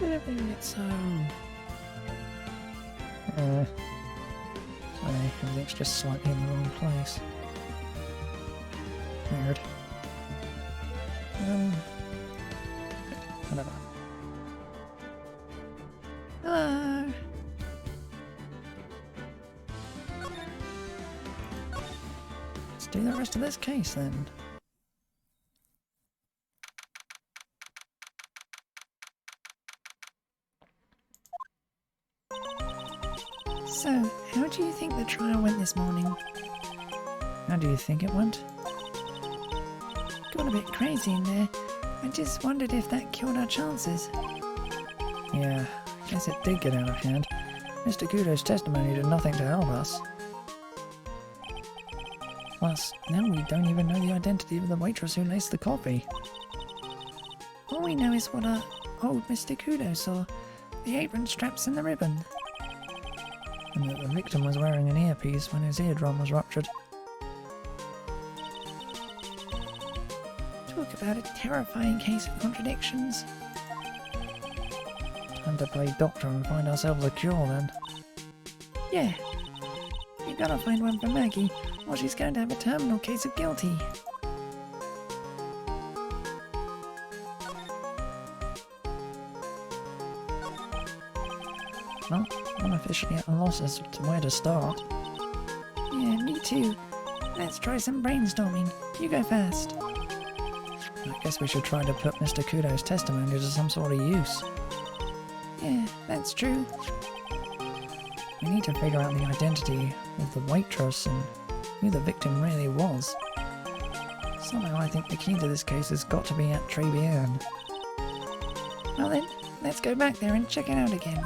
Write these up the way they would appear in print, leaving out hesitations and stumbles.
did everything get so... Sorry, everything's just slightly in the wrong place. Weird. Whatever. Hello! Let's do the rest of this case then. So, how do you think the trial went this morning? How do you think it went? Got a bit crazy in there. I just wondered if that killed our chances. Yeah, I guess it did get out of hand. Mr. Kudo's testimony did nothing to help us. Plus, now we don't even know the identity of the waitress who laced the coffee. All we know is what our old Mr. Kudo saw. The apron straps and the ribbon. And that the victim was wearing an earpiece when his eardrum was ruptured. Talk about a terrifying case of contradictions. Time to play doctor and find ourselves a cure then. Yeah. You gotta find one for Maggie, or she's going to have a terminal case of guilty. Well, I'm officially at a loss as to where to start. Yeah, me too. Let's try some brainstorming. You go first. I guess we should try to put Mr. Kudo's testimony to some sort of use. Yeah, that's true. We need to figure out the identity of the waitress and who the victim really was. Somehow I think the key to this case has got to be at Tribulations. Well then, let's go back there and check it out again.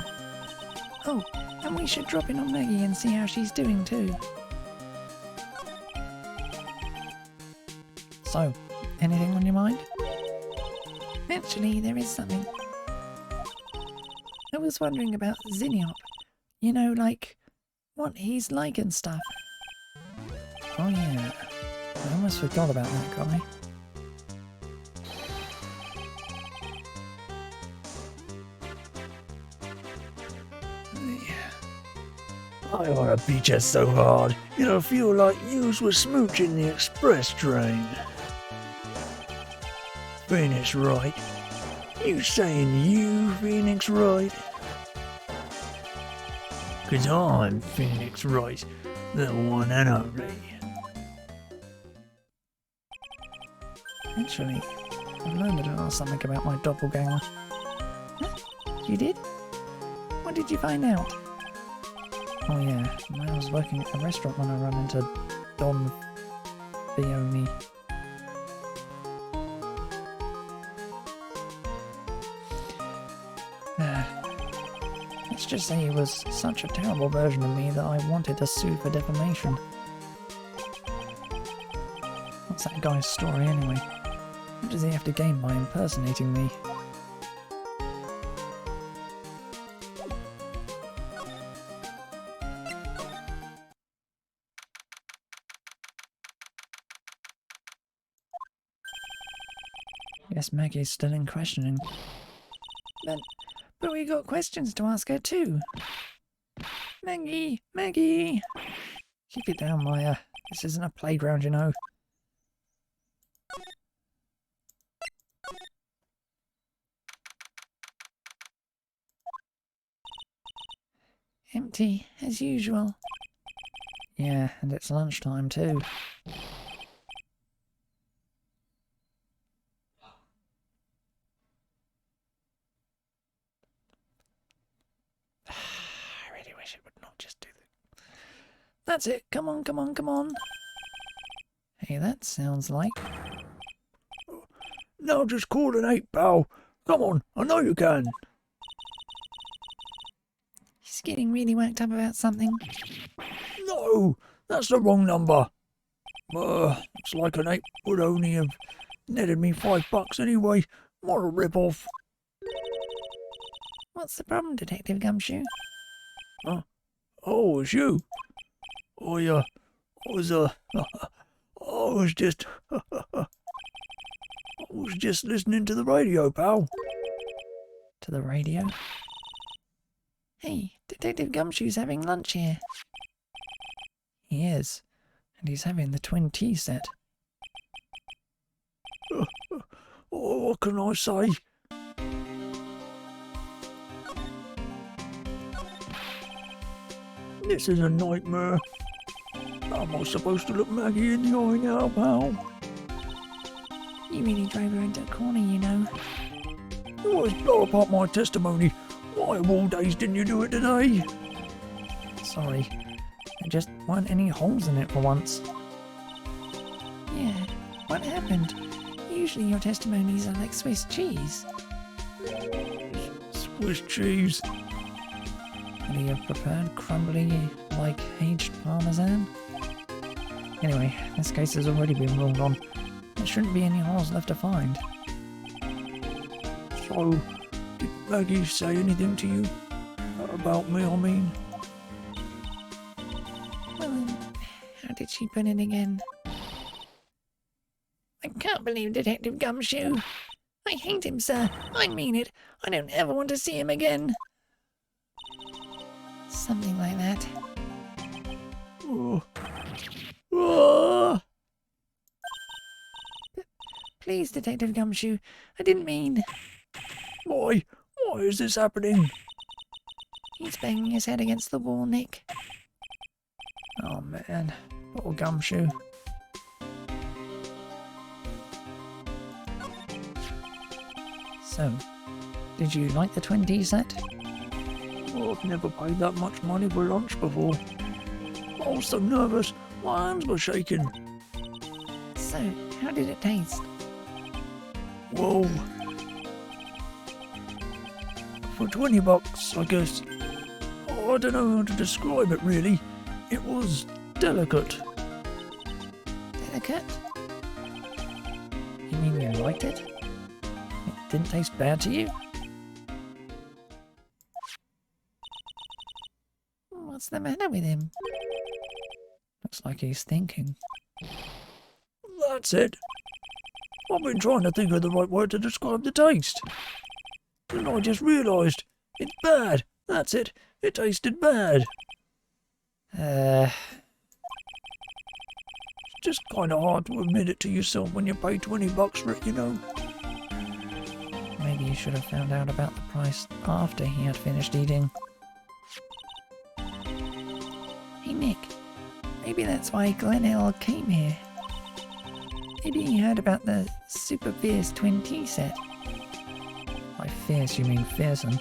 Oh, and we should drop in on Maggie and see how she's doing too. So, anything on your mind? Actually, there is something. I was wondering about Zinniop. You know, like, what he's like and stuff. Oh yeah, I almost forgot about that guy. I ought to beat you so hard, you'll feel like yous were smooching the express train. Phoenix Wright. You saying you, Phoenix Wright? 'Cause I'm Phoenix Wright, the one and only. Actually, I've learned a little something about my doppelganger. Huh? You did? What did you find out? Oh yeah, when I was working at the restaurant when I ran into Don Fioni. Let's just say he was such a terrible version of me that I wanted to sue for defamation. What's that guy's story anyway? What does he have to gain by impersonating me? Guess Maggie's still in questioning. But we got questions to ask her too. Maggie! Maggie! Keep it down, Maya. This isn't a playground, you know. Empty, as usual. Yeah, and it's lunchtime too. That's it. Come on, come on, come on. Hey, that sounds like... Now just call an 8, pal. Come on, I know you can. He's getting really worked up about something. No, that's the wrong number. Looks like an 8 would only have netted me $5 anyway. What a rip-off. What's the problem, Detective Gumshoe? Oh, it's you. I was just listening to the radio, pal. To to the radio. Hey, Detective Gumshoe's having lunch here. He is, and he's having the twin tea set. Oh, what can I say? This is a nightmare. How am I supposed to look Maggie in the eye now, pal? You really drove her into a corner, you know. You always blow apart my testimony. Why of all days didn't you do it today? Sorry, there just weren't any holes in it for once. Yeah, what happened? Usually your testimonies are like Swiss cheese. Swiss cheese. Do you prepared crumbly, like aged parmesan? Anyway, this case has already been ruled on. There shouldn't be any holes left to find. So, did Maggie say anything to you? About me, I mean? Well, how did she put it again? I can't believe Detective Gumshoe. I hate him, sir. I mean it. I don't ever want to see him again. Something like that. Oh. Oh. Please, Detective Gumshoe. I didn't mean... Why? Why is this happening? He's banging his head against the wall, Nick. Oh man, poor Gumshoe. So, did you like the twin tea set? Oh, I've never paid that much money for lunch before. I was so nervous, my hands were shaking. So, how did it taste? Whoa. For $20, I guess. Oh, I don't know how to describe it really. It was delicate. Delicate? You mean you liked it? It didn't taste bad to you? What's the matter with him? Looks like he's thinking. That's it. I've been trying to think of the right word to describe the taste. And I just realised. It's bad. That's it. It tasted bad. It's just kind of hard to admit it to yourself when you pay $20 for it, you know. Maybe you should have found out about the price after he had finished eating. Hey Nick, maybe that's why Glenelg came here. Maybe he heard about the super fierce twin tea set. By fierce you mean fearsome.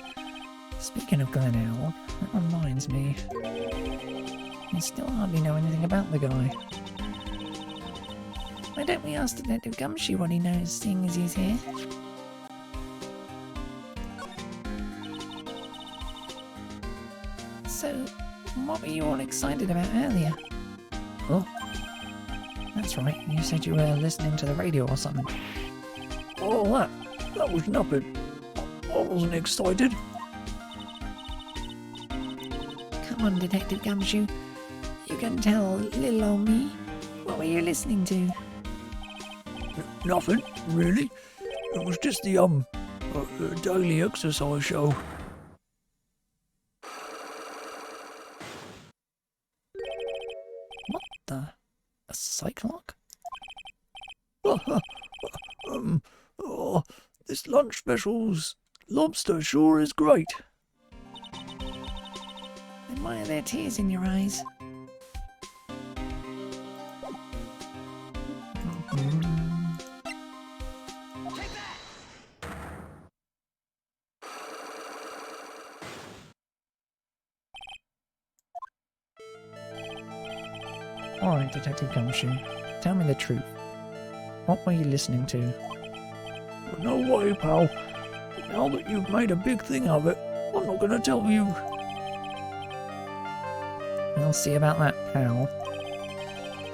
Speaking of Glenelg, that reminds me. You still hardly know anything about the guy. Why don't we ask Detective Gumshoe what he knows, seeing as he's here? So, what were you all excited about earlier? Oh, that's right, you said you were listening to the radio or something. Oh, that was nothing. I wasn't excited. Come on, Detective Gumshoe. You can tell little old me. What were you listening to? Nothing, really. It was just the daily exercise show. What the? A cyclock? Oh, this lunch special's lobster sure is great. Then why are there tears in your eyes? Alright, Detective Gumshoe, tell me the truth. What were you listening to? No way, pal. Now that you've made a big thing of it, I'm not going to tell you. We'll see about that, pal.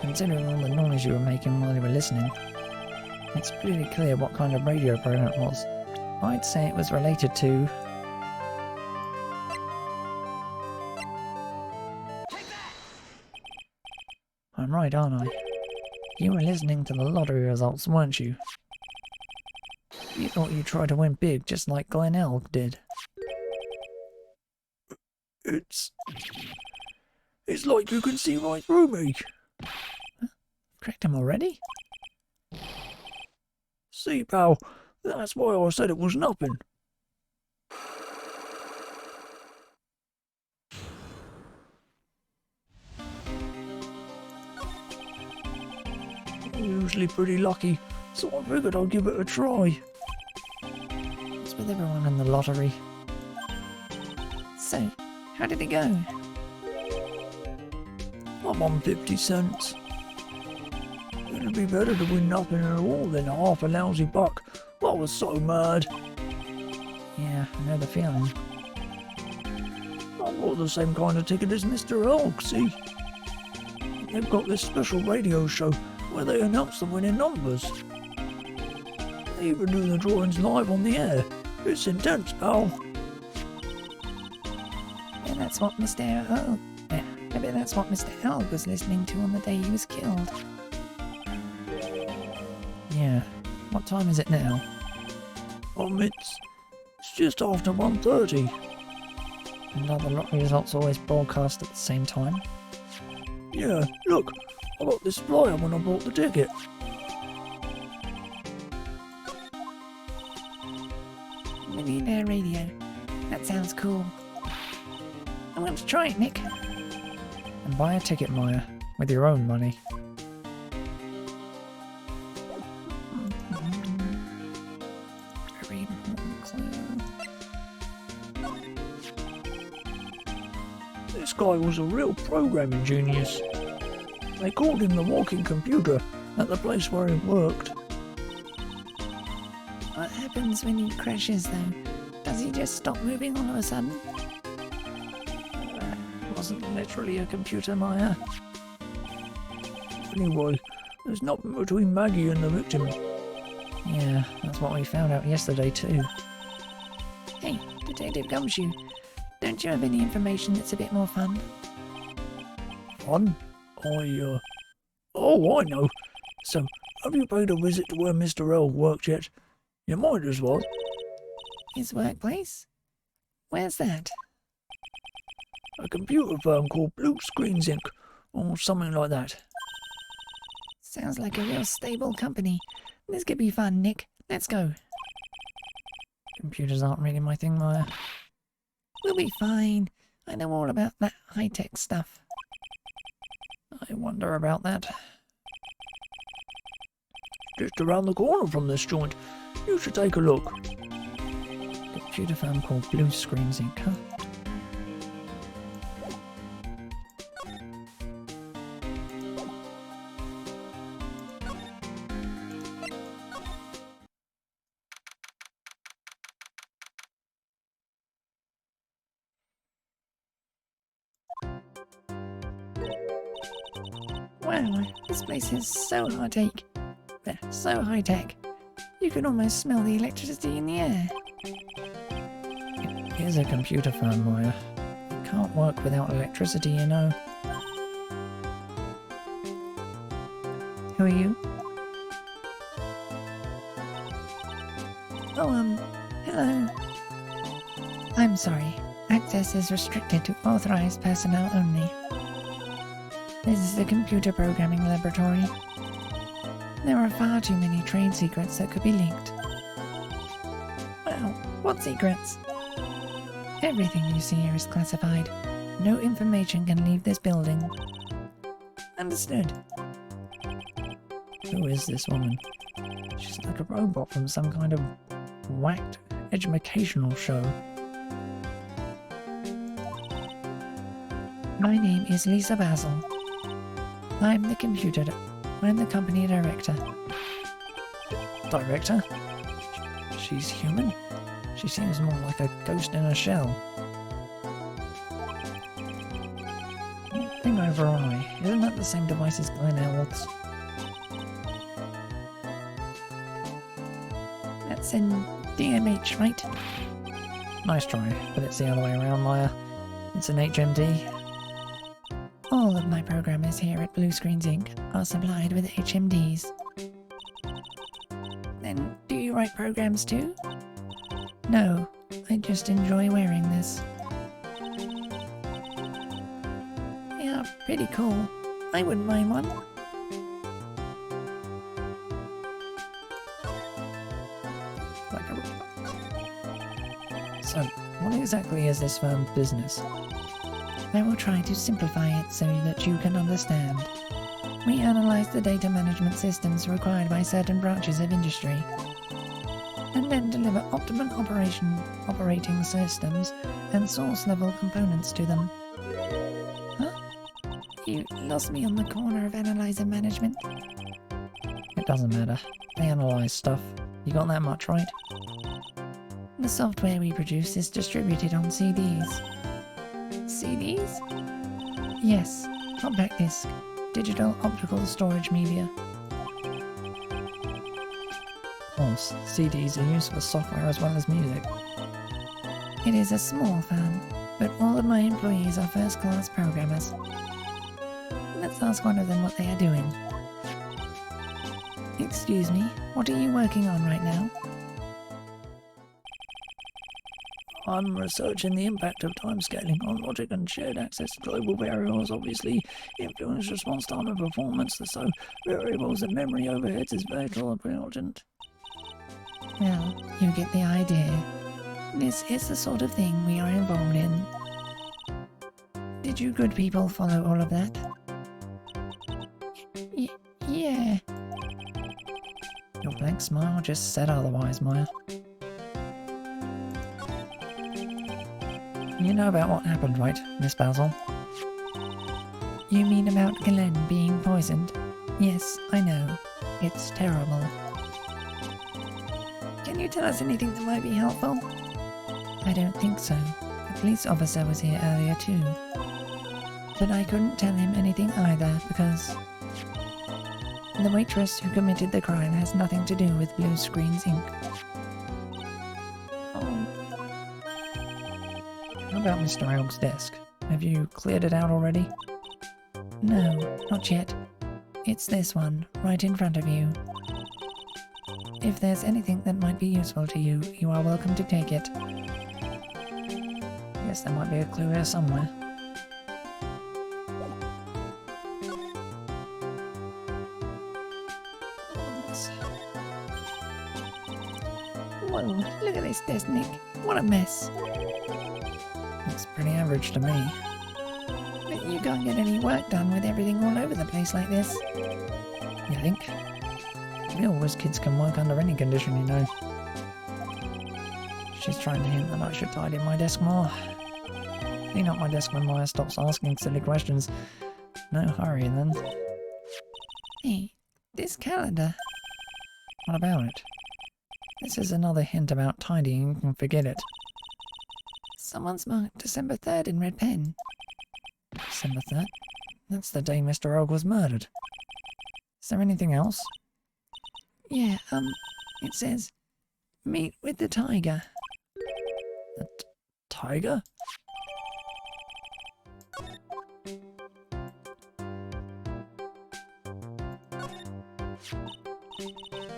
Considering all the noise you were making while you were listening, it's pretty clear what kind of radio program it was. I'd say it was related to... I'm right, aren't I? You were listening to the lottery results, weren't you? You thought you'd try to win big just like Glenelg did. It's like you can see right through me. Cracked him already? See, pal, that's why I said it was nothing. I'm usually pretty lucky, so I figured I'd give it a try. It's with everyone in the lottery. So, how did it go? I'm on 50 cents. It'd be better to win nothing at all than half a lousy buck. I was so mad. Yeah, I know the feeling. I bought the same kind of ticket as Mr. Elk, see? They've got this special radio show where they announce the winning numbers. They even do the drawings live on the air. It's intense, pal. And that's what Mr. Oh, maybe that's what Mr. Elg was listening to on the day he was killed. Yeah. What time is it now? It's just after 1:30. And are the lottery results always broadcast at the same time? Yeah, look, I got this flyer when I bought the ticket. Millionaire radio. That sounds cool. I want to try it, Nick. And buy a ticket, Maya, with your own money. Very important clue. This guy was a real programming genius. They called him the walking computer at the place where he worked. What happens when he crashes, though? Does he just stop moving all of a sudden? Wasn't literally a computer, Maya. Anyway, there's nothing between Maggie and the victim. Yeah, that's what we found out yesterday, too. Hey, Detective Gumshoe, don't you have any information that's a bit more fun? Fun? Oh, I know. So, have you paid a visit to where Mr. L worked yet? You might as well. His workplace? Where's that? A computer firm called Blue Screens Inc. or something like that. Sounds like a real stable company. This could be fun, Nick. Let's go. Computers aren't really my thing, Maya. We'll be fine. I know all about that high-tech stuff. I wonder about that. Just around the corner from this joint. You should take a look. Computer firm called Blue Screens Inc., huh? Wow, this place is so high-tech. So high-tech. You can almost smell the electricity in the air. Here's a computer firm, Maya. It can't work without electricity, you know. Who are you? Oh, hello. I'm sorry. Access is restricted to authorized personnel only. This is the computer programming laboratory. There are far too many trade secrets that could be leaked. Well, what secrets? Everything you see here is classified. No information can leave this building. Understood. Who is this woman? She's like a robot from some kind of whacked educational show. My name is Lisa Basil. I'm the company director. Director? She's human? She seems more like a ghost in a shell. Thing over eye. Isn't that the same device as Glenn Elwood's? That's in DMH, right? Nice try, but it's the other way around, Maya. It's an HMD. All of my programmers here at Blue Screens Inc. are supplied with HMDs. Then, do you write programs too? No, I just enjoy wearing this. Pretty cool. I wouldn't mind one. So, what exactly is this firm's business? I will try to simplify it so that you can understand. We analyze the data management systems required by certain branches of industry, and then deliver optimum operating systems and source-level components to them. Huh? You lost me on the corner of analyzer management. It doesn't matter. They analyze stuff. You got that much, right? The software we produce is distributed on CDs. CDs? Yes, compact disc, digital optical storage media. Of course, CDs are used for software as well as music. It is a small firm, but all of my employees are first-class programmers. Let's ask one of them what they are doing. Excuse me, what are you working on right now? I'm researching the impact of timescaling on logic and shared access to global variables. Obviously, influence response time and performance. So variables and memory overheads is vital and important. Well, you get the idea. This is the sort of thing we are involved in. Did you good people follow all of that? Yeah. Your blank smile just said otherwise, Maya. You know about what happened, right, Miss Basil? You mean about Glenn being poisoned? Yes, I know. It's terrible. Can you tell us anything that might be helpful? I don't think so. The police officer was here earlier too. But I couldn't tell him anything either because the waitress who committed the crime has nothing to do with Blue Screens Inc. How about Mr. Elg's desk? Have you cleared it out already? No, not yet. It's this one, right in front of you. If there's anything that might be useful to you, you are welcome to take it. Guess there might be a clue here somewhere. Whoa, look at this desk, Nick. What a mess. It's pretty average to me. But you can't get any work done with everything all over the place like this. You think? Real whiz kids can work under any condition, you know. She's trying to hint that I should tidy my desk more. Clean up my desk when Maya stops asking silly questions. No hurry then. Hey, this calendar. What about it? This is another hint about tidying. You can forget it. Someone's marked December 3rd in red pen. December 3rd? That's the day Mr. Oak was murdered. Is there anything else? Yeah, it says, meet with the tiger. The tiger?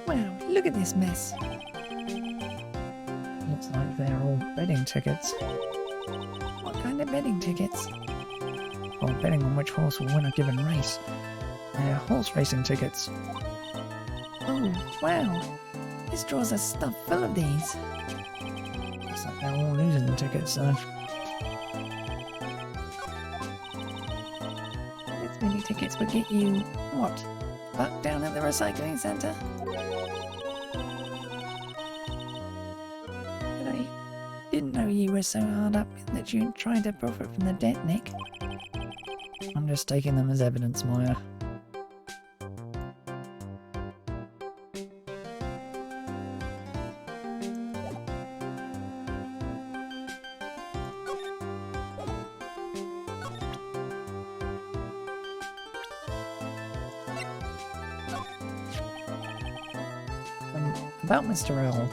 Wow, look at this mess. Looks like they're all betting tickets. What kind of betting tickets? Well, betting on which horse will win a given race. They're horse racing tickets. Oh, wow. This drawer's are stuffed full of these. Looks like they're all losing tickets, though. This many tickets would get you, what, buck down at the recycling centre? But I didn't know you were so hard up that you tried to profit from the debt, Nick. I'm just taking them as evidence, Maya. About Mr. L.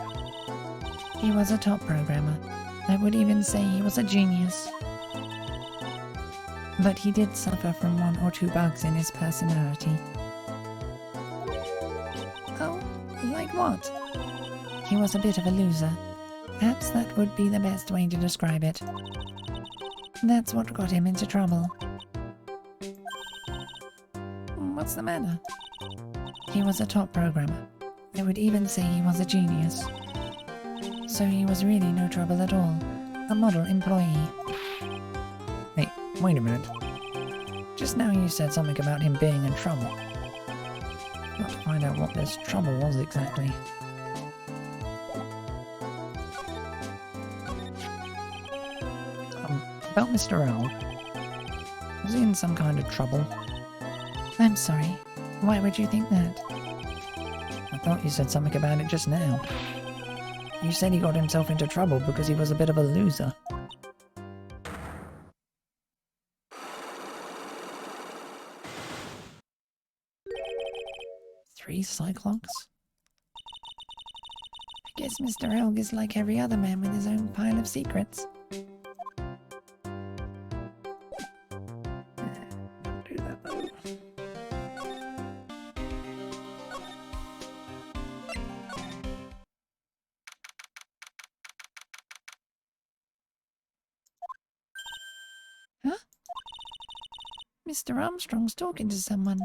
He was a top programmer. I would even say he was a genius. But he did suffer from one or two bugs in his personality. Oh, like what? He was a bit of a loser. Perhaps that would be the best way to describe it. That's what got him into trouble. What's the matter? He was a top programmer. I would even say he was a genius. So he was really no trouble at all. A model employee. Hey, wait a minute. Just now you said something about him being in trouble. Got to find out what this trouble was exactly. About Mr. Owl. Was he in some kind of trouble? I'm sorry. Why would you think that? I thought you said something about it just now. You said he got himself into trouble because he was a bit of a loser. Three Cyclops? I guess Mr. Elg is like every other man with his own pile of secrets. Do that though. Huh? Mr. Armstrong's talking to someone.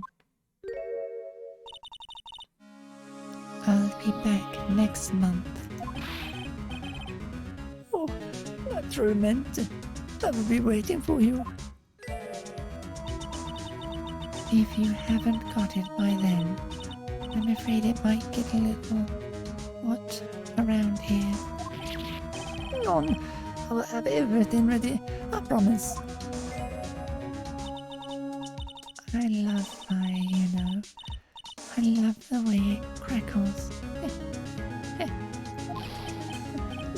I'll be back next month. Oh, that's romantic. I will be waiting for you. If you haven't got it by then, I'm afraid it might get a little hot around here. None. I will have everything ready. I promise. I love fire, you know. I love the way it crackles.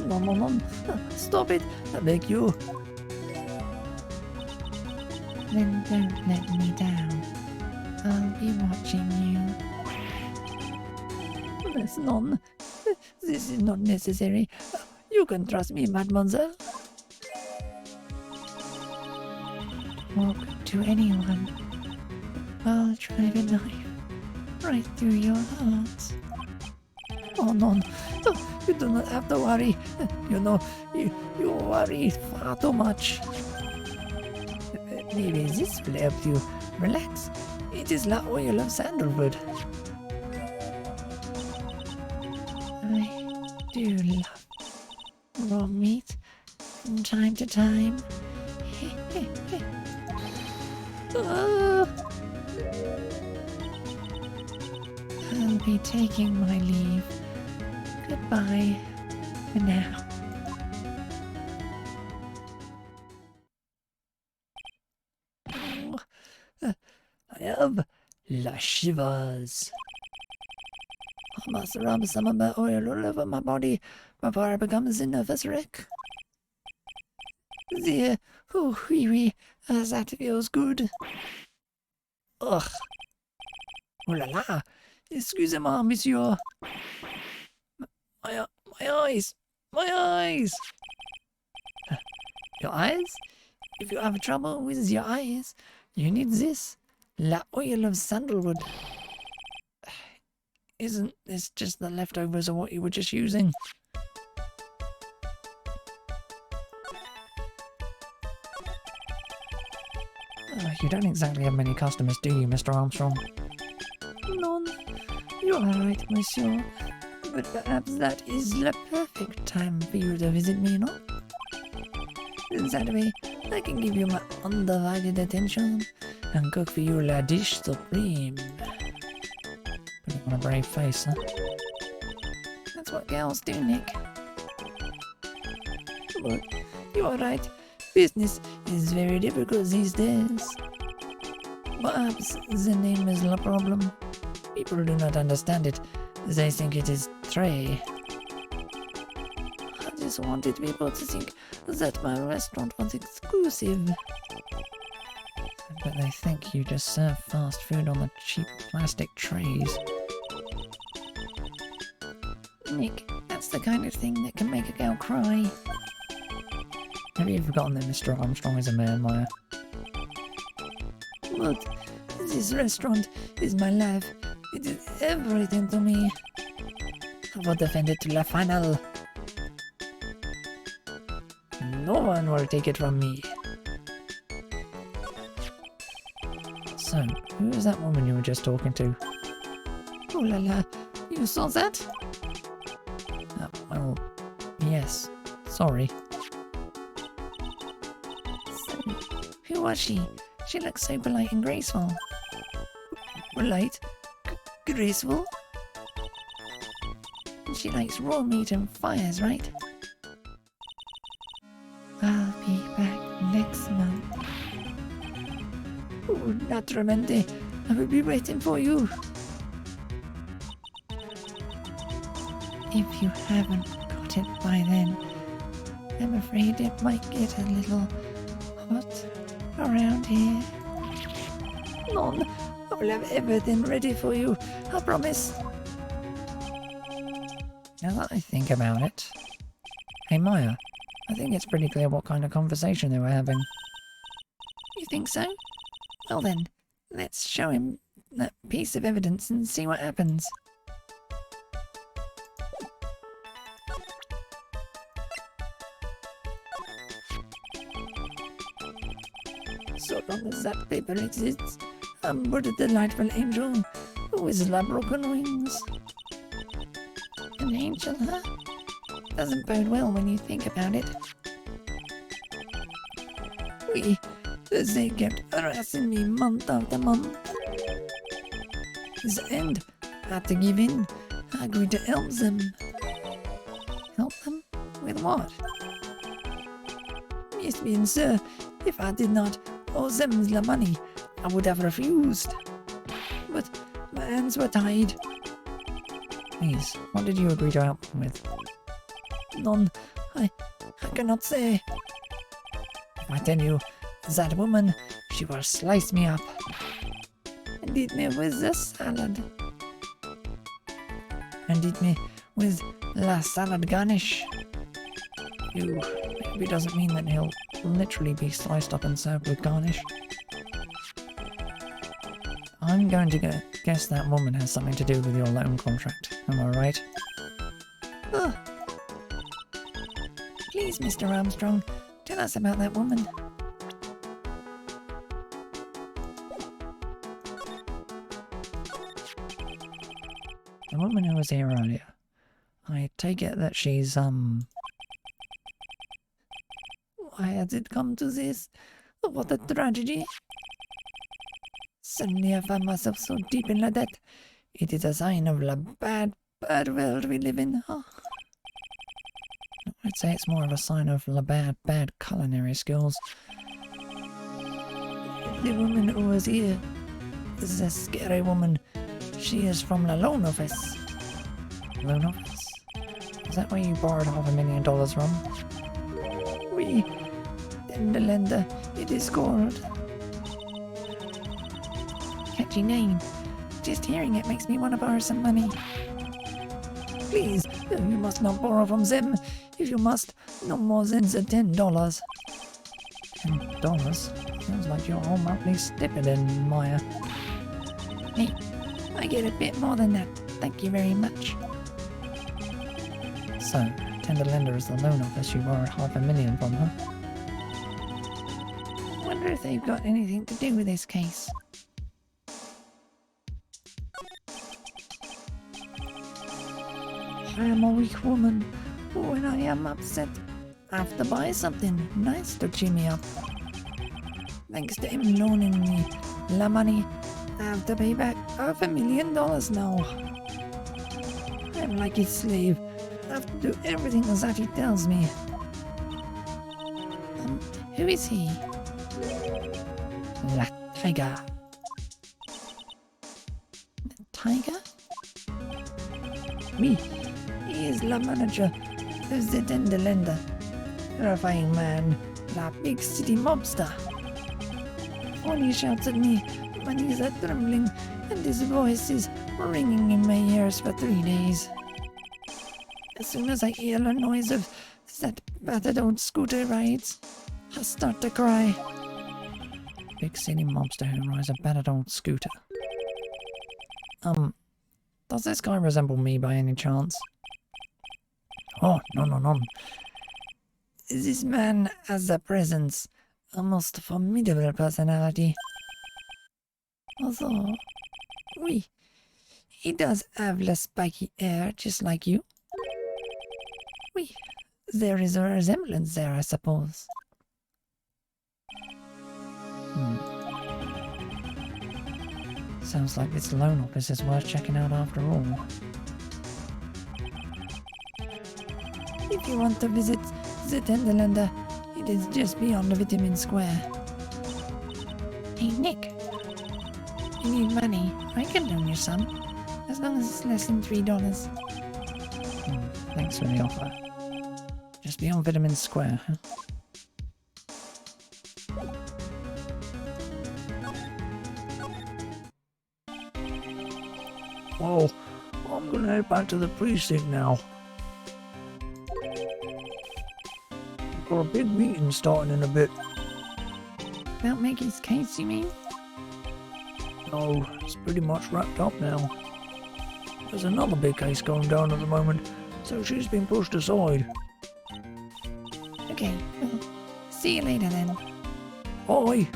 Mom. Stop it. I beg you. Then don't let me down. I'll be watching you. Miss None. This is not necessary. You can trust me, mademoiselle. Walk to anyone. I'll drive a knife right through your heart. Oh, no. You do not have to worry. You know, you worry far too much. Maybe this will help you relax. It is the oil of sandalwood. I do love raw meat from time to time. I'll be taking my leave. Goodbye for now. I have la shivers. I must rub some of my oil all over my body before I become a nervous wreck. There, oh, oui, that feels good. Ugh. Oh la la, excusez-moi, monsieur. My eyes, my eyes. Your eyes? If you have trouble with your eyes, you need this, la oil of sandalwood. Isn't this just the leftovers of what you were just using? You don't exactly have many customers, do you, Mr. Armstrong? None. You are right, monsieur. But perhaps that is the perfect time for you to visit me, no? That way, I can give you my undivided attention and cook for you la dish supreme. Putting on a brave face, huh? That's what girls do, Nick. But you are right. Business is very difficult these days. Perhaps the name is the problem. People do not understand it. They think it is tray. I just wanted people to think that my restaurant was exclusive. But they think you just serve fast food on the cheap plastic trays. Nick, that's the kind of thing that can make a girl cry. Have you forgotten that Mr. Armstrong is a man, Maya? But this restaurant is my life. It is everything to me. I will defend it to la final. No one will take it from me. So, who was that woman you were just talking to? Oh la la, you saw that? Well, yes. Sorry. So, who was she? She looks so polite and graceful. Polite? Graceful? And she likes raw meat and fires, right? I'll be back next month. Oh, naturalmente. I will be waiting for you. If you haven't got it by then, I'm afraid it might get a little hot around here. None. I will have everything ready for you. I promise. Now that I think about it... Hey Maya, I think it's pretty clear what kind of conversation they were having. You think so? Well then, let's show him that piece of evidence and see what happens. So long as that paper exists, what a delightful angel with broken wings. An angel, huh? Doesn't bode well when you think about it. They kept harassing me month after month. In the end, I had to give in. I agreed to help them. Help them? With what? Yes, bien sir, if I did not owe them the money, I would have refused. But my hands were tied. Please, what did you agree to help them with? None. I cannot say. If I tell you, that woman, she will slice me up and eat me with the salad. And eat me with la salad garnish. You maybe doesn't mean that he'll literally be sliced up and served with garnish. I'm going to guess that woman has something to do with your loan contract. Am I right? Ugh. Please, Mr. Armstrong, tell us about that woman. The woman who was here earlier. I take it that she's, Why has it come to this? What a tragedy. Suddenly I find myself so deep in la debt. It is a sign of the bad world we live in. Oh. I'd say it's more of a sign of the bad culinary skills. The woman who was here is a scary woman. She is from the loan office. Loan office? Is that where you borrowed $500,000 from? We, then the lender, it is called. Catchy name. Just hearing it makes me want to borrow some money. Please, you must not borrow from them. If you must, no more than the $10. $10? Sounds like your whole monthly stipend, Maya. Hey, I get a bit more than that. Thank you very much. So, tender lender is the loan office you borrowed $500,000 from, huh? Wonder if they've got anything to do with this case. I am a weak woman. When I am upset, I have to buy something nice to cheer me up. Thanks to him loaning me the money, I have to pay back $500,000 now. I'm like his slave. I have to do everything that he tells me. Who is he? La Tiger. The tiger? Me. He is the manager of the tender lender. Terrifying man, la big city mobster. When he shouts at me, my knees are trembling and his voice is ringing in my ears for 3 days. As soon as I hear the noise of that battered old scooter rides, I start to cry. Big city mobster who rides a battered old scooter. Does this guy resemble me by any chance? Oh, no. This man has a presence, a most formidable personality. Although, oui, he does have the spiky hair just like you. Oui, there is a resemblance there, I suppose. Sounds like this loan office is worth checking out after all. If you want to visit the Tenderlander, it is just beyond the Vitamin Square. Hey, Nick. You need money? I can loan you some, as long as it's less than $3. Thanks for the offer. Just beyond Vitamin Square, huh? Well, I'm gonna head back to the precinct now. I've got a big meeting starting in a bit. About Maggie's case, you mean? No, it's pretty much wrapped up now. There's another big case going down at the moment, so she's been pushed aside. Okay, well, see you later then. Bye!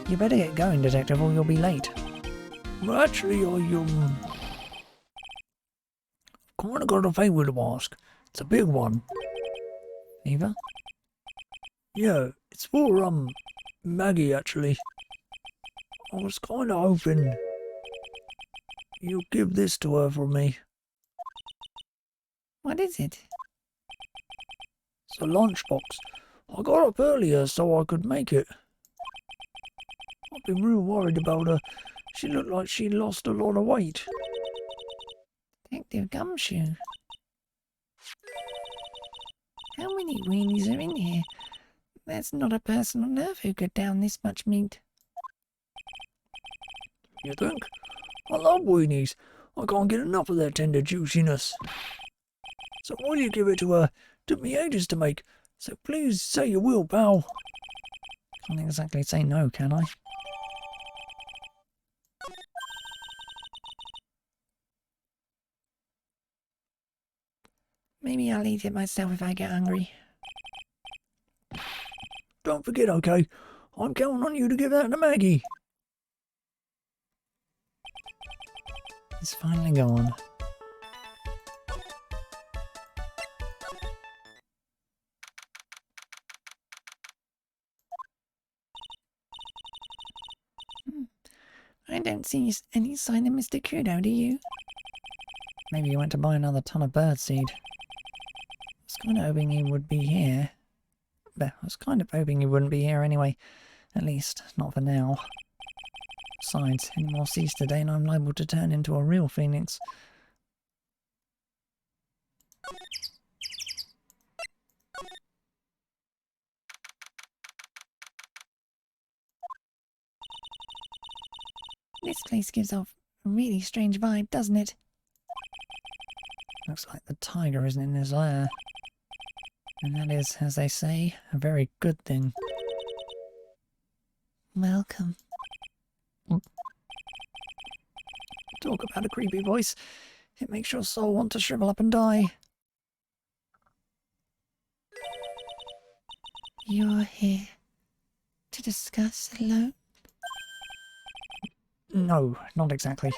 You better get going, Detective, or you'll be late. Actually, kinda got a favour to ask. It's a big one. Eva? Yeah, it's for, Maggie, actually. I was kinda hoping you'd give this to her for me. What is it? It's a lunchbox. I got up earlier so I could make it. I've been real worried about her. She looked like she lost a lot of weight. Detective Gumshoe. How many weenies are in here? There's not a person on earth who could down this much meat. You think? I love weenies. I can't get enough of their tender juiciness. So will you give it to her? Took me ages to make. So please say you will, pal. Can't exactly say no, can I? Maybe I'll eat it myself if I get hungry. Don't forget, okay? I'm counting on you to give that to Maggie. It's finally gone. I don't see any sign of Mr. Kudo, do you? Maybe you went to buy another ton of birdseed. I was kind of hoping he would be here. But I was kind of hoping he wouldn't be here anyway. At least, not for now. Besides, any more seeds today and I'm liable to turn into a real phoenix. This place gives off a really strange vibe, doesn't it? Looks like the tiger isn't in his lair. And that is, as they say, a very good thing. Welcome. Talk about a creepy voice. It makes your soul want to shrivel up and die. You're here to discuss the loan? No, not exactly.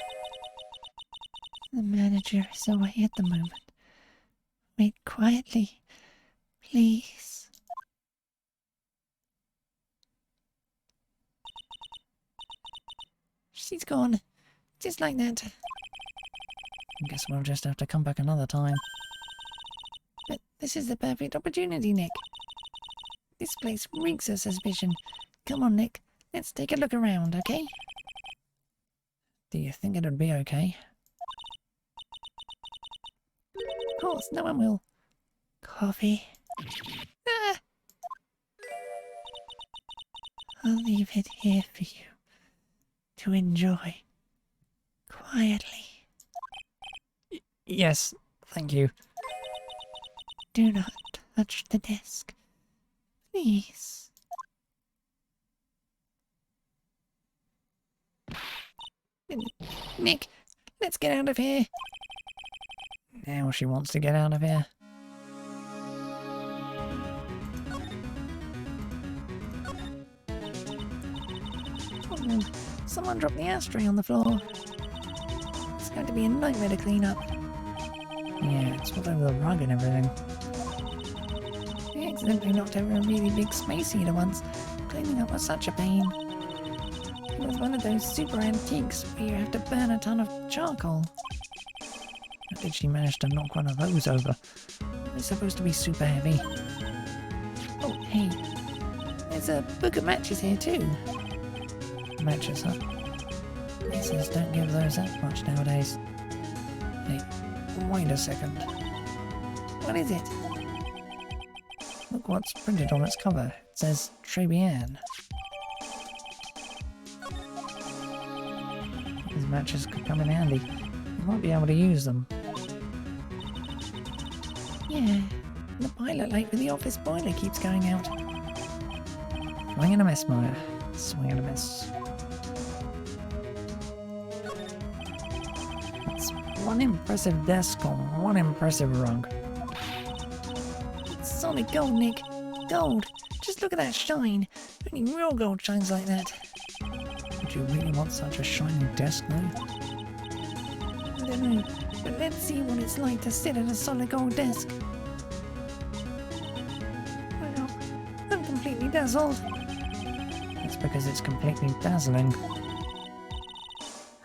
The manager is away at the moment. Wait quietly, please. She's gone. Just like that. I guess we'll just have to come back another time. But this is the perfect opportunity, Nick. This place reeks of suspicion. Come on, Nick. Let's take a look around, okay? Do you think it'd be okay? Of course, no one will. Coffee. Ah! I'll leave it here for you to enjoy quietly. Yes, thank you. Do not touch the desk, please. Nick, let's get out of here. Now she wants to get out of here. Oh no, someone dropped the ashtray on the floor. It's going to be a nightmare to clean up. Yeah, it's all over the rug and everything. I accidentally knocked over a really big space heater once. Cleaning up was such a pain. It was one of those super antiques where you have to burn a ton of charcoal. How did she manage to knock one of those over? They're supposed to be super heavy. Oh, hey. There's a book of matches here too. Matches, huh? Places don't give those out much nowadays. Hey, wait a second. What is it? Look what's printed on its cover. It says Tribulations. These matches could come in handy. You might be able to use them. Yeah, the pilot light for the office boiler keeps going out. Swing and a miss, Maya. Swing and a miss. It's one impressive desk on one impressive rug. It's solid gold, Nick. Gold. Just look at that shine. Only real gold shines like that. Would you really want such a shining desk, though? I don't know, but let's see what it's like to sit at a solid gold desk. Wow, I'm completely dazzled. That's because it's completely dazzling.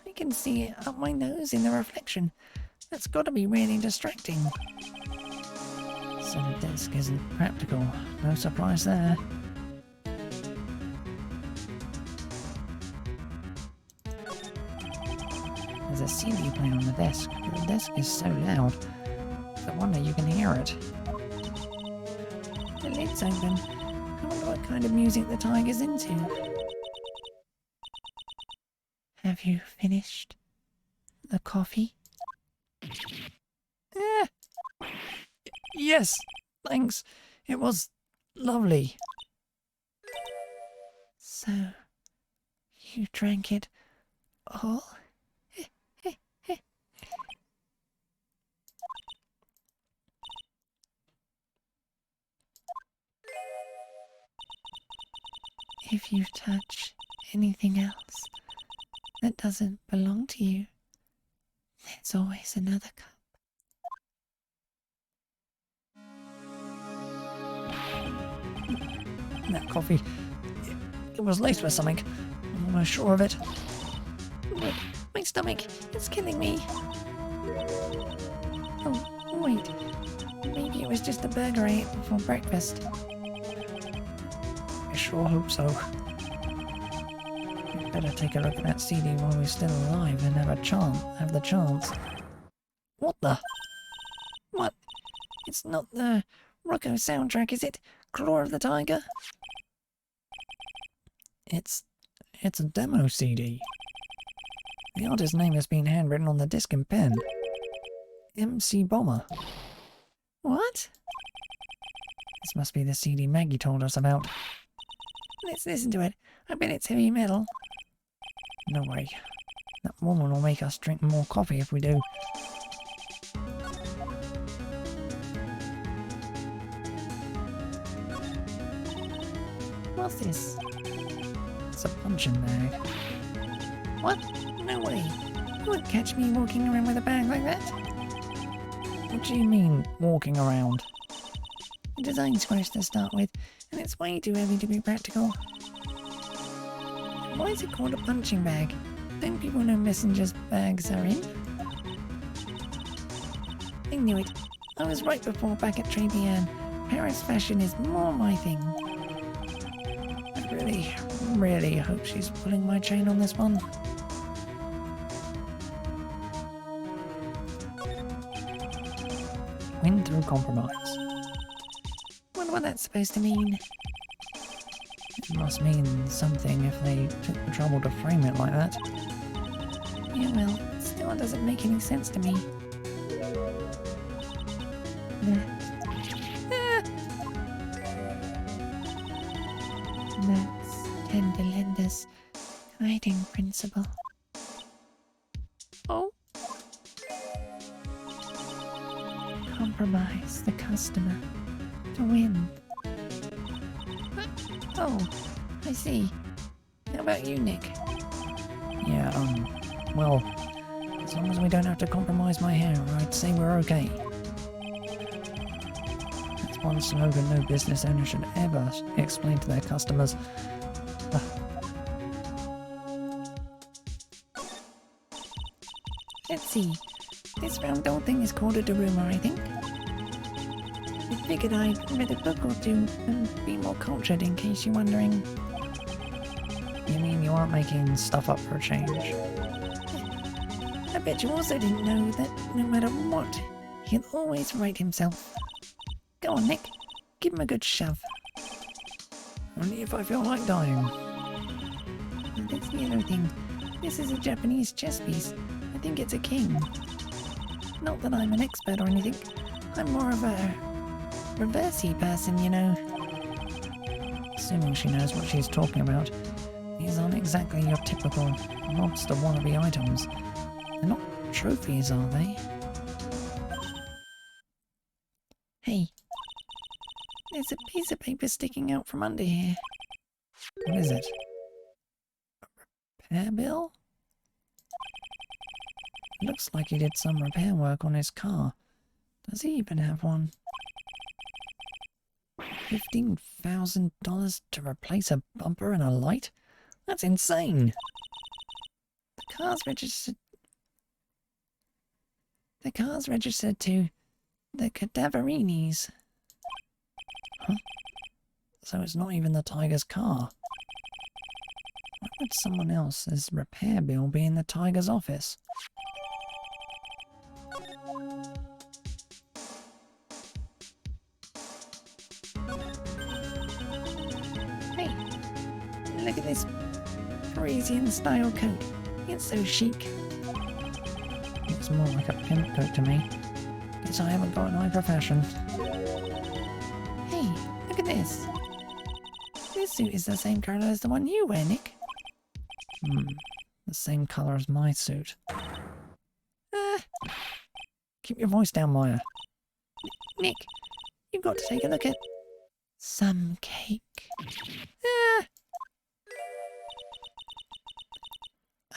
I can see it up my nose in the reflection. That's got to be really distracting. So the desk isn't practical. No surprise there. There's a CD player on the desk, but the desk is so loud. No wonder you can hear it. The lid's open. I wonder what kind of music the tiger's into. Have you finished the coffee? Yes, thanks. It was lovely. So, you drank it all? If you touch anything else that doesn't belong to you, there's always another cup. That coffee, it was laced with something. I'm almost sure of it. Nick, my stomach, it's killing me. Oh, wait. Maybe it was just the burger I ate before breakfast. I sure hope so. We'd better take a look at that CD while we're still alive and have the chance. What the? What? It's not the Rocco soundtrack, is it? Claw of the Tiger? It's a demo CD. The artist's name has been handwritten on the disc in pen. MC Bomber. What? This must be the CD Maggie told us about. Let's listen to it. I bet it's heavy metal. No way. That woman will make us drink more coffee if we do. What's this? It's a punching bag. What? No way. You wouldn't catch me walking around with a bag like that. What do you mean, walking around? The design's gross to start with, and it's way too heavy to be practical. Why is it called a punching bag? Don't people know messengers' bags are in? I knew it. I was right before back at Tribulations. Paris fashion is more my thing. I really hope she's pulling my chain on this one. Win through compromise. Wonder what that's supposed to mean. It must mean something if they took the trouble to frame it like that. Yeah, well, it still doesn't make any sense to me. That's Tender Lender's guiding principle. Oh? compromise the customer to win. Oh, I see. How about you, Nick? Yeah, well, as long as we don't have to compromise my hair, I'd say we're okay. That's one slogan no business owner should ever explain to their customers. Let's see. This round old thing is called a Daruma, I think. I figured I'd read a book or two and be more cultured in case you're wondering. You mean you aren't making stuff up for a change? I bet you also didn't know that no matter what, he'll always right himself. Go on, Nick. Give him a good shove. Only if I feel like dying. This yellow thing. This is a Japanese chess piece. I think it's a king. Not that I'm an expert or anything. I'm more of a reversey person, you know. Assuming she knows what she's talking about. These aren't exactly your typical monster wannabe items. They're not trophies, are they? Hey. There's a piece of paper sticking out from under here. What is it? A repair bill? Looks like he did some repair work on his car. Does he even have one? $15,000 to replace a bumper and a light? That's insane! The car's registered to the Cadaverinis. Huh? So it's not even the Tiger's car. Why would someone else's repair bill be in the Tiger's office? Hey, look at this Parisian style coat. It's so chic. Looks more like a pimp coat to me. Guess I haven't got an eye for fashion. Hey, look at this. This suit is the same colour as the one you wear, Nick. The same colour as my suit. Keep your voice down, Maya. Nick, you've got to take a look at some cake.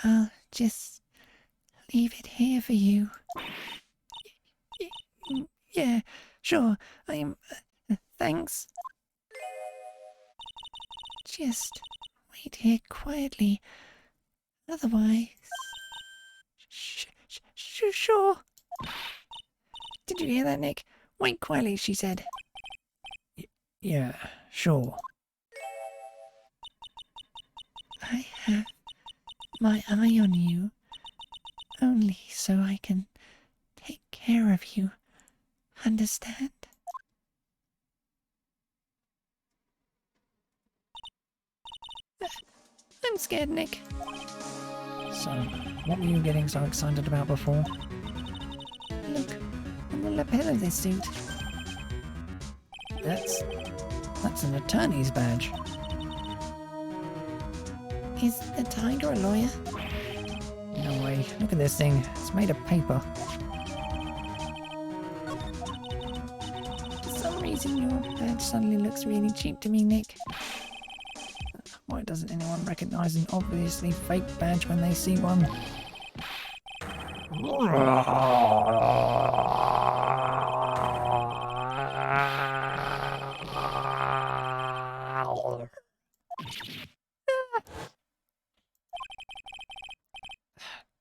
I'll just leave it here for you. Yeah, sure. Thanks. Just wait here quietly. Otherwise... Sure. Did you hear that, Nick? Wait quietly, she said. Yeah, sure. I have my eye on you, only so I can take care of you. Understand? I'm scared, Nick. So, what were you getting so excited about before? Look, on the lapel of this suit. That's an attorney's badge. Is the tiger a lawyer? No way. Look at this thing. It's made of paper. For some reason your badge suddenly looks really cheap to me, Nick. Why doesn't anyone recognize an obviously fake badge when they see one?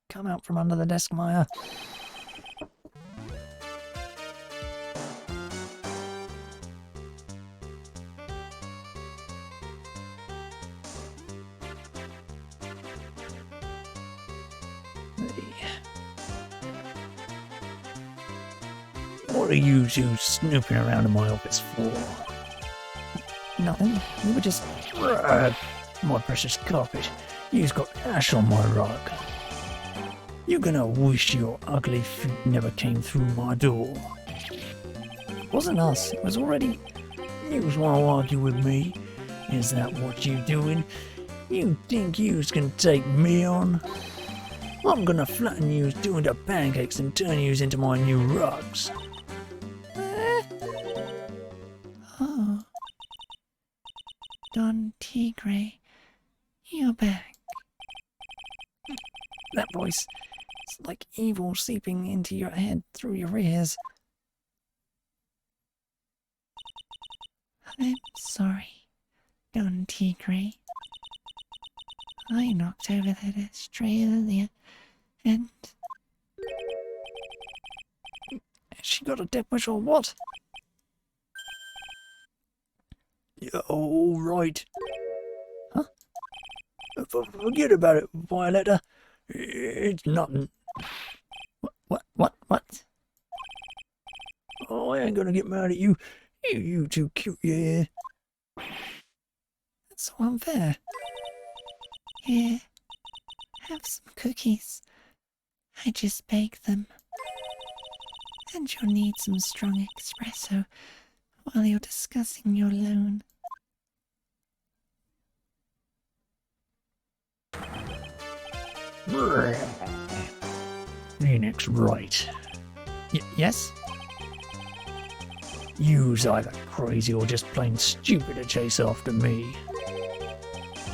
Come out from under the desk, Maya. What are you two snooping around in my office for? Nothing. We were just... Brad, my precious carpet, you've got ash on my rug. You're gonna wish your ugly feet never came through my door. It wasn't us. It was already... You want to argue with me? Is that what you doing? You think yous can take me on? I'm gonna flatten yous doing the pancakes and turn yous into my new rugs. Tigray, you're back. That voice, it's like evil seeping into your head through your ears. I'm sorry, Don Tigray. I knocked over that ashtray earlier, and She got a death wish or what? Yeah, all right. Huh? Forget about it, Violetta. It's nothing. What? Oh, I ain't gonna get mad at you. You too cute, yeah. That's so unfair. here, have some cookies. I just baked them. And you'll need some strong espresso while you're discussing your loan. Phoenix Wright. Yes? You's either crazy or just plain stupid to chase after me.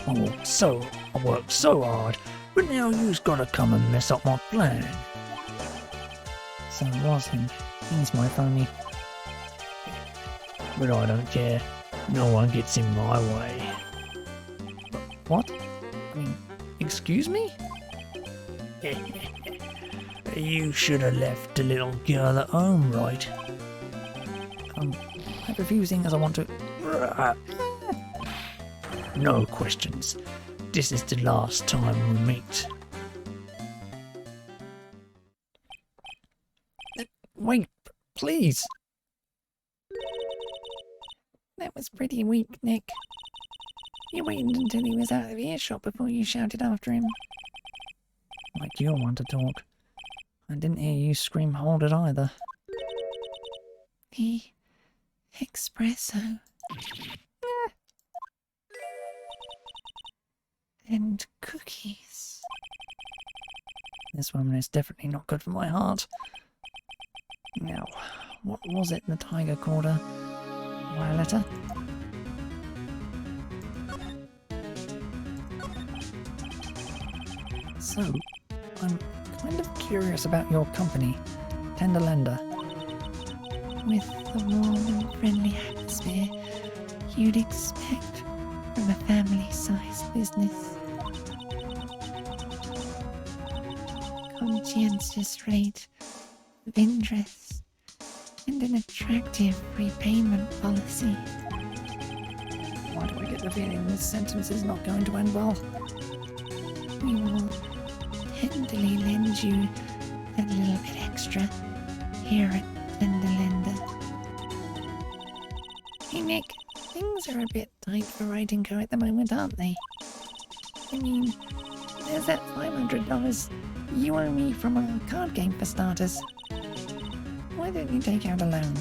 I worked so hard, but now you's gotta come and mess up my plan. So it was him. He's my phony. But I don't care. No one gets in my way. What? I mean, excuse me? You should have left the little girl at home, right? I'm refusing as I want to. No questions. This is the last time we meet. Wait, please. That was pretty weak, Nick. You waited until he was out of earshot before you shouted after him. Like you want to talk. I didn't hear you scream hold it either. The espresso. And cookies. This woman is definitely not good for my heart. Now, what was it the tiger called her? Violetta? So, I'm kind of curious about your company, Tender Lender. With the warm and friendly atmosphere you'd expect from a family-sized business. Conscientious rate of interest and an attractive repayment policy. Why do I get the feeling this sentence is not going to end well? We will tenderly lend you that little bit extra here at Tender Lender. Hey Nick, things are a bit tight for Wright & Co at the moment, aren't they? I mean, there's that $500 you owe me from our card game for starters. Why don't you take out a loan?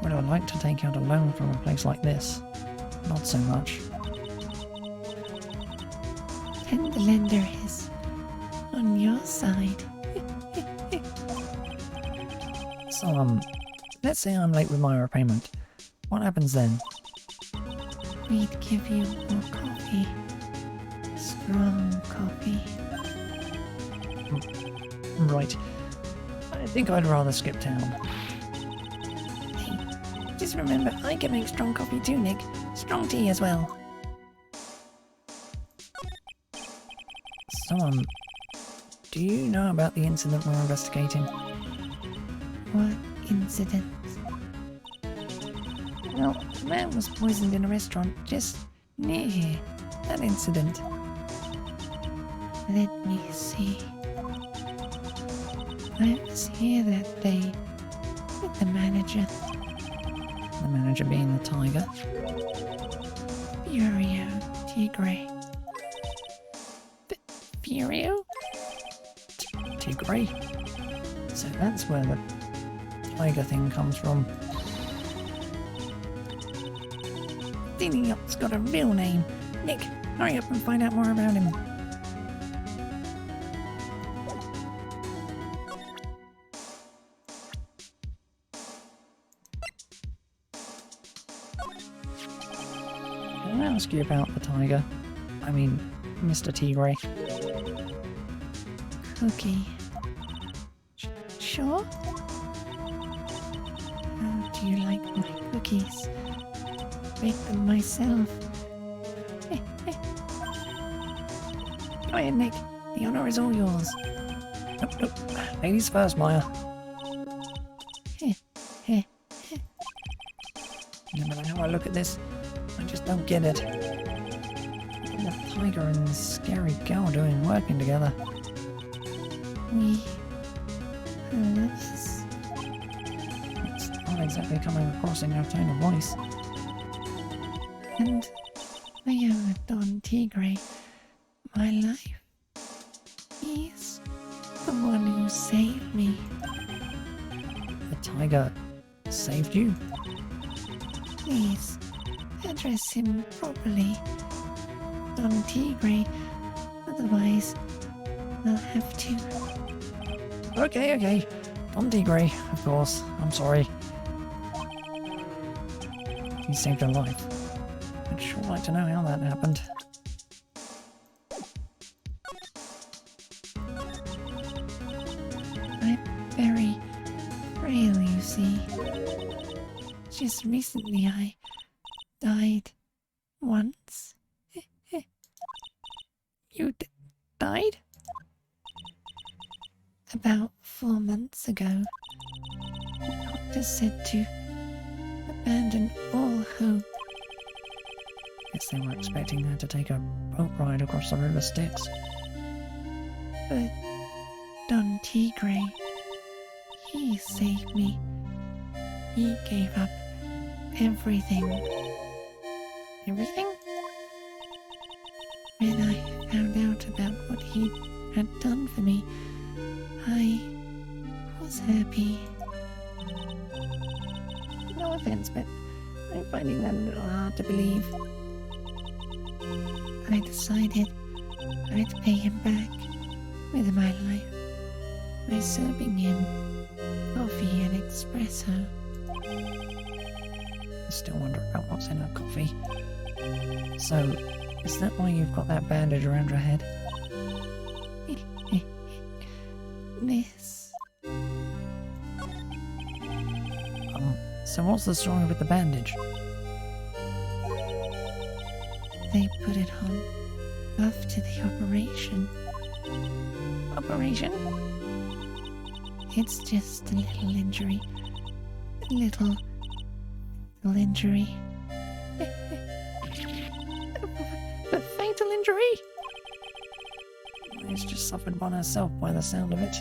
Would I like to take out a loan from a place like this? Not so much. Tender Lender is on your side. So, let's say I'm late with my repayment. What happens then? We'd give you more coffee. Strong coffee. Right. I think I'd rather skip town. Hey, just remember, I can make strong coffee too, Nick. Strong tea as well. So, do you know about the incident we're investigating? What incident? Well, a man was poisoned in a restaurant just near here. That incident. Let me see. I was here that day with the manager. The manager being the tiger. Furio Tigray. Furio? Tigray? So that's where the tiger thing comes from. The idiot's got a real name. Nick, hurry up and find out more about him. I ask you about the tiger? I mean, Mr. Tigre. Cookie. Sure? How do you like my cookies? Bake them myself. Go ahead, Nick. The honor is all yours. Nope, nope. Ladies first, Maya. No matter how I look at this, I just don't get it. The tiger and the scary girl working together. We are lovers. It's not exactly coming across in your tone of voice. And I am Don Tigre. My life. He's the one who saved me. The tiger saved you? Please, address him properly. Don Tigre. Otherwise, I'll have to. Okay. Don Tigre, of course. I'm sorry. He saved your life. I'd sure like to know how that happened. I'm very frail, you see. Just recently I died once. You died? About 4 months ago. The doctor said to abandon all hope. Guess they were expecting her to take a boat ride across the River Styx. But Don Tigre, he saved me. He gave up everything. Everything? When I found out about what he had done for me, I was happy. No offense, but I'm finding that a little hard to believe. I decided I'd pay him back with my life by serving him coffee and espresso. I still wonder about what's in her coffee. So, is that why you've got that bandage around your head? This. So what's the story with the bandage? They put it on after the operation. Operation? It's just a little injury. A little injury. A fatal injury? She's just suffered one herself by the sound of it.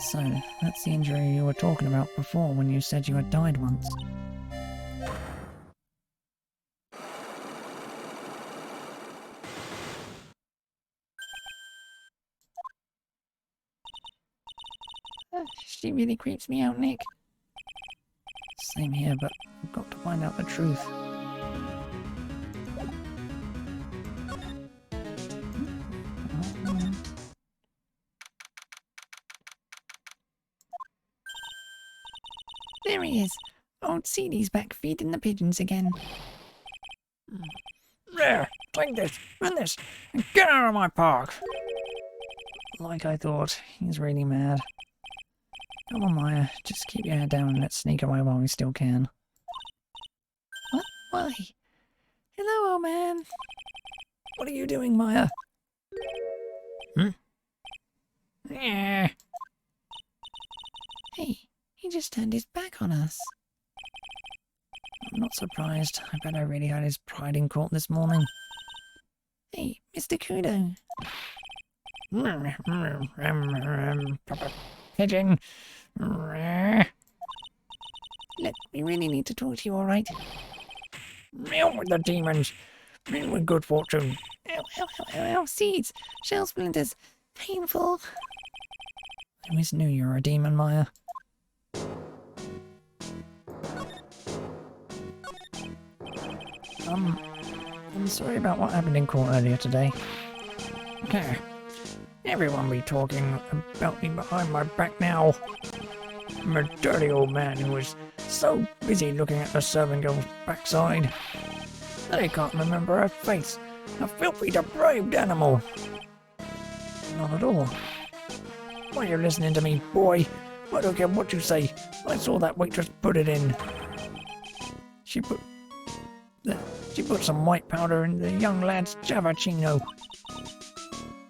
So, that's the injury you were talking about before when you said you had died once. She really creeps me out, Nick. Same here, but I've got to find out the truth. There he is. Old Seedy's back feeding the pigeons again. There, take this, and this, and get out of my park. Like I thought, he's really mad. Come on, Maya, just keep your head down and let's sneak away while we still can. What? Why? Hello, old man. What are you doing, Maya? Yeah. Hey, he just turned his back on us. I'm not surprised. I bet I really had his pride in court this morning. Hey, Mr. Kudo. Pigeon. Look, we really need to talk to you, alright? Out with the demons. In with good fortune. Ow, ow, ow, ow, ow, seeds, shell splinters, painful. I always knew you were a demon, Maya. I'm sorry about what happened in court earlier today. Okay. Everyone be talking about me behind my back now. I'm a dirty old man who was so busy looking at the servant girl's backside. They can't remember her face. A filthy, depraved animal. Not at all. Why are you listening to me, boy? I don't care what you say. I saw that waitress put it in. She put some white powder in the young lad's Javachino.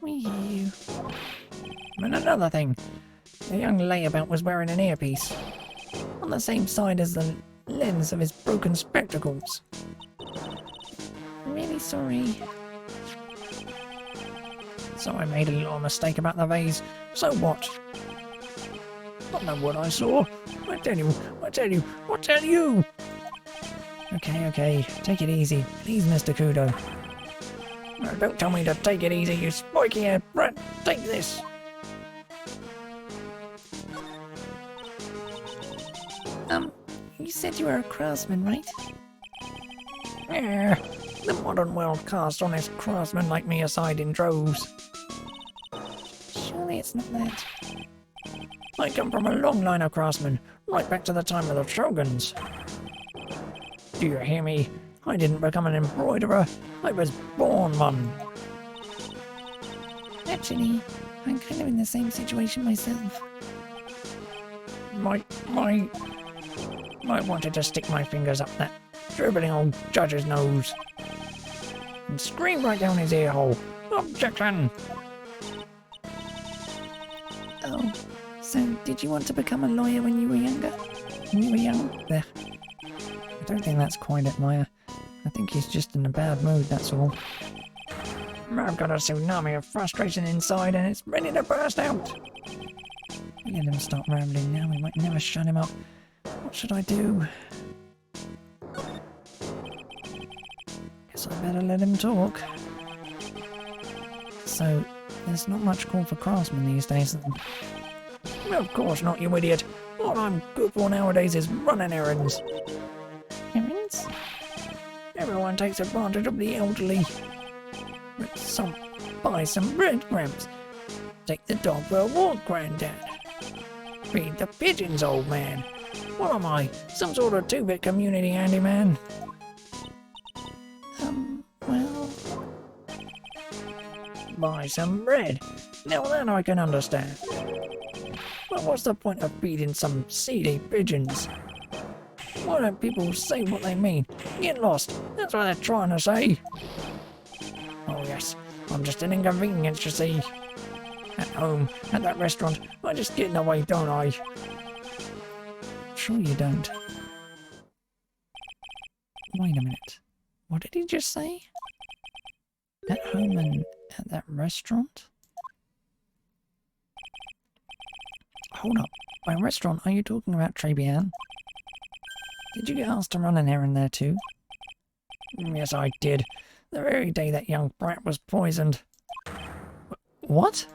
We hear you. And another thing, the young layabout was wearing an earpiece on the same side as the lens of his broken spectacles. Really sorry. So I made a little mistake about the vase. So what? I know what I saw. I tell you. Okay, take it easy. Please, Mr. Kudo. No, don't tell me to take it easy, you spiky-haired brat. Take this. You said you were a craftsman, right? Yeah, the modern world casts honest craftsmen like me aside in droves. Surely it's not that. I come from a long line of craftsmen, right back to the time of the Shoguns. Do you hear me? I didn't become an embroiderer, I was born one. Actually, I'm kind of in the same situation myself. I wanted to stick my fingers up that dribbling old judge's nose and scream right down his ear hole. Objection! Oh, so did you want to become a lawyer when you were younger? When you were young? There. I don't think that's quite it, Maya. I think he's just in a bad mood, that's all. I've got a tsunami of frustration inside and it's ready to burst out. Let him stop rambling now, we might never shut him up. What should I do? Guess I better let him talk. So, there's not much call for craftsmen these days then? Of course not, you idiot. All I'm good for nowadays is running errands. Errands? Everyone takes advantage of the elderly. Buy some breadcrumbs. Take the dog for a walk, Granddad. Feed the pigeons, old man. What am I, some sort of two-bit community handyman? Well... Buy some bread. Now that I can understand. But what's the point of feeding some seedy pigeons? Why don't people say what they mean? Get lost, that's what they're trying to say. Oh yes, I'm just an inconvenience, you see. At home, at that restaurant, I just get in the way, don't I? Sure you don't. Wait a minute. What did he just say? At home and at that restaurant? Hold up. By restaurant, are you talking about Trebian? Did you get asked to run an errand there too? Yes, I did. The very day that young brat was poisoned. What?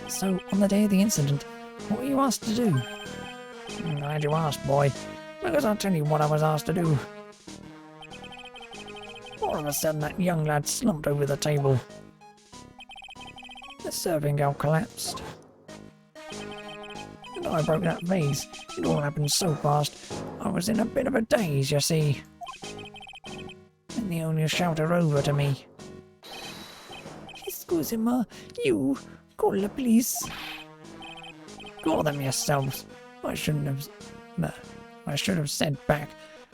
So, on the day of the incident, what were you asked to do? Glad you asked, boy, because I'll tell you what I was asked to do. All of a sudden, that young lad slumped over the table. The serving girl collapsed. And I broke that vase. It all happened so fast, I was in a bit of a daze, you see. And the owner shouted over to me. Excusez-moi, you... Call the police. Call them yourselves. I should have said back,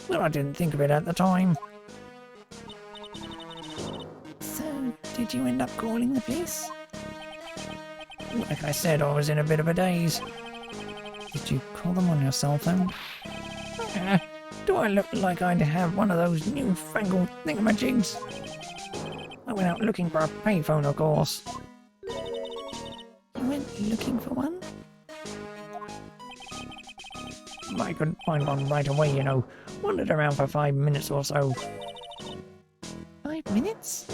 but I didn't think of it at the time. So, did you end up calling the police? Like I said, I was in a bit of a daze. Did you call them on your cell phone? Do I look like I'd have one of those newfangled thingamajigs? I went out looking for a payphone, of course. You went looking for one? I couldn't find one right away, you know. Wandered around for 5 minutes or so. 5 minutes?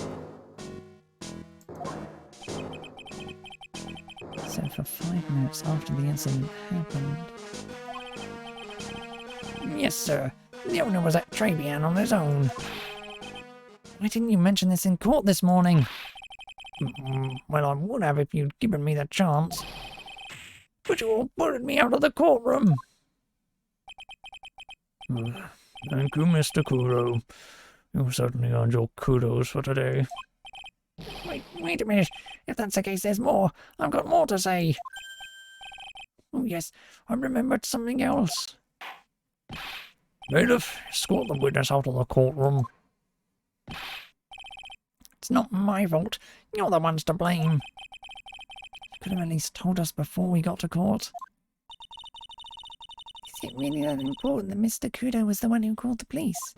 So for 5 minutes after the incident happened... Yes, sir. The owner was at Trebian on his own. Why didn't you mention this in court this morning? Well, I would have if you'd given me the chance. but you all bullied me out of the courtroom. Thank you, Mr. Kudo. You certainly earned your kudos for today. Wait a minute. If that's the case, there's more. I've got more to say. Oh yes, I remembered something else. Bailiff, escort the witness out of the courtroom. It's not my fault. You're the ones to blame. You could have at least told us before we got to court. Is it really that important that Mr. Kudo was the one who called the police?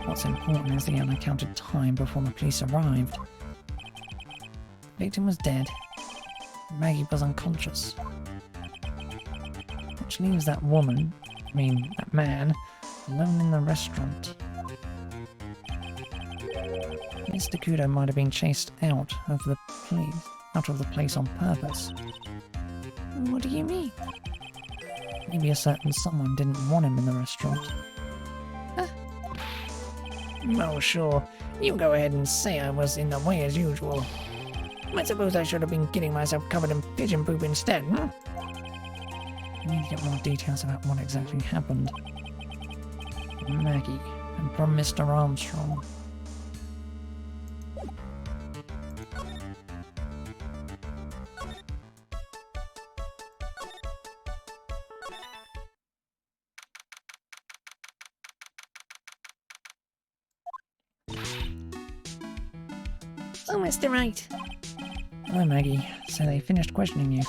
What's important is the unaccounted time before the police arrived. The victim was dead. Maggie was unconscious. Which leaves that man, alone in the restaurant. Mr. Kudo might have been chased out of the place on purpose. What do you mean? Maybe a certain someone didn't want him in the restaurant. Oh, sure. You go ahead and say I was in the way as usual. I suppose I should have been getting myself covered in pigeon poop instead, hmm? I need to get more details about what exactly happened. From Maggie, and from Mr. Armstrong. Oh, Mr. Wright. Hello, Maggie. So they finished questioning you.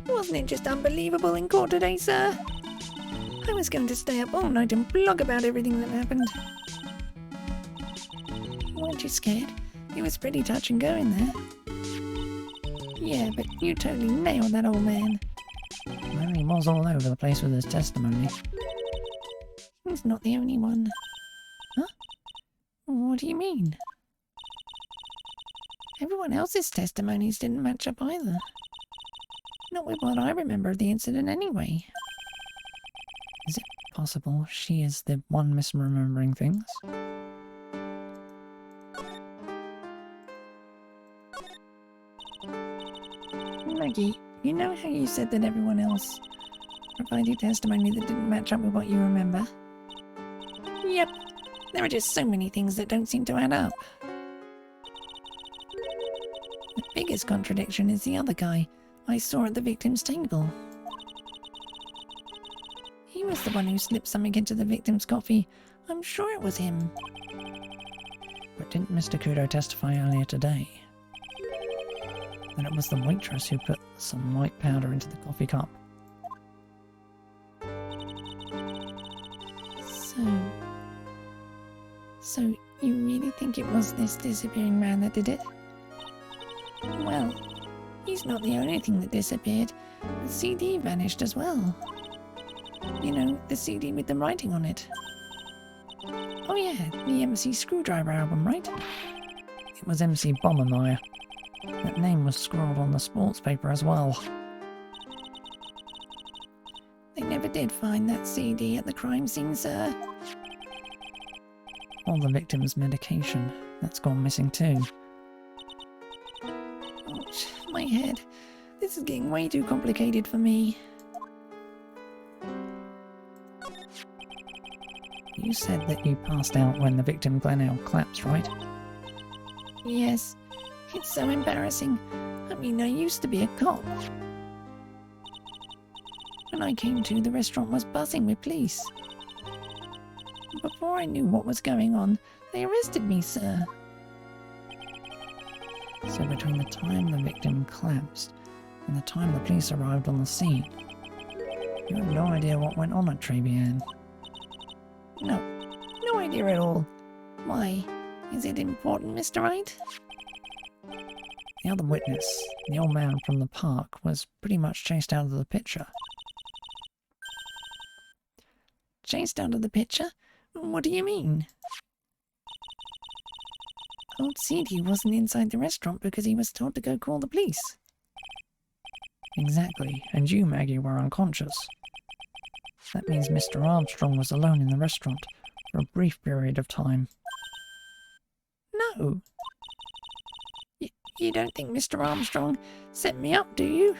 Wasn't it just unbelievable in court today, sir? I was going to stay up all night and blog about everything that happened. Weren't you scared? It was pretty touch and go in there. Yeah, but you totally nailed that old man. Well, he was all over the place with his testimony. He's not the only one. Huh? What do you mean? Everyone else's testimonies didn't match up either. Not with what I remember of the incident anyway. Is it possible she is the one misremembering things? Maggie, you know how you said that everyone else provided testimony that didn't match up with what you remember? Yep, there are just so many things that don't seem to add up. The biggest contradiction is the other guy I saw at the victim's table. He was the one who slipped something into the victim's coffee. I'm sure it was him. But didn't Mr. Kudo testify earlier today that it was the waitress who put some white powder into the coffee cup? So you really think it was this disappearing man that did it? Well, he's not the only thing that disappeared. The CD vanished as well. You know, the CD with the writing on it. Oh yeah, the MC Screwdriver album, right? It was MC Bombermeyer. That name was scrawled on the sports paper as well. They never did find that CD at the crime scene, sir. All the victim's medication. That's gone missing too. Ouch, my head. This is getting way too complicated for me. You said that you passed out when the victim Glenelg collapsed, right? Yes, it's so embarrassing. I mean, I used to be a cop. When I came to, the restaurant was buzzing with police. Before I knew what was going on, they arrested me, sir. So between the time the victim collapsed and the time the police arrived on the scene, you have no idea what went on at Tribulations. No idea at all. Why? Is it important, Mr. Wright? The other witness, the old man from the park, was pretty much chased out of the picture. Chased out of the picture? What do you mean? Old CD wasn't inside the restaurant because he was told to go call the police. Exactly, and you, Maggie, were unconscious. That means Mr. Armstrong was alone in the restaurant for a brief period of time. No. You don't think Mr. Armstrong set me up, do you?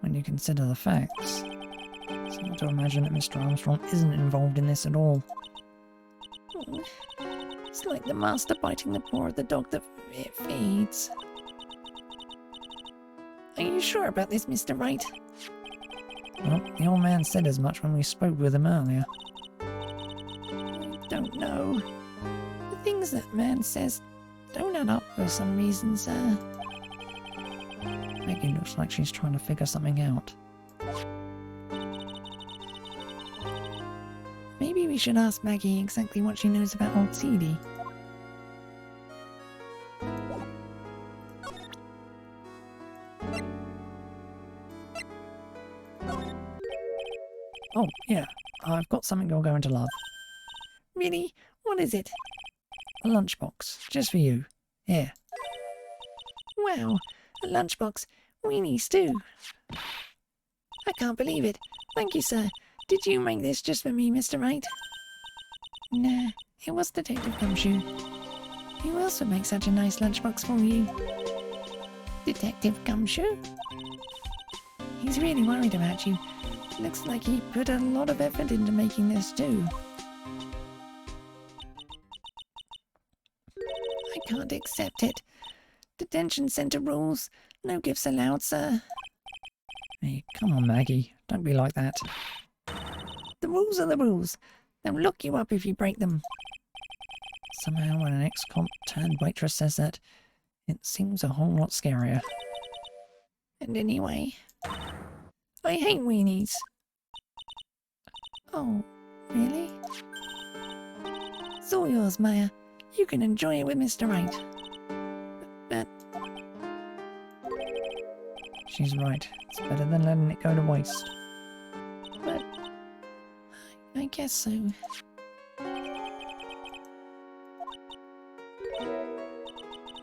When you consider the facts, it's hard to imagine that Mr. Armstrong isn't involved in this at all. It's like the master biting the paw of the dog that it feeds. Are you sure about this, Mr. Wright? Well, the old man said as much when we spoke with him earlier. I don't know. The things that man says don't add up for some reason, sir. Maggie looks like she's trying to figure something out. Maybe we should ask Maggie exactly what she knows about old Seedy. Oh, yeah, I've got something you're going to love. Really? What is it? A lunchbox, just for you. Here. Wow, a lunchbox. Weenies too. I can't believe it. Thank you, sir. Did you make this just for me, Mr. Wright? Nah, it was Detective Gumshoe. Who else would make such a nice lunchbox for you? Detective Gumshoe? He's really worried about you. Looks like he put a lot of effort into making this too. I can't accept it. Detention center rules. No gifts allowed, sir. Hey, come on, Maggie. Don't be like that. The rules are the rules. They'll lock you up if you break them. Somehow when an ex-comp turned waitress says that, it seems a whole lot scarier. And anyway, I hate weenies. Oh, really? It's all yours, Maya. You can enjoy it with Mr. Wright. But She's right. It's better than letting it go to waste. I guess so.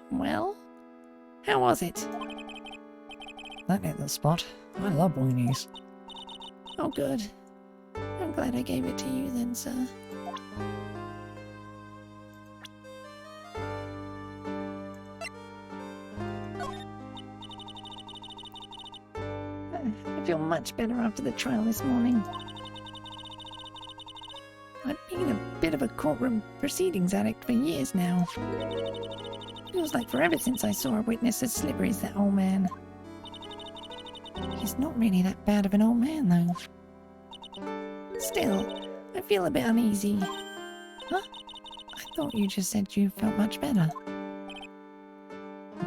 Well, how was it? That hit the spot. I love weenies. Oh, good. I'm glad I gave it to you then, sir. I feel much better after the trial this morning. I've been a bit of a courtroom proceedings addict for years now. Feels like forever since I saw a witness as slippery as that old man. He's not really that bad of an old man, though. Still, I feel a bit uneasy. Huh? I thought you just said you felt much better.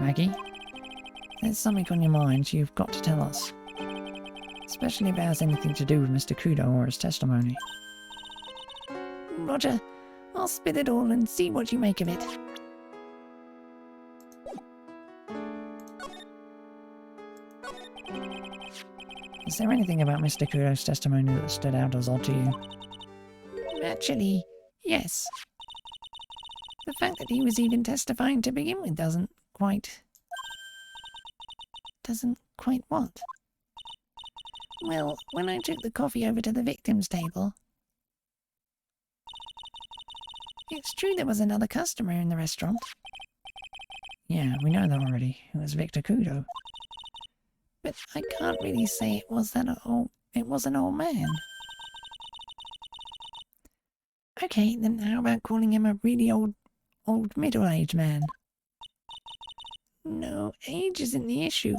Maggie, there's something on your mind you've got to tell us. Especially if it has anything to do with Mr. Kudo or his testimony. Roger, I'll spit it all and see what you make of it. Is there anything about Mr. Kudo's testimony that stood out as odd to you? Actually, yes. The fact that he was even testifying to begin with doesn't quite what? Well, when I took the coffee over to the victim's table, it's true there was another customer in the restaurant. Yeah, we know that already. It was Victor Kudo. But I can't really say it was an old man. Okay, then how about calling him a really old middle-aged man? No, age isn't the issue.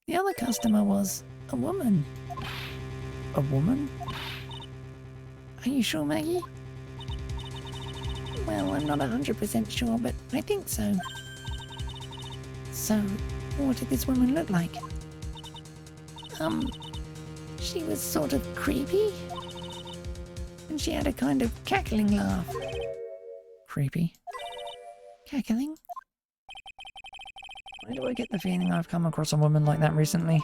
The other customer was a woman. A woman? Are you sure, Maggie? Well, I'm not 100% sure, but I think so. So, what did this woman look like? She was sort of creepy. And she had a kind of cackling laugh. Creepy. Cackling? Why do I get the feeling I've come across a woman like that recently?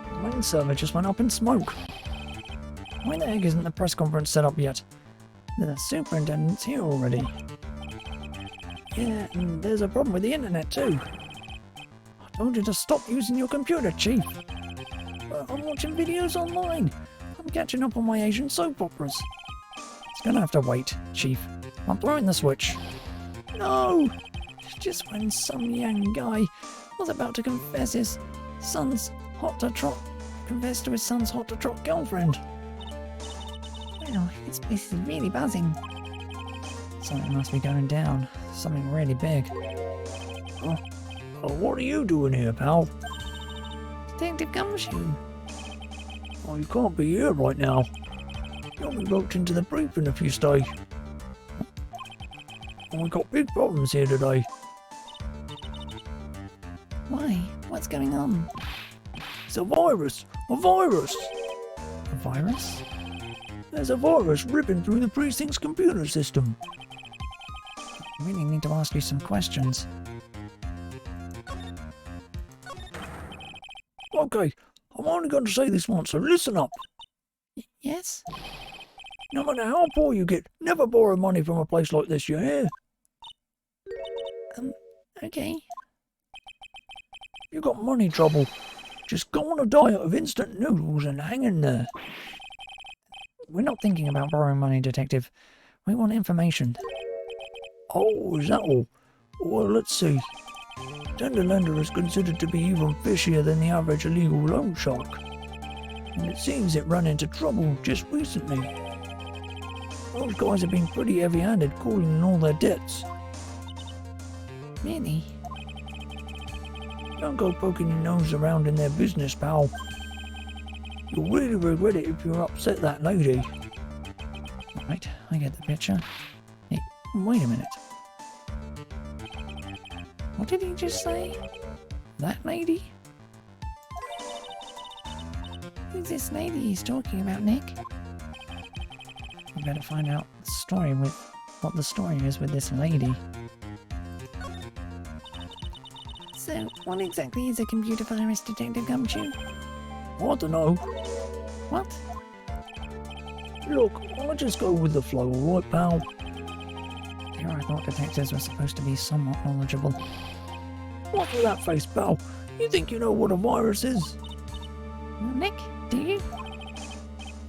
The main server just went up in smoke. Why the heck isn't the press conference set up yet? The superintendent's here already. Yeah, and there's a problem with the internet too. I told you to stop using your computer, Chief. I'm watching videos online. I'm catching up on my Asian soap operas. It's gonna have to wait, Chief. I'm throwing the switch. No! Just when some young guy was about to confess to his son's hot-to-trot girlfriend. Wow, this place is really buzzing. Something must be going down. Something really big. Oh, what are you doing here, pal? Detective Gumshoe. Oh, you can't be here right now. You'll be roped into the briefing if you stay. Oh, we got big problems here today. Why? What's going on? It's a virus! A virus! A virus? There's a virus ripping through the precinct's computer system. I really need to ask you some questions. Okay, I'm only going to say this once, so listen up. Yes? No matter how poor you get, never borrow money from a place like this, you hear? Okay. You got money trouble. Just go on a diet of instant noodles and hang in there. We're not thinking about borrowing money, Detective. We want information. Oh, is that all? Well, let's see. Tender lender is considered to be even fishier than the average illegal loan shark. And it seems it ran into trouble just recently. Those guys have been pretty heavy-handed calling in all their debts. Really? Don't go poking your nose around in their business, pal. You'll really regret it if you're upset that lady. Right, I get the picture. Hey, wait a minute. What did he just say? That lady? Who's this lady he's talking about, Nick? We better find out the story with what the story is with this lady. So, what exactly is a computer virus, Detective Gumshoe? I don't know. What? Look, I'll just go with the flow, alright, pal? Here I thought detectives were supposed to be somewhat knowledgeable. What's with that face, pal? You think you know what a virus is? Well, Nick, do you?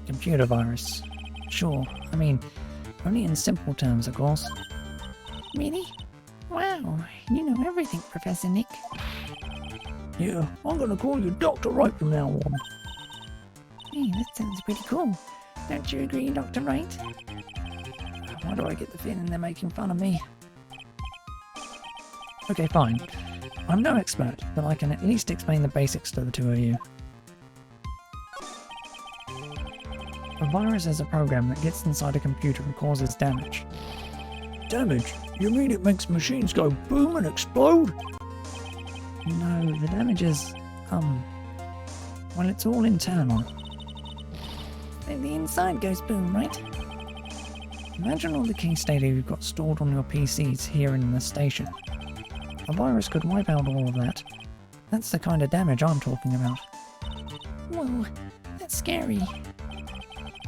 Computer virus. Sure, I mean, only in simple terms, of course. Really? Wow, you know everything, Professor Nick. Yeah, I'm gonna call you Dr. Wright from now on. Hey, that sounds pretty cool. Don't you agree, Dr. Wright? Why do I get the feeling they're making fun of me? Okay, fine. I'm no expert, but I can at least explain the basics to the two of you. A virus is a program that gets inside a computer and causes damage. Damage? You mean it makes machines go boom and explode? No, the damage is, well, it's all internal. So the inside goes boom, right? Imagine all the case data you've got stored on your PCs here in the station. A virus could wipe out all of that. That's the kind of damage I'm talking about. Whoa, that's scary.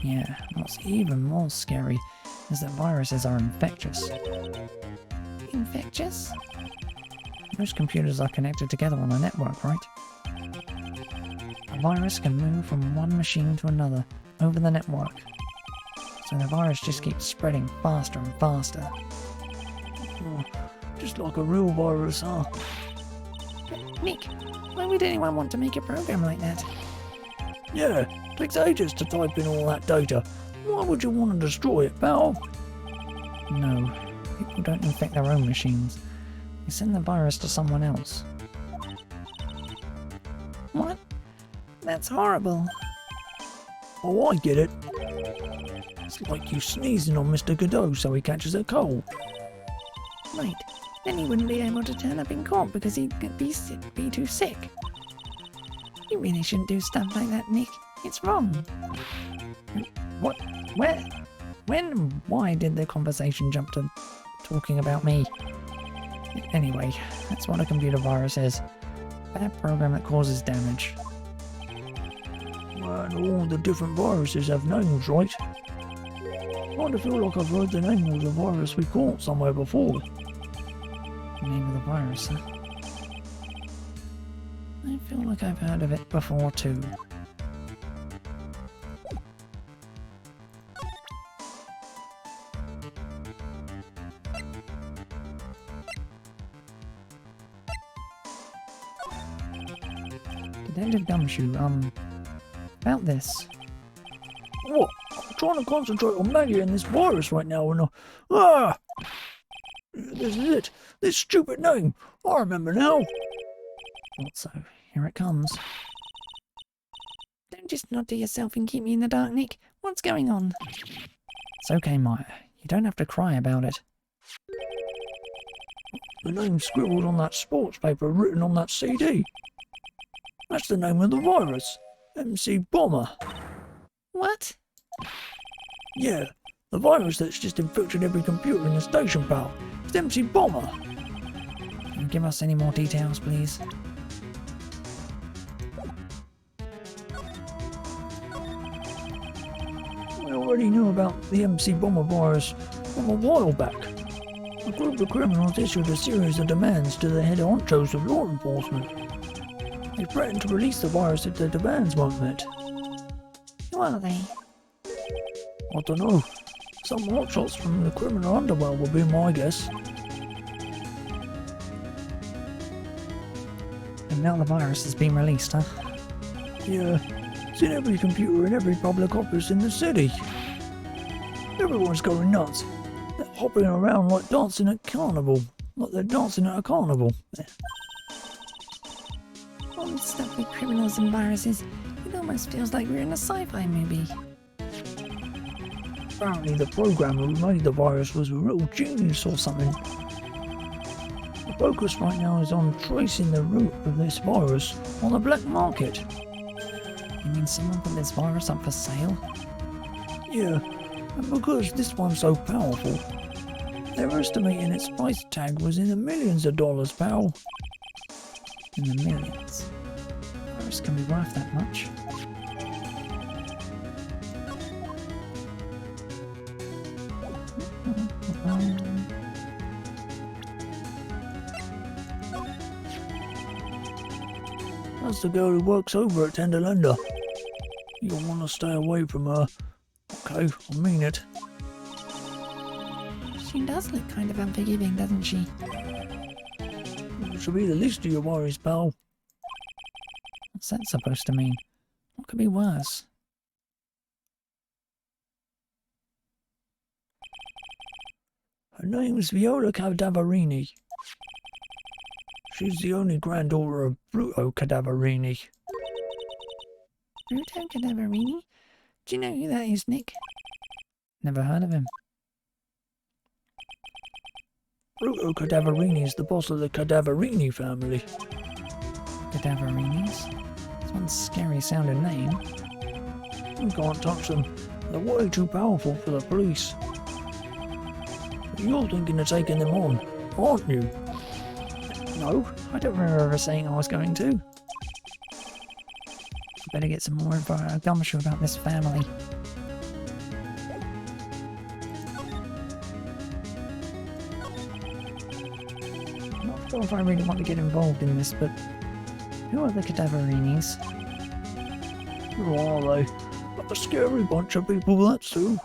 Yeah, what's even more scary is that viruses are infectious. Infectious? Most computers are connected together on a network, right? A virus can move from one machine to another over the network. So the virus just keeps spreading faster and faster. Oh, just like a real virus, huh? Nick, why would anyone want to make a program like that? Yeah, takes ages to type in all that data. Why would you want to destroy it, pal? No, people don't infect their own machines. They send the virus to someone else. What? That's horrible. Oh, I get it. It's like you sneezing on Mr. Godot so he catches a cold. Right, then he wouldn't be able to turn up in court because he'd be too sick. You really shouldn't do stuff like that, Nick. It's wrong. What? Where? When and why did the conversation jump to talking about me? Anyway, that's what a computer virus is. A bad program that causes damage. And all the different viruses have names, right? Kinda feel like I've heard the name of the virus we caught somewhere before. The name of the virus, huh? I feel like I've heard of it before too. Detective Gumshoe, about this. What? I'm trying to concentrate on Maggie and this virus right now and ah! This is it. This stupid name. I remember now. Thought so. Here it comes. Don't just nod to yourself and keep me in the dark, Nick. What's going on? It's okay, Maya. You don't have to cry about it. The name scribbled on that sports paper written on that CD. That's the name of the virus. MC Bomber. What? Yeah, the virus that's just infected every computer in the station, pal. It's MC Bomber. Can you give us any more details, please? I already knew about the MC Bomber virus from a while back. A group of criminals issued a series of demands to the head honchos of law enforcement. They threatened to release the virus if their demands weren't met. Who are they? I don't know. Some hotshots from the criminal underworld would be my guess. And now the virus has been released, huh? Yeah, it's in every computer in every public office in the city. Everyone's going nuts. They're hopping around like dancing at carnival. Like they're dancing at a carnival. All this stuff with criminals and viruses. It almost feels like we're in a sci-fi movie. Apparently the programmer who made the virus was a real genius or something. The focus right now is on tracing the root of this virus on the black market. You mean someone put this virus up for sale? Yeah, and because this one's so powerful, they're estimating its price tag was in the millions of dollars, pal. In the millions. Virus can be worth that much. That's the girl who works over at Tenderlander. You'll want to stay away from her. Okay, I mean it. She does look kind of unforgiving, doesn't she? It should be the least of your worries, pal. What's that supposed to mean? What could be worse? Her name's Viola Cadaverini. She's the only granddaughter of Bruto Cadaverini. Bruto Cadaverini? Do you know who that is, Nick? Never heard of him. Bruto Cadaverini is the boss of the Cadaverini family. Cadaverinis? It's one scary sounding name. We can't touch them. They're way too powerful for the police. You're thinking of taking them on, aren't you? No, I don't remember ever saying I was going to. Better get some more info out of Gumshoe about this family. I'm not sure if I really want to get involved in this, but who are the Cadaverinis? Who are they? A scary bunch of people, that's who.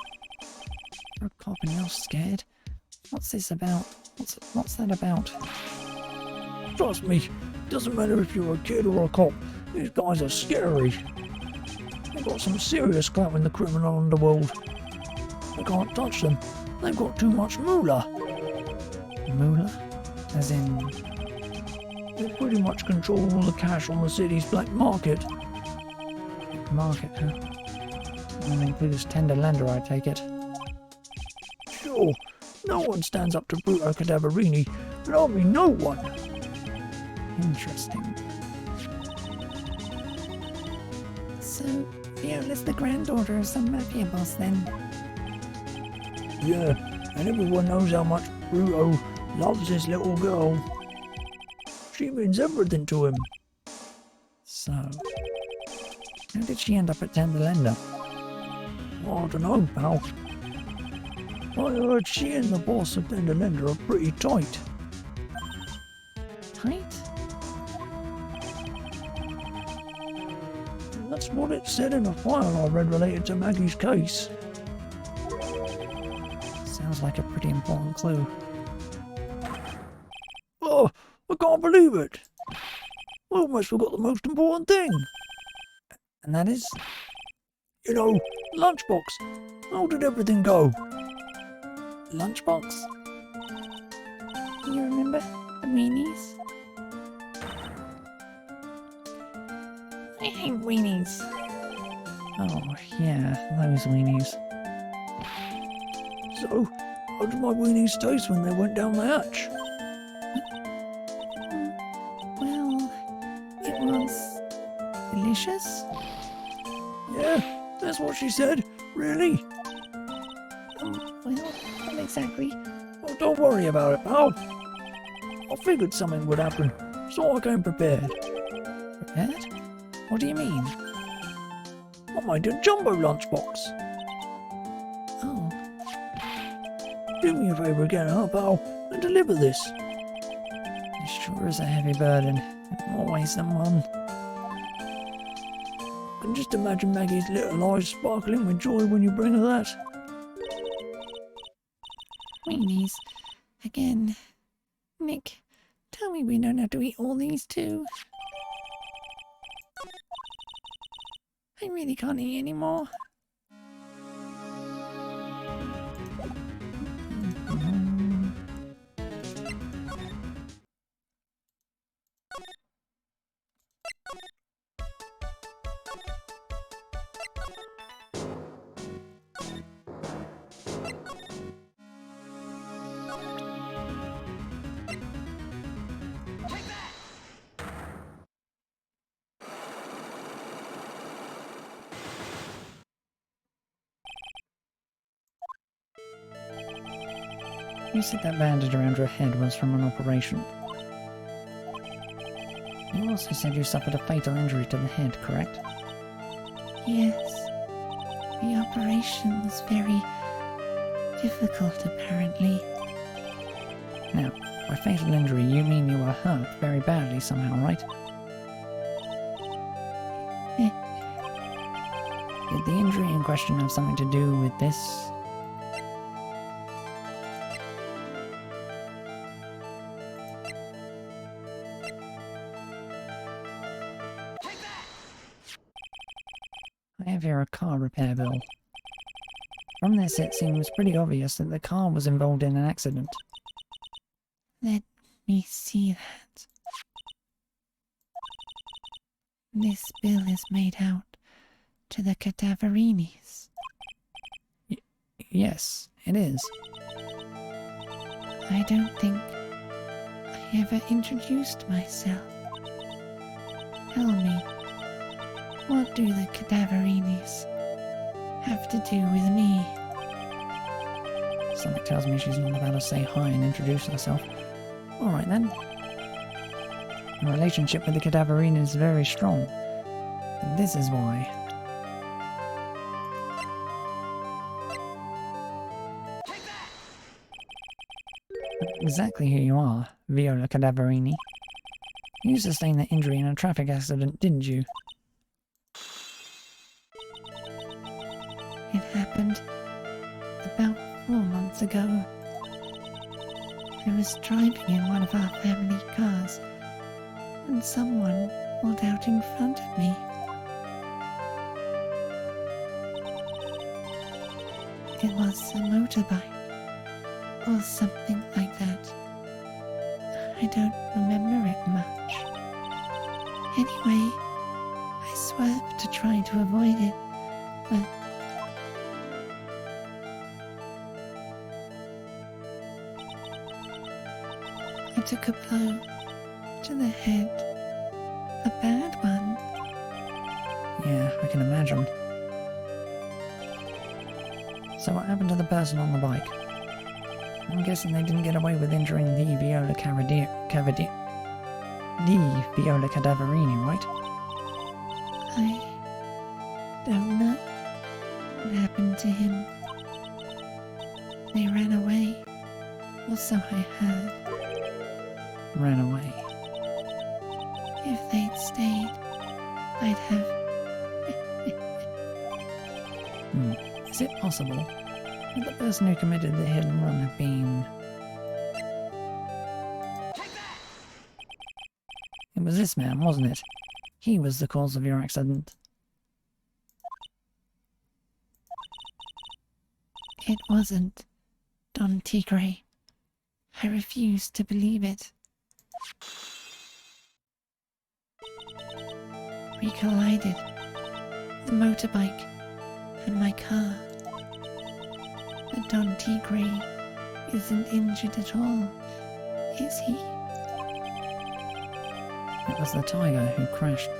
You're a cop and you're scared? What's this about? What's that about? Trust me, doesn't matter if you're a kid or a cop, these guys are scary. They've got some serious clout in the criminal underworld. You can't touch them, they've got too much moolah. Moolah? As in... They pretty much control all the cash on the city's black market. market, huh? That includes Tenderlander, I take it. Sure, no one stands up to Bruto Cadaverini, but I mean no one. Interesting. So, Viola's the granddaughter of some mafia boss then? Yeah, and everyone knows how much Bruto loves his little girl. She means everything to him. So, how did she end up at Tenderlander? I don't know, pal. I heard she and the boss of Denderlander are pretty tight. Tight? That's what it said in a file I read related to Maggie's case. Sounds like a pretty important clue. Oh, I can't believe it. I almost forgot the most important thing. And that is? You know, lunchbox. How did everything go? Lunchbox? You remember the weenies? I hate weenies. Oh, yeah, those weenies. So, how did my weenies taste when they went down the hatch? Well, it was delicious. Yeah, that's what she said. Really? Well, not exactly. Oh, don't worry about it, pal. I figured something would happen, so I came prepared. Prepared? What do you mean? I made a jumbo lunchbox. Oh, Do me a favour again, huh, pal, and deliver this. it sure is a heavy burden. In more ways than one. I can just imagine Maggie's little eyes sparkling with joy when you bring her that. Weenies. Again. Nick, tell me we don't have to eat all these too. I really can't eat anymore. You said that bandage around your head was from an operation. You also said you suffered a fatal injury to the head, correct? Yes. The operation was very difficult, apparently. Now, by fatal injury, you mean you were hurt very badly somehow, right? Did the injury in question have something to do with this? I have here a car repair bill. From this, it seems pretty obvious that the car was involved in an accident. Let me see that. This bill is made out to the Cadaverinis. Yes, it is. I don't think I ever introduced myself. Tell me, what do the Cadaverinis have to do with me? Something tells me she's not about to say hi and introduce herself. Alright then. Your relationship with the Cadaverine is very strong. And this is why. Exactly who you are, Viola Cadaverini. You sustained that injury in a traffic accident, didn't you? It happened about 4 months ago. I was driving in one of our family cars, and someone pulled out in front of me. It was a motorbike, or something like that. I don't remember it much. Anyway, I swerved to try to avoid it, but I took a blow to the head. A bad one. Yeah, I can imagine. So what happened to the person on the bike? I'm guessing they didn't get away with injuring the Viola Cadaverini, right? I don't know what happened to him. They ran away. Or so I heard. Ran away. If they'd stayed, I'd have... Is it possible that the person who committed the hit and run have been... It was this man, wasn't it? He was the cause of your accident. It wasn't Don Tigre. I refuse to believe it. We collided. The motorbike and my car. But Don Tigre isn't injured at all, is he? It was the tiger who crashed,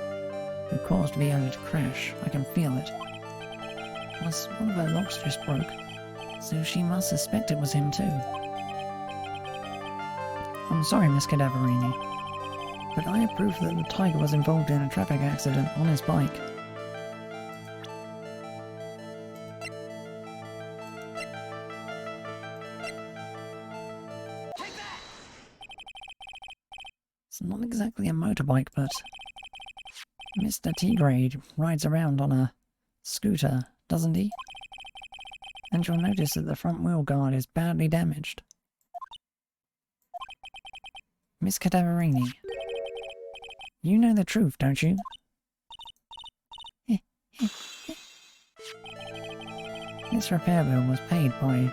who caused Viola to crash. I can feel it. Plus, one of her locks just broke, so she must suspect it was him too. I'm sorry, Miss Cadaverini, but I have proof that the tiger was involved in a traffic accident on his bike. It's not exactly a motorbike, but Mr. Tigre rides around on a scooter, doesn't he? And you'll notice that the front wheel guard is badly damaged. Miss Cadaverini, you know the truth, don't you? This repair bill was paid by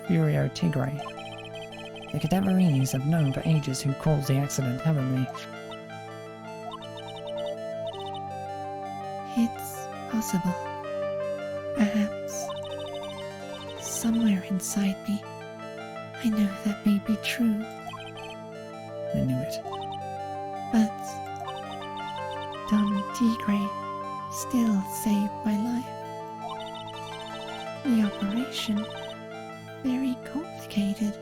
Furio Tigre. The Cadaverinis have known for ages who caused the accident, haven't they? It's possible. Perhaps. Somewhere inside me, I know that may be true. I knew it. But Don Tigre still saved my life. The operation, very complicated.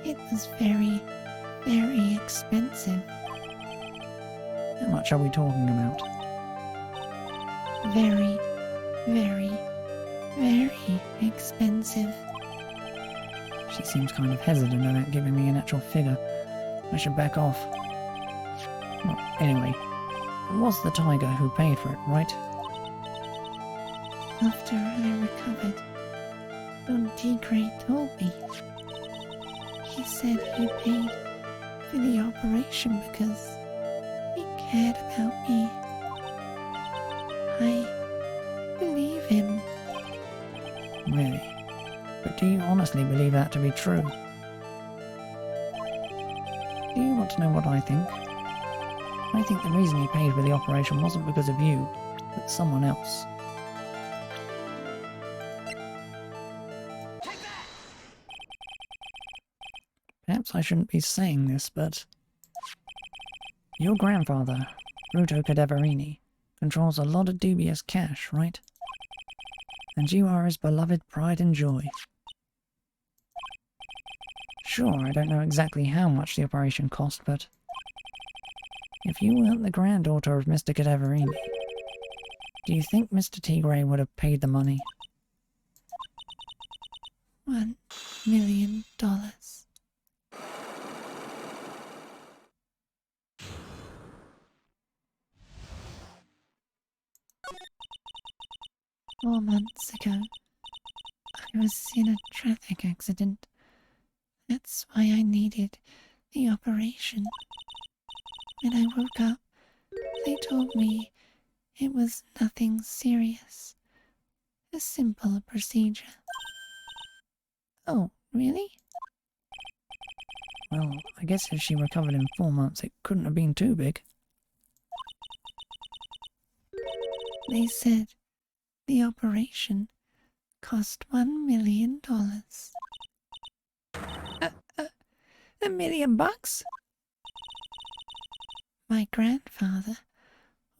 It was very, very expensive. How much are we talking about? Very, very, very expensive. She seems kind of hesitant about giving me an actual figure. I should back off. Well, anyway, it was the tiger who paid for it, right? After I recovered, Don Tigre told me. He said he paid for the operation because he cared about me. I believe him. Really? But do you honestly believe that to be true? Do you want to know what I think? I think the reason he paid for the operation wasn't because of you, but someone else. Perhaps I shouldn't be saying this, but your grandfather, Bruto Cadaverini, controls a lot of dubious cash, right? And you are his beloved pride and joy. Sure, I don't know exactly how much the operation cost, but if you weren't the granddaughter of Mr. Cadaverini, do you think Mr. Tigre would have paid the money? $1 million. Four months ago, I was in a traffic accident. That's why I needed the operation. When I woke up, they told me it was nothing serious. A simple procedure. Oh, really? Well, I guess if she recovered in 4 months, it couldn't have been too big. They said the operation cost $1 million. $1 million bucks? My grandfather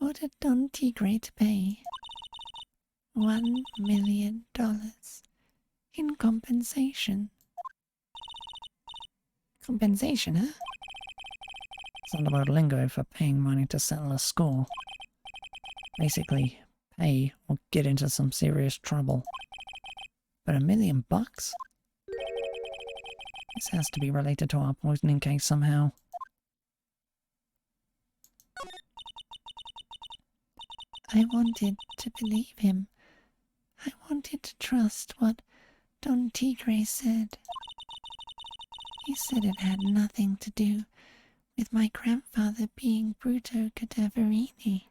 ordered Don Tigre to pay $1 million in compensation. Compensation, huh? Sound about lingo for paying money to settle a score. Basically, pay or get into some serious trouble. But $1 million bucks? This has to be related to our poisoning case somehow. I wanted to believe him. I wanted to trust what Don Tigre said. He said it had nothing to do with my grandfather being Bruto Cadaverini.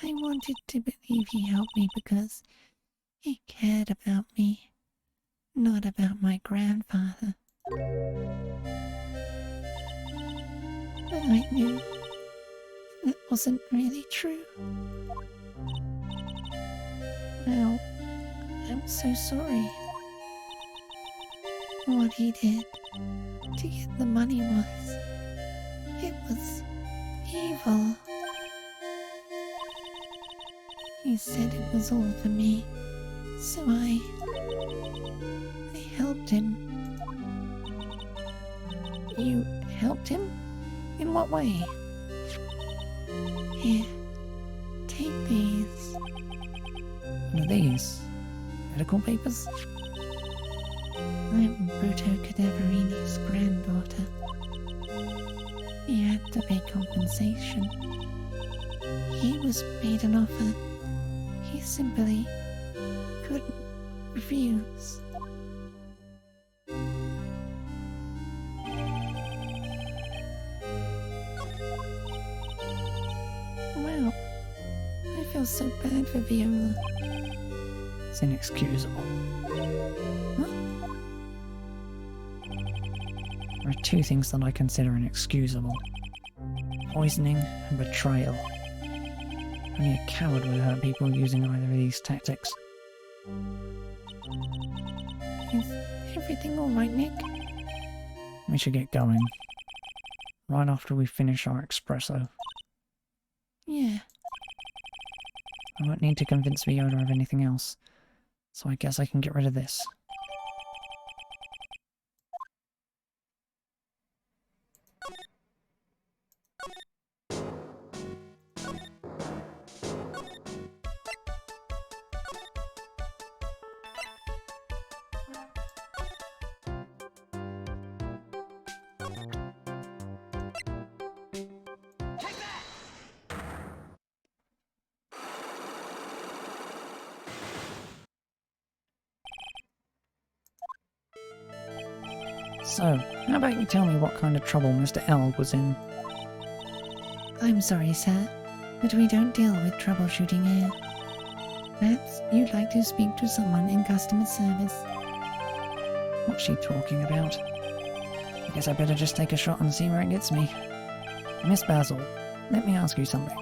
I wanted to believe he helped me because he cared about me, not about my grandfather. But I knew that wasn't really true. Well, I'm so sorry. What he did to get the money it was evil. He said it was all for me, so I helped him. You helped him? In what way? Here, take these. What are these? Medical papers? I'm Bruto Cadaverini's granddaughter. He had to pay compensation. He was made an offer he simply couldn't refuse. Wow, I feel so bad for Viola. It's inexcusable. There are two things that I consider inexcusable. Poisoning and betrayal. Only a coward would hurt people using either of these tactics. Is everything alright, Nick? We should get going. Right after we finish our espresso. Yeah. I won't need to convince Viola of anything else, so I guess I can get rid of this. So, how about you tell me what kind of trouble Mr. L was in? I'm sorry, sir, but we don't deal with troubleshooting here. Perhaps you'd like to speak to someone in customer service. What's she talking about? I guess I better just take a shot and see where it gets me. Miss Basil, let me ask you something.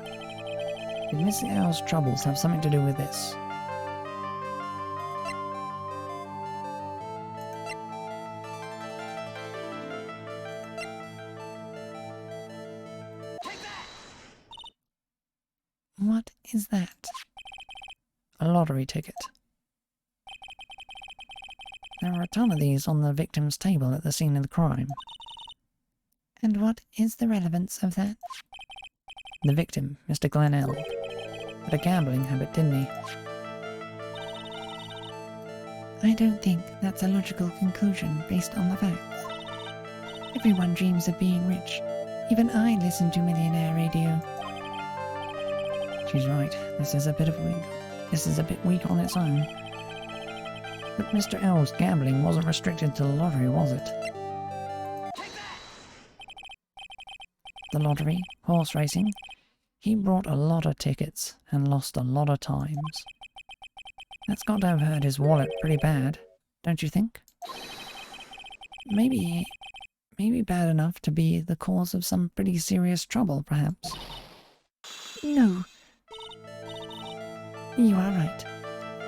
Did Miss L's troubles have something to do with this? What is that? A lottery ticket. There are a ton of these on the victim's table at the scene of the crime. And what is the relevance of that? The victim, Mr. Glenn L., had a gambling habit, didn't he? I don't think that's a logical conclusion based on the facts. Everyone dreams of being rich. Even I listen to Millionaire Radio. She's right. This is a bit weak on its own. But Mr. L's gambling wasn't restricted to the lottery, was it? The lottery, horse racing. He brought a lot of tickets and lost a lot of times. That's got to have hurt his wallet pretty bad, don't you think? Maybe bad enough to be the cause of some pretty serious trouble, perhaps. No. You are right.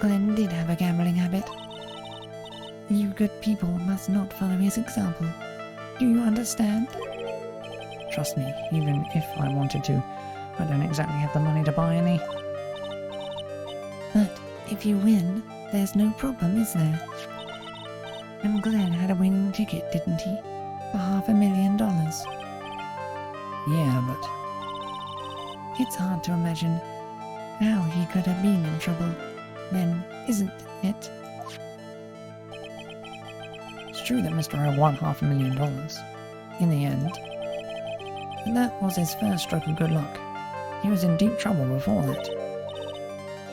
Glenn did have a gambling habit. You good people must not follow his example. Do you understand? Trust me, even if I wanted to, I don't exactly have the money to buy any. But if you win, there's no problem, is there? And Glenn had a winning ticket, didn't he? For $500,000. Yeah, but It's hard to imagine how he could have been in trouble then, isn't it? it's true that Mr. L won $500,000 in the end, but that was his first stroke of good luck. He was in deep trouble before that.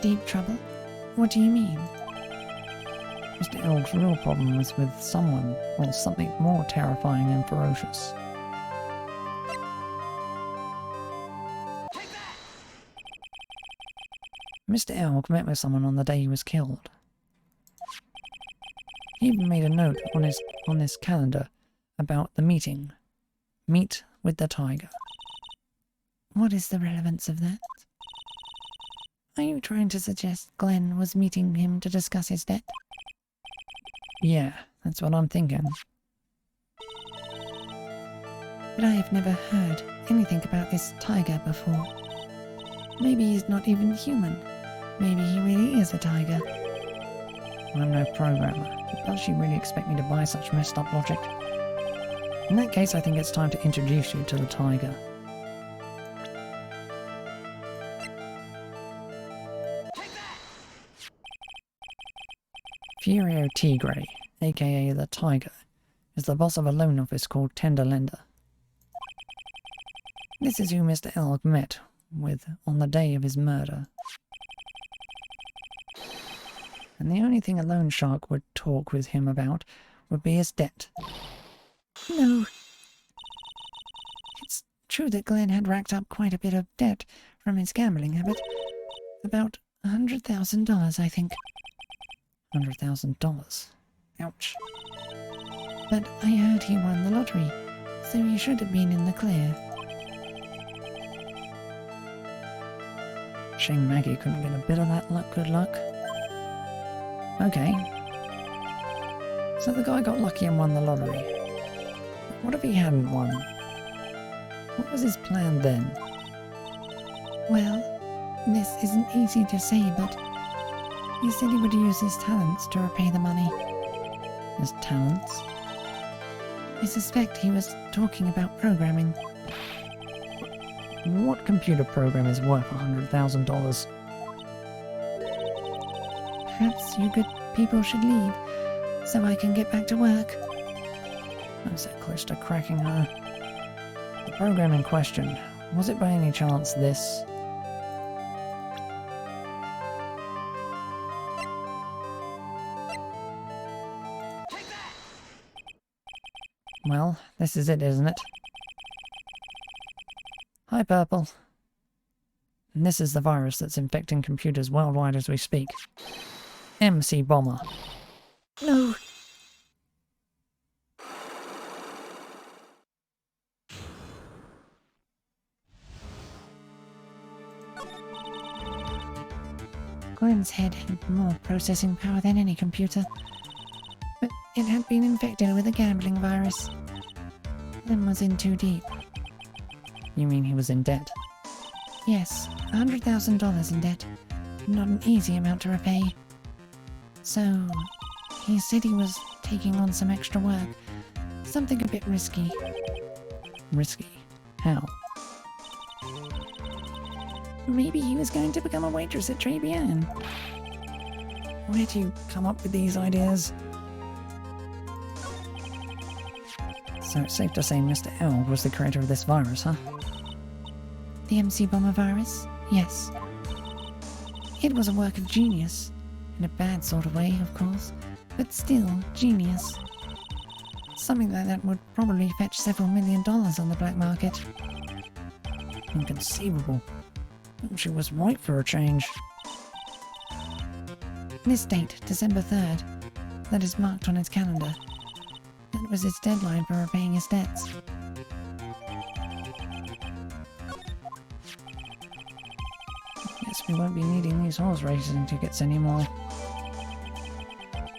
Deep trouble? What do you mean? Mr. L's real problem was with someone or something more terrifying and ferocious. Mr. Elk met with someone on the day he was killed. He even made a note on his calendar about the meeting. Meet with the tiger. What is the relevance of that? Are you trying to suggest Glenn was meeting him to discuss his debt? Yeah, that's what I'm thinking. But I have never heard anything about this tiger before. Maybe he's not even human. Maybe he really is a tiger. I'm no programmer. Does she really expect me to buy such messed up logic? In that case, I think it's time to introduce you to the tiger. Furio Tigre, aka the Tiger, is the boss of a loan office called Tender Lender. This is who Mr. Elk met with on the day of his murder. And the only thing a loan shark would talk with him about would be his debt. No. It's true that Glenn had racked up quite a bit of debt from his gambling habit. About $100,000, I think. $100,000. Ouch. But I heard he won the lottery, so he should have been in the clear. Shame Maggie couldn't get a bit of that good luck. Okay. So the guy got lucky and won the lottery. What if he hadn't won? What was his plan then? Well, this isn't easy to say, but he said he would use his talents to repay the money. His talents? I suspect he was talking about programming. What computer program is worth $100,000? Perhaps you good people should leave, so I can get back to work. I'm so close to cracking her. The program in question, was it by any chance this? Well, this is it, isn't it? Hi, Purple. And this is the virus that's infecting computers worldwide as we speak. MC Bomber. No. Glenn's head had more processing power than any computer. But it had been infected with a gambling virus. Glenn was in too deep. You mean he was in debt? Yes, $100,000 in debt. Not an easy amount to repay. So, he said he was taking on some extra work. Something a bit risky. Risky? How? Maybe he was going to become a waitress at Tribulations. Where do you come up with these ideas? So it's safe to say Mr. L was the creator of this virus, huh? The MC Bomber virus? Yes. It was a work of genius. In a bad sort of way, of course. But still, genius. Something like that would probably fetch several $1 million on the black market. Inconceivable. She was right for a change. This date, December 3rd, that is marked on his calendar. That was his deadline for repaying his debts. Guess we won't be needing these horse racing tickets anymore.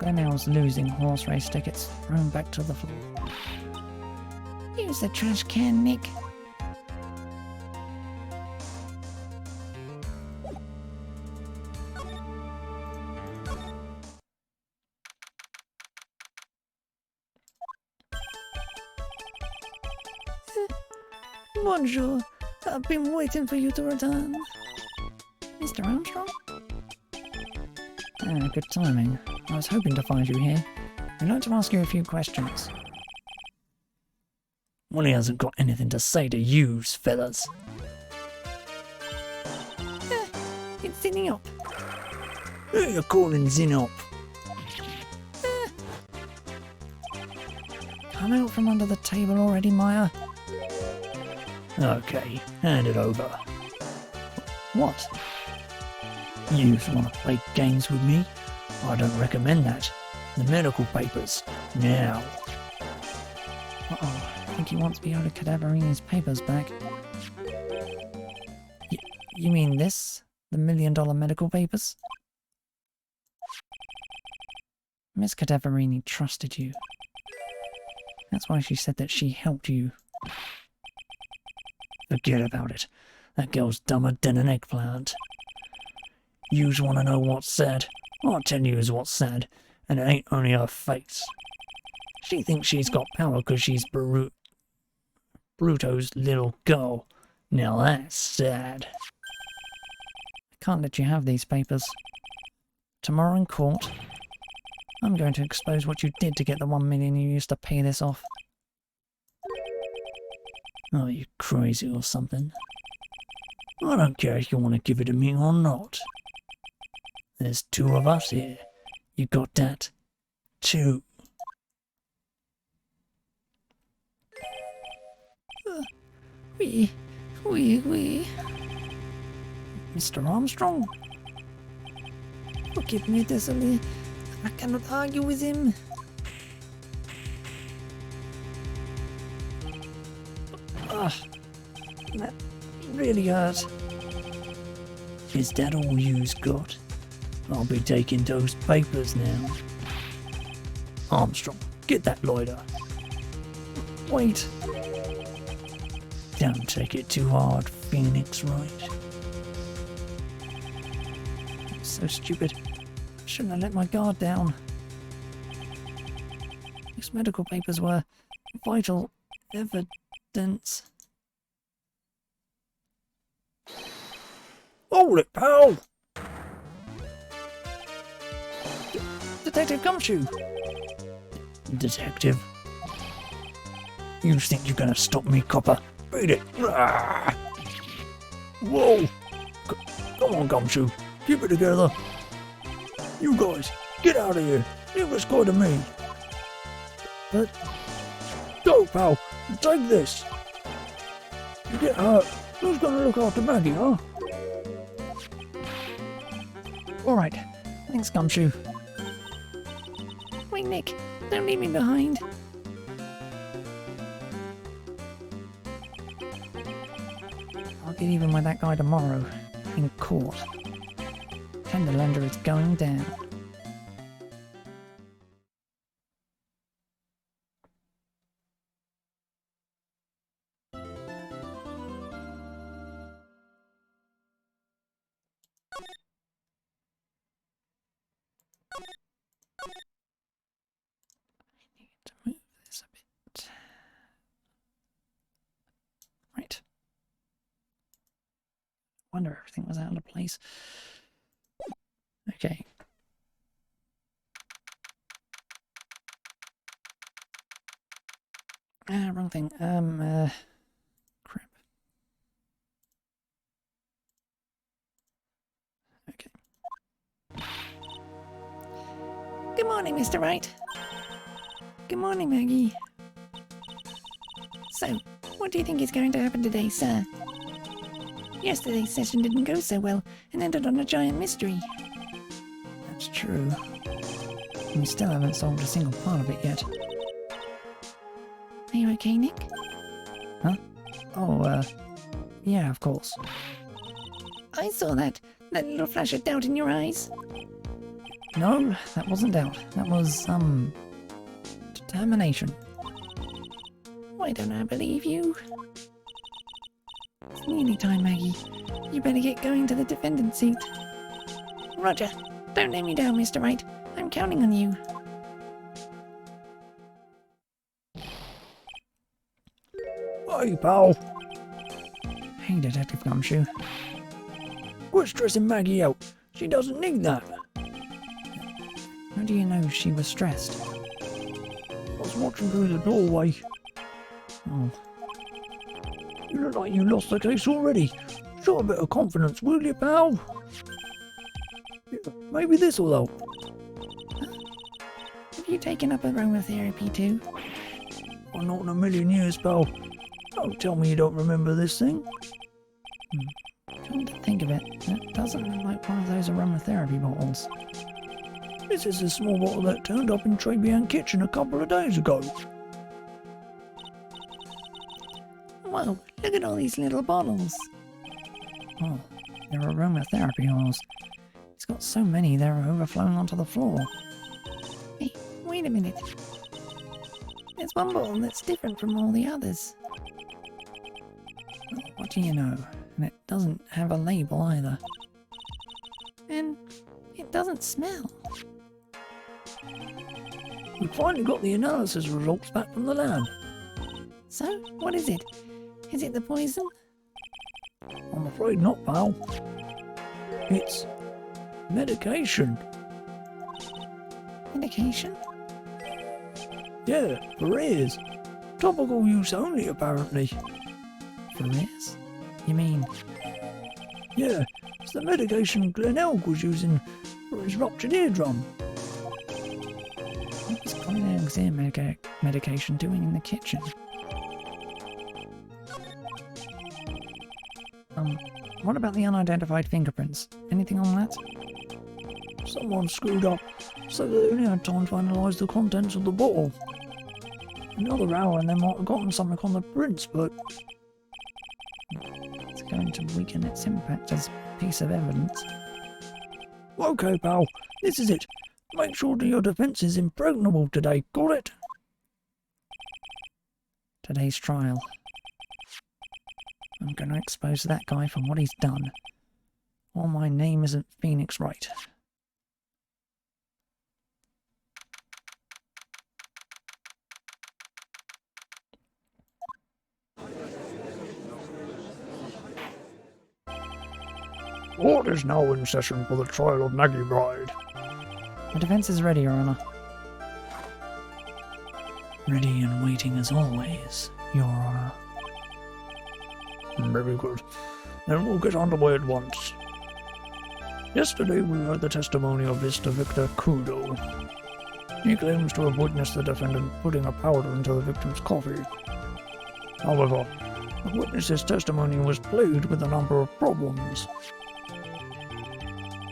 Glenel's losing horse race tickets thrown back to the floor. Use the trash can, Nick. Bonjour. I've been waiting for you to return. Mr. Armstrong? Good timing. I was hoping to find you here. I'd like to ask you a few questions. Well, he hasn't got anything to say to yous, fellas. It's sitting up. Who you calling Zinop? Come out from under the table already, Maya. Okay, hand it over. What? Yous want to play games with me? I don't recommend that. The medical papers, now. Uh-oh, I think he wants Viola Cadaverini's papers back. You mean this? The $1 million medical papers? Miss Cadaverini trusted you. That's why she said that she helped you. Forget about it. That girl's dumber than an eggplant. Yous want to know what's sad? I'll tell yous what's sad, and it ain't only her face. She thinks she's got power because she's Bruto's little girl. Now that's sad. I can't let you have these papers. Tomorrow in court, I'm going to expose what you did to get the $1 million you used to pay this off. Oh, you crazy or something? I don't care if you want to give it to me or not. There's 2 of us here. You got that? 2. We. Mr. Armstrong? Forgive me, Desolé. I cannot argue with him. Ugh, that really hurt. Is that all you's got? I'll be taking those papers now. Armstrong, get that lighter. Wait. Don't take it too hard, Phoenix Wright. I'm so stupid. I shouldn't have let my guard down. These medical papers were vital evidence. Hold it, pal! Detective Gumshoe! Detective? You think you're gonna stop me, copper? Beat it! Ah! Whoa! Come on, Gumshoe. Keep it together. You guys, get out of here. Leave this guy to me. But Go, pal. Take this. You get hurt. Who's gonna look after Maggie, huh? alright. Thanks, Gumshoe. Wait, Nick. Don't leave me behind. I'll get even with that guy tomorrow. In court. Tenderlander is going down. I need to move this a bit. Right. Wonder if everything was out of place. Okay. Wrong thing. Crap. Okay. Good morning, Mr. Wright. Good morning, Maggie. So, what do you think is going to happen today, sir? Yesterday's session didn't go so well and ended on a giant mystery. That's true. We still haven't solved a single part of it yet. Are you okay, Nick? Oh, yeah, of course. I saw that little flash of doubt in your eyes. No, that wasn't doubt. That was, determination. Why don't I believe you? It's nearly time, Maggie. You better get going to the defendant's seat. Roger. Don't let me down, Mr. Wright. I'm counting on you. Hey, pal. Hey, Detective Gumshoe. Quit stressing Maggie out. She doesn't need that. How do you know she was stressed? was watching through the doorway. Oh, You look like you lost the case already. Show a bit of confidence, will you, pal? Yeah, maybe this'll help. Have you taken up aromatherapy too? Oh, not in a million years, pal. Don't tell me you don't remember this thing. come to think of it, that doesn't look like one of those aromatherapy bottles. This is a small bottle that turned up in Tribulations kitchen a couple of days ago. Whoa, look at all these little bottles. Oh, they're aromatherapy oils. He's got so many they're overflowing onto the floor. Hey, wait a minute. There's one bottle that's different from all the others. Well, what do you know? And it doesn't have a label either. And it doesn't smell. We finally got the analysis results back from the lab. So, what is it? Is it the poison? I'm afraid not, pal. It's medication. Medication? Yeah, for ears. Topical use only, apparently. For ears? You mean, Yeah, it's the medication Glenn Elk was using for his ruptured eardrum. what was Glenelg's ear medication doing in the kitchen? What about the unidentified fingerprints? Anything on that? Someone screwed up, so they only had time to analyse the contents of the bottle. Another hour and they might have gotten something on the prints, but It's going to weaken its impact as a piece of evidence. okay, pal, this is it. Make sure that your defence is impregnable today, got it? Today's trial. I'm going to expose that guy for what he's done. Or my name isn't Phoenix Wright. Court is now in session for the trial of Maggie Bride. The defense is ready, Your Honor. Ready and waiting as always, Your Honor. Very good. Then we'll get underway at once. Yesterday we heard the testimony of Mr. Victor Kudo. He claims to have witnessed the defendant putting a powder into the victim's coffee. However, the witness's testimony was plagued with a number of problems.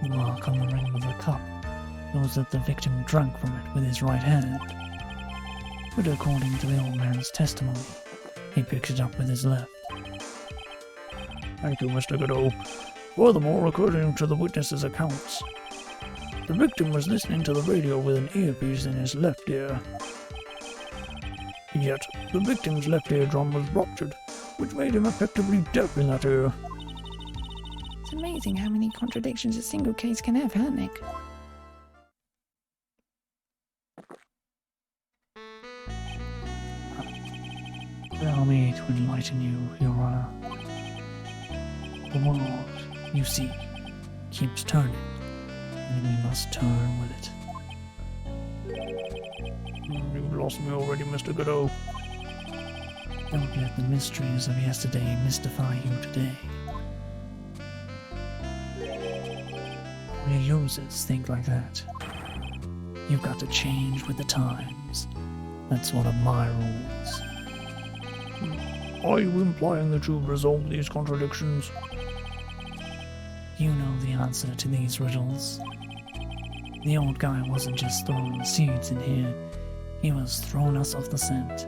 The mark on the rim of the cup shows that the victim drank from it with his right hand. But according to the old man's testimony, he picked it up with his left. Thank you, Mr. Godot. Furthermore, according to the witness's accounts, the victim was listening to the radio with an earpiece in his left ear. Yet, the victim's left eardrum was ruptured, which made him effectively deaf in that ear. It's amazing how many contradictions a single case can have, huh, Nick? Allow me to enlighten you, Your Honor. The world, you see, keeps turning, and we must turn with it. You've lost me already, Mr. Godot. Don't let the mysteries of yesterday mystify you today. Only losers think like that. You've got to change with the times. That's one of my rules. Are you implying that you've resolved these contradictions? You know the answer to these riddles. The old guy wasn't just throwing the seeds in here, he was throwing us off the scent.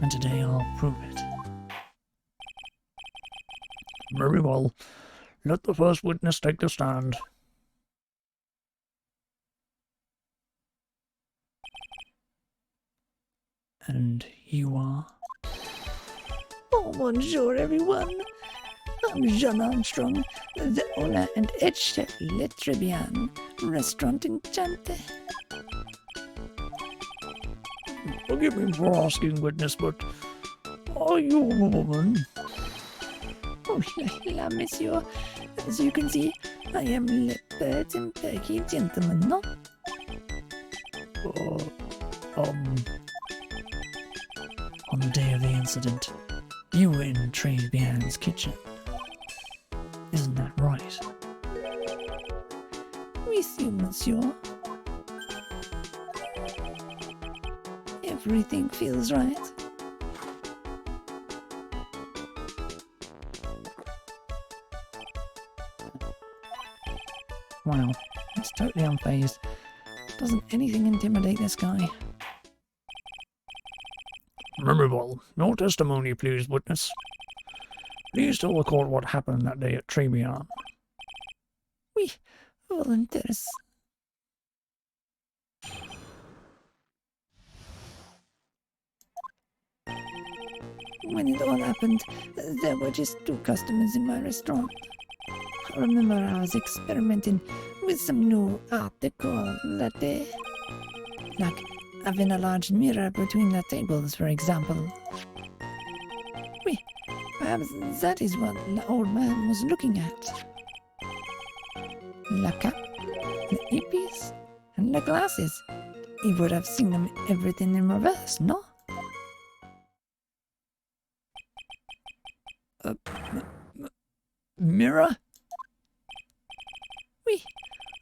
And today I'll prove it. Very well. Let the first witness take the stand. And you are? Oh, bonjour, everyone. I'm Jean Armstrong, the owner and head chef Le Tribulations restaurant in Chante. Forgive me for asking, witness, but are you a woman? Oh, la, monsieur. As you can see, I am le bird and perky gentleman, no? On the day of the incident, you were in Tribulations' kitchen. Isn't that right? With you, monsieur. Everything feels right. Wow, he's totally unfazed. Doesn't anything intimidate this guy? Memorable. No testimony, please, witness. Please tell the court what happened that day at Tribulations. We volunteers. When it all happened, there were just 2 customers in my restaurant. I remember I was experimenting with some new art decor that day. Like having a large mirror between the tables, for example. Perhaps that is what the old man was looking at. The cap, the earpiece, and the glasses. He would have seen them everything in reverse, no? Mirror? Oui,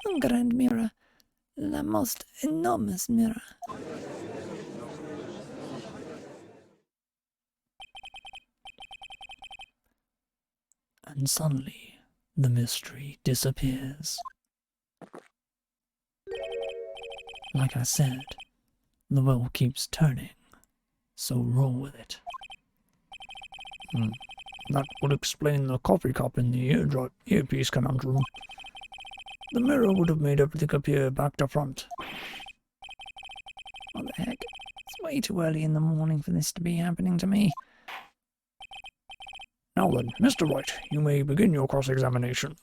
un grand mirror. La most enormous mirror. And suddenly, the mystery disappears. Like I said, the wheel keeps turning, so roll with it. That would explain the coffee cup in the earpiece conundrum. The mirror would have made everything appear back to front. What the heck? It's way too early in the morning for this to be happening to me. Now then, Mr. Wright, you may begin your cross-examination.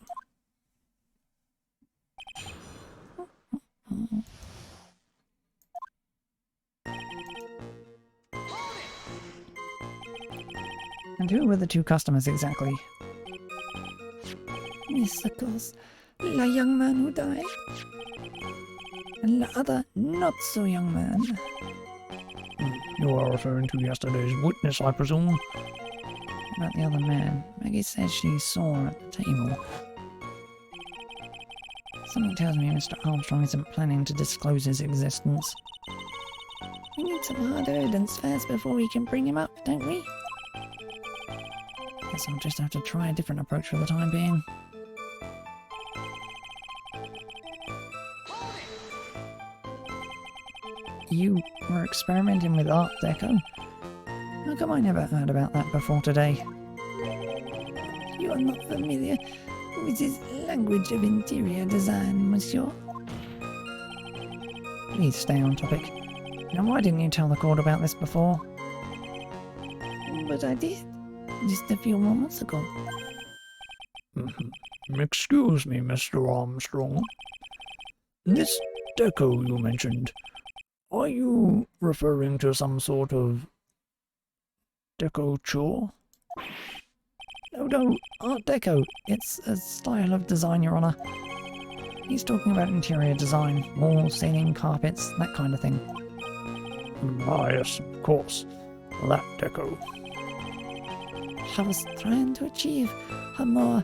And who were the 2 customers exactly? Mysticals. The young man who died. And the other not so young man. You are referring to yesterday's witness, I presume? About the other man, Maggie says she saw her at the table. Something tells me Mr. Armstrong isn't planning to disclose his existence. We need some hard evidence first before we can bring him up, don't we? Guess I'll just have to try a different approach for the time being. You were experimenting with Art Deco? How come I never heard about that before today? You are not familiar with his language of interior design, monsieur. Please stay on topic. Now why didn't you tell the court about this before? But I did, just a few moments ago. Excuse me, Mr. Armstrong. This deco you mentioned, are you referring to some sort of deco-chore? No, Art Deco. It's a style of design, Your Honor. He's talking about interior design, walls, ceiling, carpets, that kind of thing. Ah, yes, of course. That deco. I was trying to achieve a more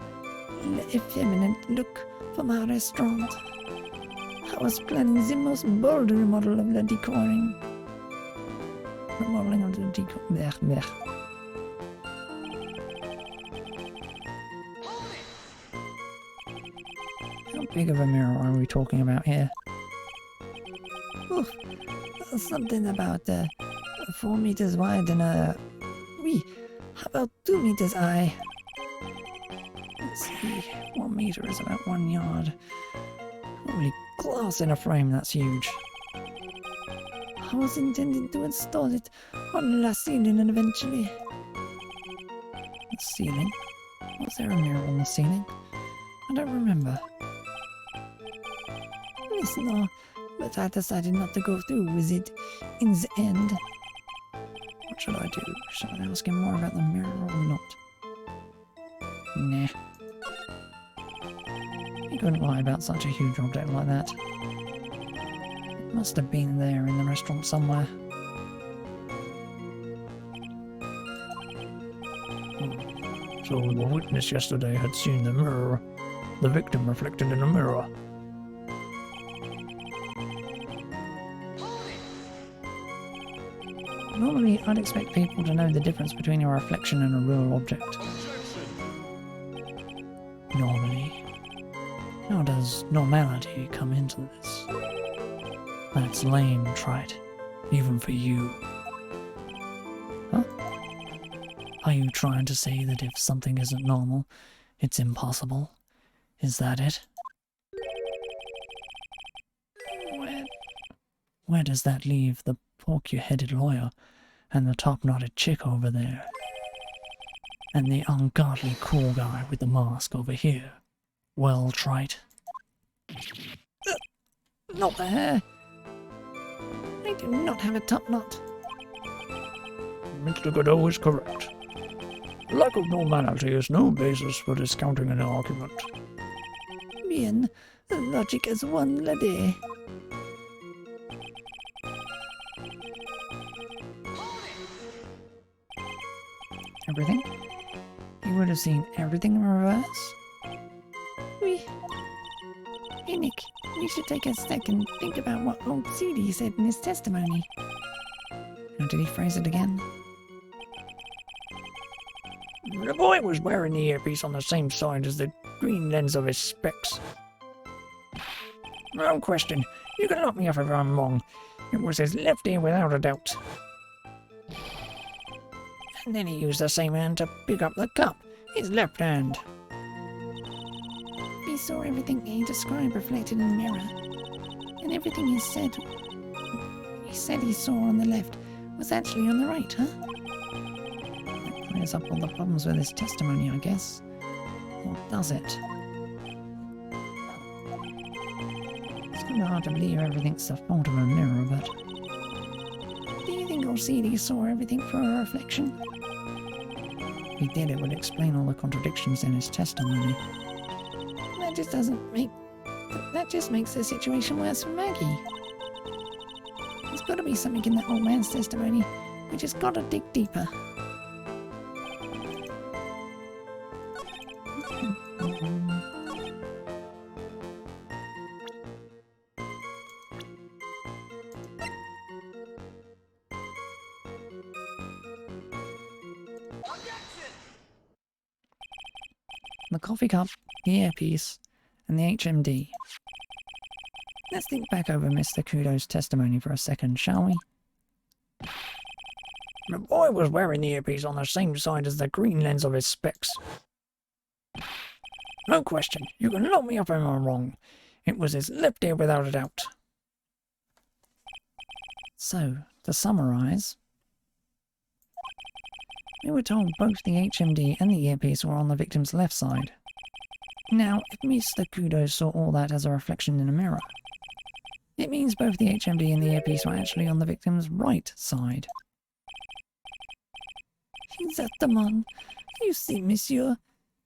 effeminate look for my restaurant. I was planning the most bold remodel of the decoring. Remodeling of the decor. Blech. How big of a mirror are we talking about here? Oof, something about 4 meters wide and how about 2 meters high? Let's see, 1 meter is about 1 yard. Holy glass in a frame, that's huge. I was intending to install it on the ceiling and eventually. The ceiling? Was there a mirror on the ceiling? I don't remember. Yes, no, but I decided not to go through with it in the end. What should I do? Should I ask him more about the mirror or not? Nah. He couldn't lie about such a huge object like that. Must have been there in the restaurant somewhere. So the witness yesterday had seen the mirror, the victim reflected in a mirror. Normally, I'd expect people to know the difference between a reflection and a real object. Normally. How does normality come into this? That's lame, Wright. Even for you. Huh? Are you trying to say that if something isn't normal, it's impossible? Is that it? Where does that leave the porky-headed lawyer and the top-knotted chick over there? And the ungodly cool guy with the mask over here? Well, Wright. Not the hair. I do not have a top knot. Mr. Godot is correct. Lack of normality is no basis for discounting an argument. Bien, logic has won the day. Everything? You would have seen everything in reverse? Hey Nick, we should take a sec and think about what old CD said in his testimony. How did he phrase it again? The boy was wearing the earpiece on the same side as the green lens of his specs. No question. You can lock me up if I'm wrong. It was his left ear without a doubt. And then he used the same hand to pick up the cup. His left hand. He saw everything he described reflected in the mirror. And everything he said he saw on the left was actually on the right, huh? That clears up all the problems with his testimony, I guess. Or does it? It's kind of hard to believe everything's the fault of a mirror, but... Do you think old CD saw everything for a reflection? If he did, it would explain all the contradictions in his testimony. That just makes the situation worse for Maggie. There's got to be something in that old man's testimony. We just got to dig deeper. The coffee cup, the earpiece, and the HMD. Let's think back over Mr. Kudo's testimony for a second, shall we? The boy was wearing the earpiece on the same side as the green lens of his specs. No question. You can lock me up if I'm wrong. It was his left ear without a doubt. So, to summarise, we were told both the HMD and the earpiece were on the victim's left side. Now, if Mr. Kudo saw all that as a reflection in a mirror, it means both the HMD and the earpiece were actually on the victim's right side. Exactement. You see, monsieur,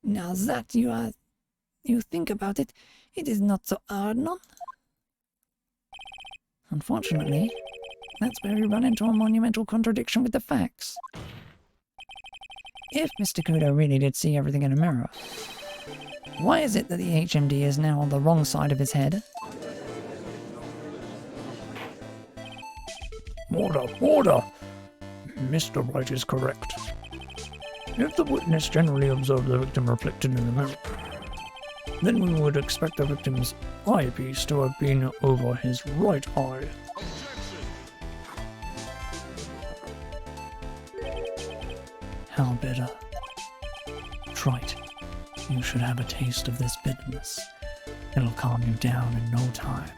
now that you think about it, it is not so hard, no? Unfortunately, that's where we run into a monumental contradiction with the facts. If Mr. Kudo really did see everything in a mirror, why is it that the HMD is now on the wrong side of his head? Order, order! Mr. Wright is correct. If the witness generally observed the victim reflected in the mirror, then we would expect the victim's eyepiece to have been over his right eye. How bitter. Wright, you should have a taste of this bitterness. It'll calm you down in no time.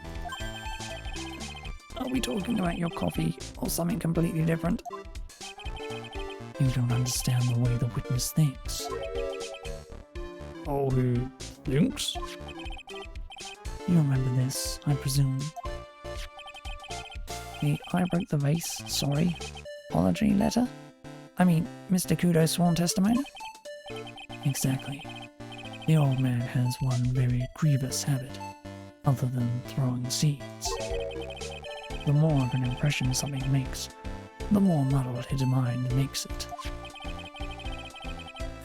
Are we talking about your coffee or something completely different? You don't understand the way the witness thinks. Oh, he thinks? You remember this, I presume. The I broke the vase, sorry, apology letter? I mean, Mr. Kudo's sworn testimony? Exactly. The old man has one very grievous habit, other than throwing seeds. The more of an impression something makes, the more muddled his mind makes it.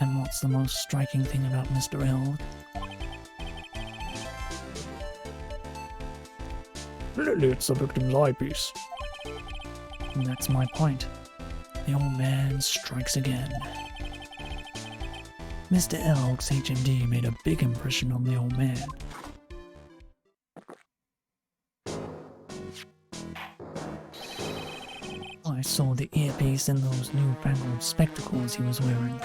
And what's the most striking thing about Mr. L? Clearly it's the victim's eyepiece. And that's my point. The old man strikes again. Mr. Elk's HMD made a big impression on the old man. I saw the earpiece and those newfangled spectacles he was wearing.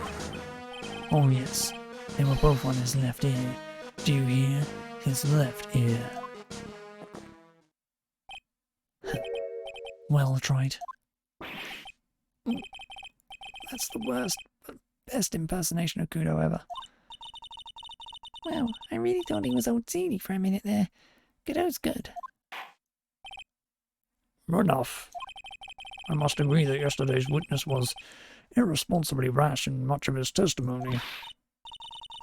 Oh yes, they were both on his left ear. Do you hear? His left ear. Well, Wright. That's the worst, but best impersonation of Kudo ever. Well, I really thought he was old Seedy for a minute there. Kudo's good. Enough. I must agree that yesterday's witness was irresponsibly rash in much of his testimony.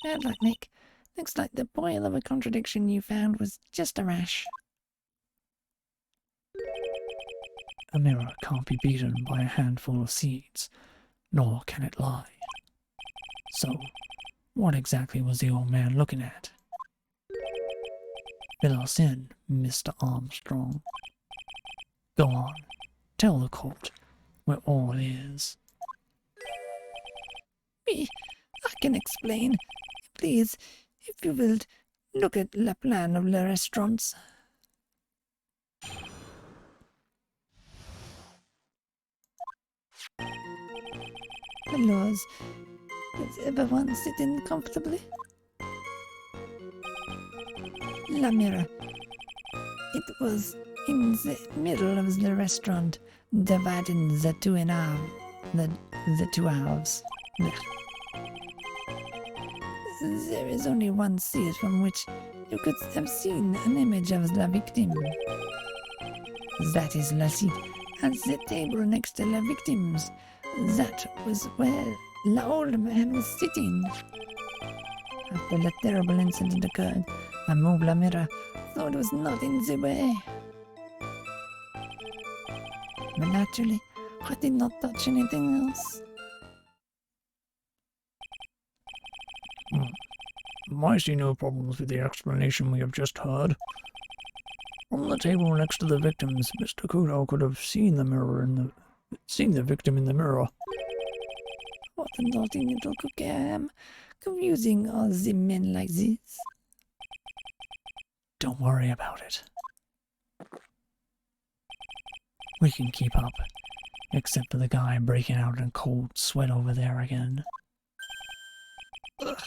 Bad luck, Nick. Looks like the boil of a contradiction you found was just a rash. A mirror can't be beaten by a handful of seeds, nor can it lie. So, what exactly was the old man looking at? Fill us in, Mr. Armstrong. Go on, tell the court where all is. Me, I can explain. Please, if you will, look at the plan of the restaurants. The laws. Does everyone sit in comfortably? La mirror. It was in the middle of the restaurant, dividing the two in half. The two halves. There is only one seat from which you could have seen an image of the victim. That is la seat at the table next to the victims. That was where the old man was sitting. After the terrible incident occurred, I moved the mirror, though it was not in the way. But naturally, I did not touch anything else. I see no problems with the explanation we have just heard. On the table next to the victims, Mr. Kudo could have seen the victim in the mirror. What a naughty little cookie I am, confusing all the men like this. Don't worry about it. We can keep up, except for the guy breaking out in cold sweat over there again. Ugh,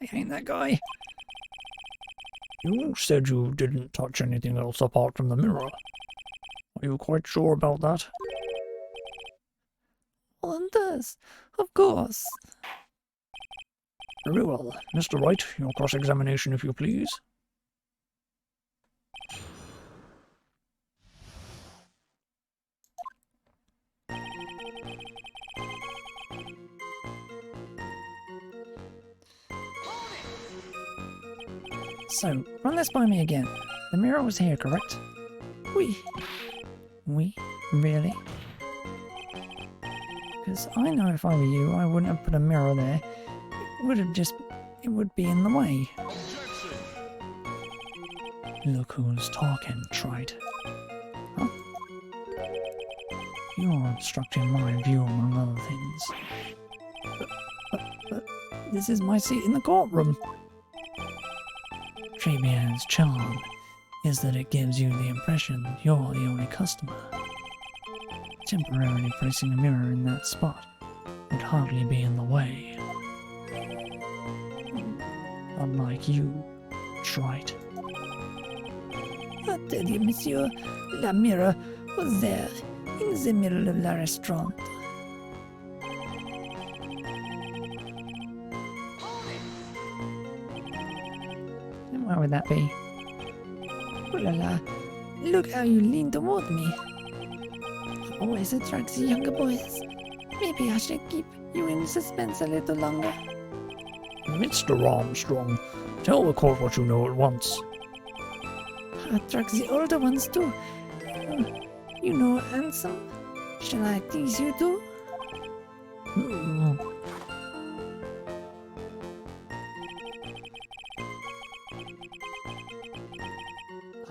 I hate that guy. You said you didn't touch anything else apart from the mirror. Are you quite sure about that? One does, of course. Very well. Mr. Wright, your cross-examination, if you please. So, run this by me again. The mirror was here, correct? We. We? Really? Because I know if I were you, I wouldn't have put a mirror there. It would be in the way. Look who's talking, Trite. Huh? You're obstructing my view, among other things. But this is my seat in the courtroom. Tribulations' charm is that it gives you the impression you're the only customer. Temporarily placing a mirror in that spot would hardly be in the way. Unlike you, Trite. I tell you, monsieur, la mirror was there, in the middle of the restaurant. And why would that be? Oh la la, look how you lean toward me. Always attracts the younger boys. Maybe I should keep you in suspense a little longer. Mr. Armstrong, tell the court what you know at once. Attracts the older ones too. You know, handsome. Shall I tease you too? Hmm.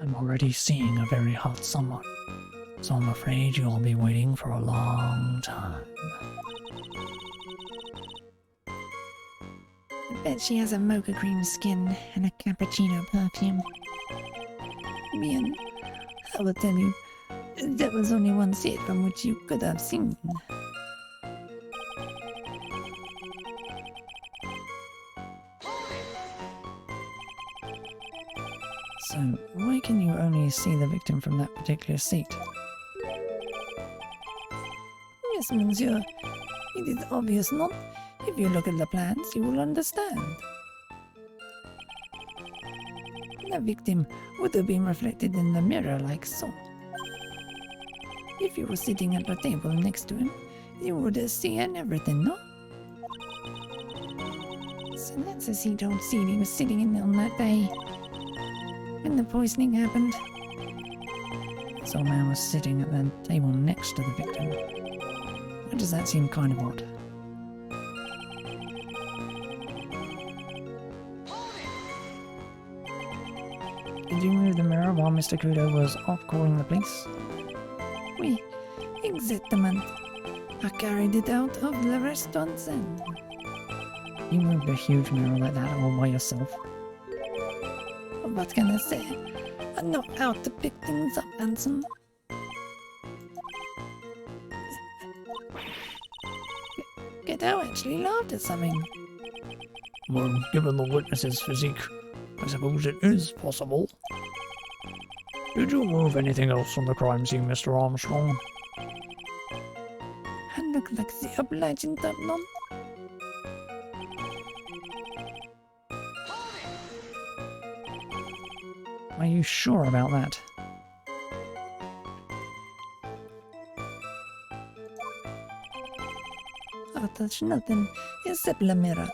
I'm already seeing a very hot summer, so I'm afraid you'll be waiting for a long time. I bet she has a mocha cream skin and a cappuccino perfume. Bien, I will tell you, that was only one seat from which you could have seen. So, why can you only see the victim from that particular seat? Yes, monsieur. It is obvious, no? If you look at the plans, you will understand. The victim would have been reflected in the mirror like so. If you were sitting at the table next to him, you would have seen everything, no? So that's the seat old Seedy was sitting in on that day, when the poisoning happened. This old man was sitting at the table next to the victim. Why does that seem kind of odd? Did you move the mirror while Mr. Kudo was off calling the police? Oui, exactement. I carried it out of the restaurant then. You moved a huge mirror like that all by yourself? What can I say? I'm not out to pick things up, handsome. Kudo actually laughed at something. Well, given the witness's physique, I suppose it is possible. Did you move anything else on the crime scene, Mr. Armstrong? I look like the obliging type, no? Are you sure about that? I touch nothing except the mirror.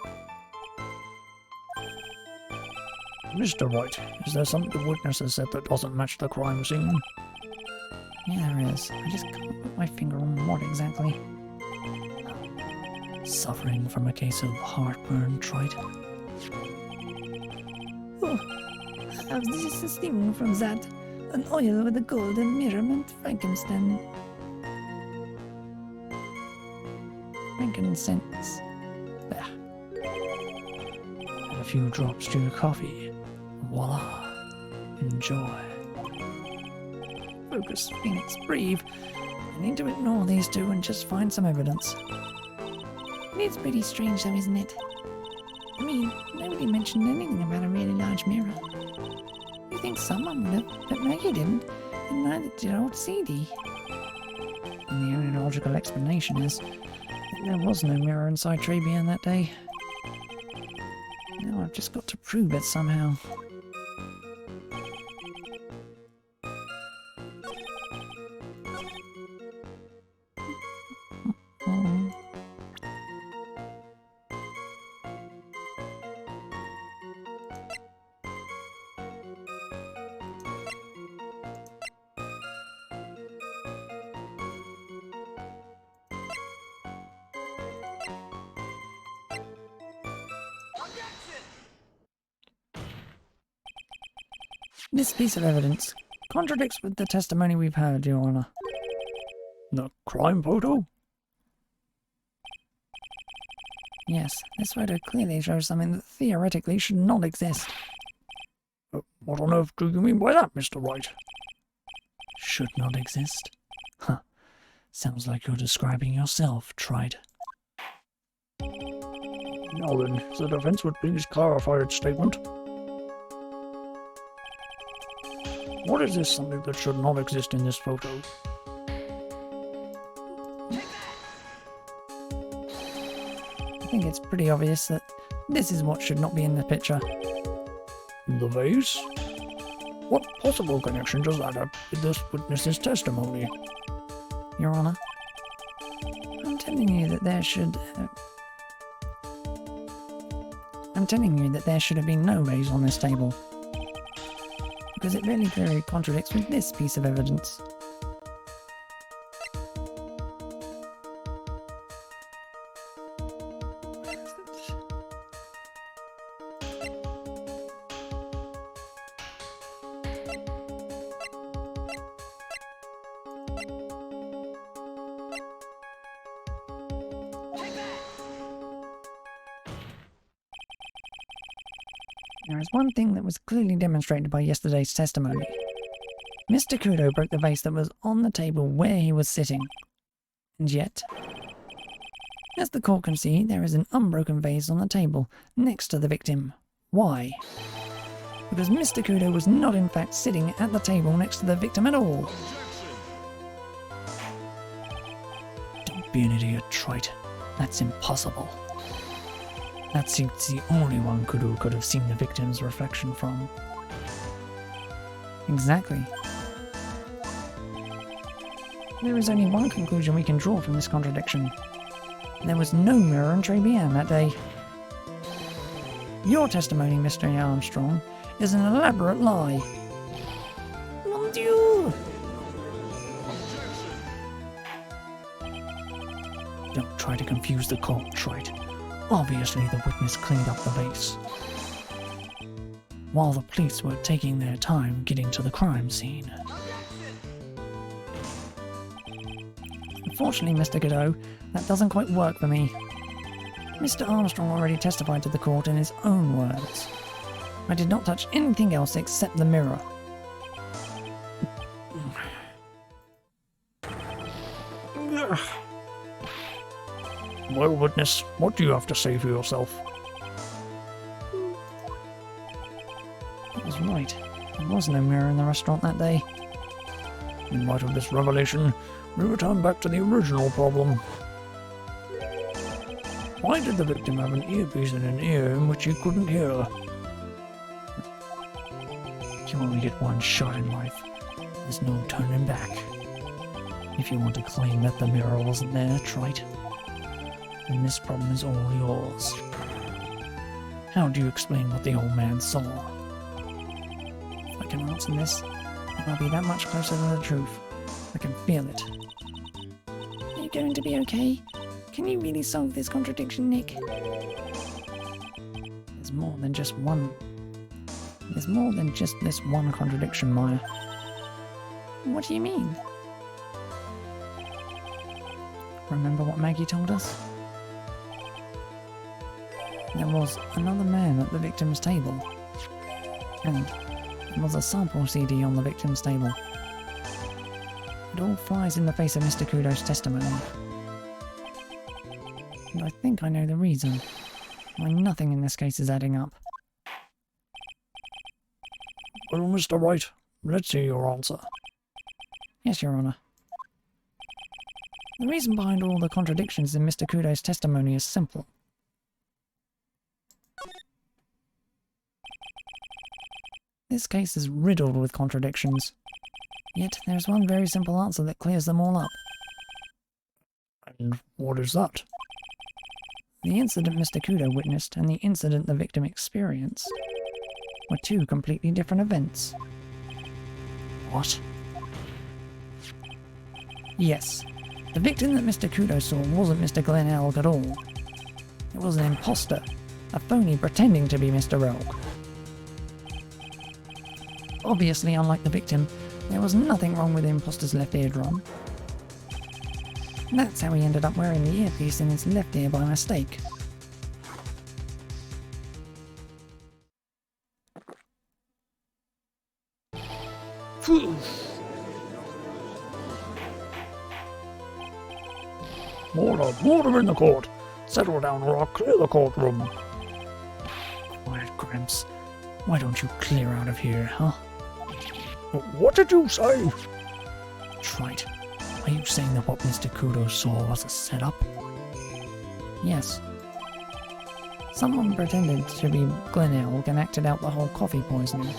Mr. Wright, is there something the witness has said that doesn't match the crime scene? Yeah, there is. I just can't put my finger on what exactly. Suffering from a case of heartburn, Wright. Oh, I have this thing from that. An oil with a golden mirrorment Frankenstein. Frankincense. There. Add a few drops to your coffee. Voila. Enjoy. Focus, Phoenix, breathe. I need to ignore these two and just find some evidence. It's pretty strange though, isn't it? I mean, nobody mentioned anything about a really large mirror. You think someone would have, but Maggie didn't, and neither did old Seedy. And the only logical explanation is that there was no mirror inside Trebian that day. Now I've just got to prove it somehow. Oh. This piece of evidence contradicts with the testimony we've heard, Your Honor. The crime photo? Yes, this photo clearly shows something that theoretically should not exist. What on earth do you mean by that, Mr. Wright? Should not exist? Huh. Sounds like you're describing yourself, Tride. Now then, the defense would please clarify its statement. What is this something that should not exist in this photo? I think it's pretty obvious that this is what should not be in the picture. The vase? What possible connection does that have with this witness's testimony? Your Honor, I'm telling you that there should... I'm telling you that there should have been no vase on this table. Because it really clearly contradicts with this piece of evidence. There is one thing that was clearly demonstrated by yesterday's testimony. Mr. Kudo broke the vase that was on the table where he was sitting. And yet, as the court can see, there is an unbroken vase on the table next to the victim. Why? Because Mr. Kudo was not in fact sitting at the table next to the victim at all. Don't be an idiot, Wright. That's impossible. That seems the only one who could have seen the victim's reflection from. Exactly. There is only one conclusion we can draw from this contradiction. There was no mirror in Tribulations that day. Your testimony, Mr. Armstrong, is an elaborate lie. Mon Dieu! Don't try to confuse the court, Wright. Obviously the witness cleaned up the vase, while the police were taking their time getting to the crime scene. Unfortunately, Mr. Godot, that doesn't quite work for me. Mr. Armstrong already testified to the court in his own words. I did not touch anything else except the mirror. Well, witness, what do you have to say for yourself? I was right. There was no mirror in the restaurant that day. In light of this revelation, we return back to the original problem. Why did the victim have an earpiece in an ear in which he couldn't hear? You only get one shot in life. There's no turning back. If you want to claim that the mirror wasn't there, Wright, then this problem is all yours. How do you explain what the old man saw? If I can answer this, then I'll be that much closer to the truth. I can feel it. Are you going to be okay? Can you really solve this contradiction, Nick? There's more than just this one contradiction, Maya. What do you mean? Remember what Maggie told us? There was another man at the victim's table. And there was a sample CD on the victim's table. It all flies in the face of Mr. Kudo's testimony. And I think I know the reason why nothing in this case is adding up. Well, Mr. Wright, let's hear your answer. Yes, Your Honor. The reason behind all the contradictions in Mr. Kudo's testimony is simple. This case is riddled with contradictions. Yet there is one very simple answer that clears them all up. And what is that? The incident Mr. Kudo witnessed and the incident the victim experienced were two completely different events. What? Yes, the victim that Mr. Kudo saw wasn't Mr. Glenn Elk at all. It was an imposter, a phony pretending to be Mr. Elk. Obviously, unlike the victim, there was nothing wrong with the imposter's left eardrum. That's how he ended up wearing the earpiece in his left ear by mistake. Order in the court. Settle down or I'll clear the courtroom. Quiet, Gramps. Why don't you clear out of here, huh? What did you say? Right. Are you saying that what Mr. Kudo saw was a setup? Yes. Someone pretended to be Glenn Elk and acted out the whole coffee poisoning.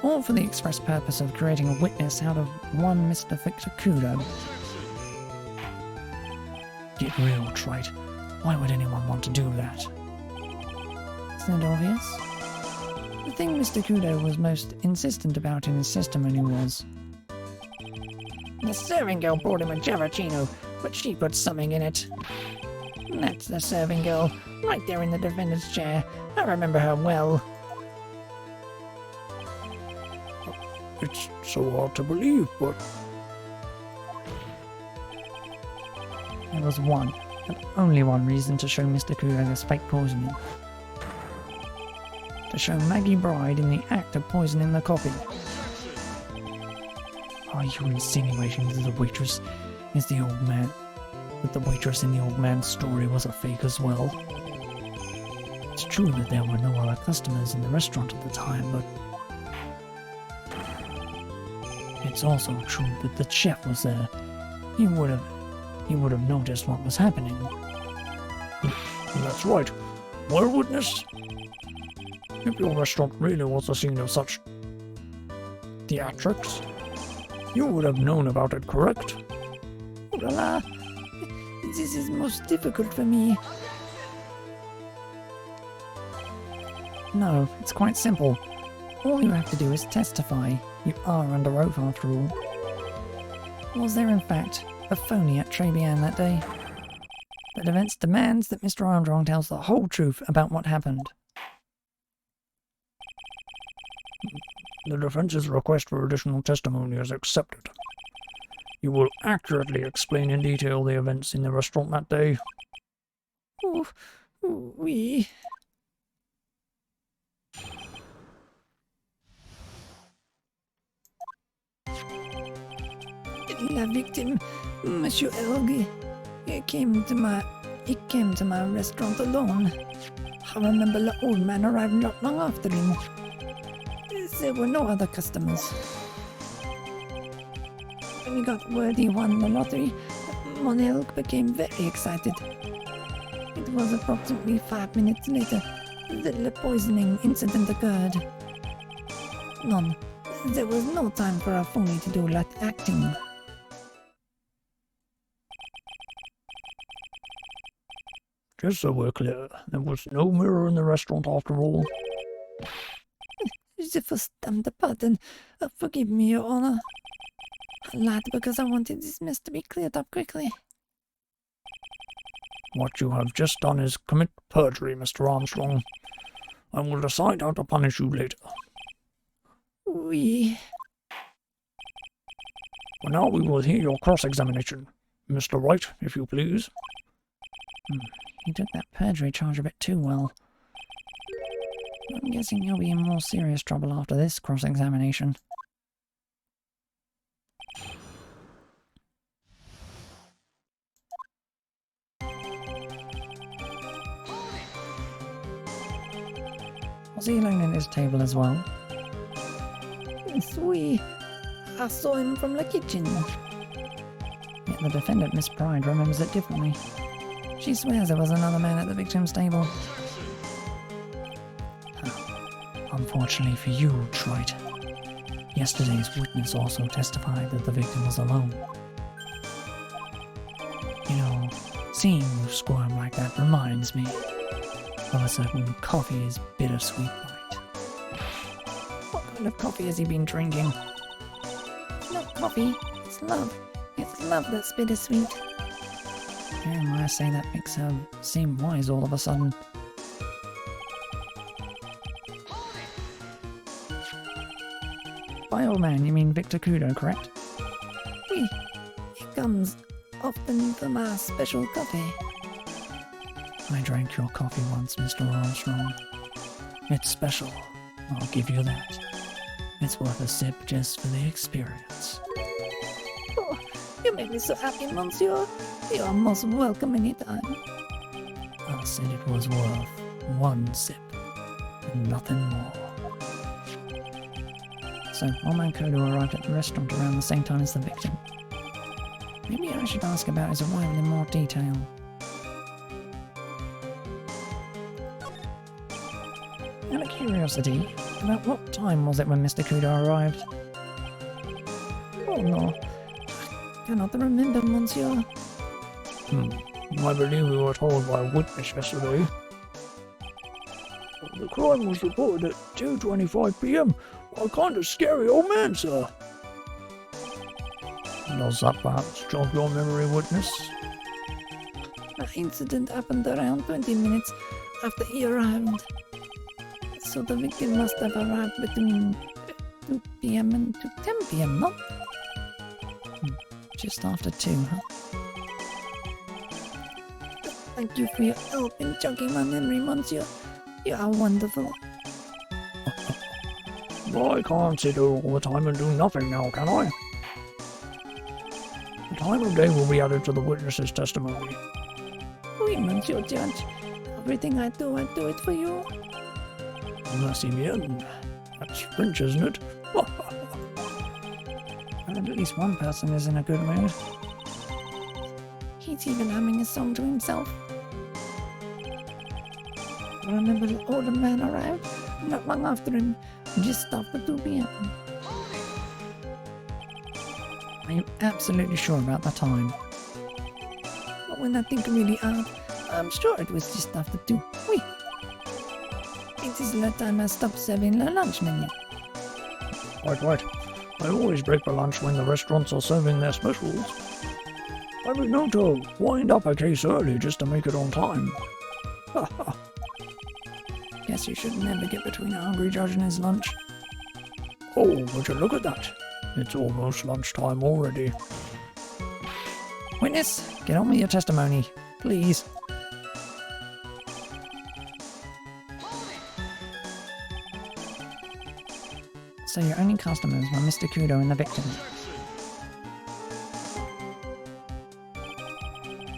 All for the express purpose of creating a witness out of one Mr. Victor Kudo. Get real, Wright. Why would anyone want to do that? Isn't it obvious? The thing Mr. Kudo was most insistent about in his testimony was, the serving girl brought him a Javachino, but she put something in it. That's the serving girl, right there in the defendant's chair. I remember her well. It's so hard to believe, but... There was one, and only one reason to show Mr. Kudo this fake poisoning. to show Maggie Bride in the act of poisoning the coffee. Are you insinuating that the waitress is the old man? That the waitress in the old man's story was a fake as well? It's true that there were no other customers in the restaurant at the time, but it's also true that the chef was there. He would have noticed what was happening. That's right. Well, witness, if your restaurant really was the scene of such theatrics, you would have known about it, correct? Oh la la. This is most difficult for me. No, it's quite simple. All you have to do is testify. You are under oath after all. Was there in fact a phony at Tribulations that day? The defense demands that Mr. Armstrong tells the whole truth about what happened. The defense's request for additional testimony is accepted. You will accurately explain in detail the events in the restaurant that day. Oh, oui. La victime, Monsieur Elg, he came to my restaurant alone. I remember the old man arrived not long after him. There were no other customers. When he got word he won the lottery, Mon Elg became very excited. It was approximately 5 minutes later that the poisoning incident occurred. None. There was no time for a phony to do that acting. Just so we're clear, there was no mirror in the restaurant after all. The first time the pardon. Forgive me, Your Honor. I lied because I wanted this mess to be cleared up quickly. What you have just done is commit perjury, Mr. Armstrong. I will decide how to punish you later. Oui. For now we will hear your cross-examination. Mr. Wright, if you please. He took that perjury charge a bit too well. I'm guessing he'll be in more serious trouble after this cross-examination. Was he alone at his table as well? Yes, oui. I saw him from the kitchen. Yet the defendant, Miss Pride, remembers it differently. She swears there was another man at the victim's table. Unfortunately for you, Wright, yesterday's witness also testified that the victim was alone. You know, seeing you squirm like that reminds me of a certain coffee is bittersweet night. What kind of coffee has he been drinking? It's not coffee, it's love. It's love that's bittersweet. And when I say that makes her seem wise all of a sudden. By old man, you mean Victor Kudo, correct? Oui. He comes often for my special coffee. I drank your coffee once, Mr. Armstrong. It's special, I'll give you that. It's worth a sip just for the experience. Oh, you make me so happy, monsieur. You are most welcome anytime. I said it was worth one sip, and nothing more. So, old man Kodo arrived at the restaurant around the same time as the victim. Maybe I should ask about his arrival in more detail. Out of curiosity, about what time was it when Mr. Kudo arrived? Oh no, I cannot remember, monsieur. I believe we were told by a witness yesterday. The crime was reported at 2:25 p.m. by a kind of scary old man, sir. Does that perhaps jog your memory, witness? The incident happened around 20 minutes after he arrived. So the victim must have arrived between 2 p.m. and 10 p.m., no? Just after 2, huh? Thank you for your help in jogging my memory, monsieur. You are wonderful. Well, I can't sit here all the time and do nothing now, can I? The time of day will be added to the witness's testimony. Oui, Monsieur Judge. Everything I do it for you. Merci bien. That's French, isn't it? And at least one person is in a good mood. He's even humming a song to himself. I remember the older man arrived, not long after him, just after 2 p.m. Are you absolutely sure about the time? But when I think really hard, I'm sure it was just after 2. Oui. It is the time I stopped serving the lunch menu. Right. I always break for lunch when the restaurants are serving their specials. I would know to wind up a case early just to make it on time. Guess you should never get between a hungry judge and his lunch. Oh, would you look at that? It's almost lunchtime already. Witness, get on with your testimony, please. So your only customers were Mr. Kudo and the victim.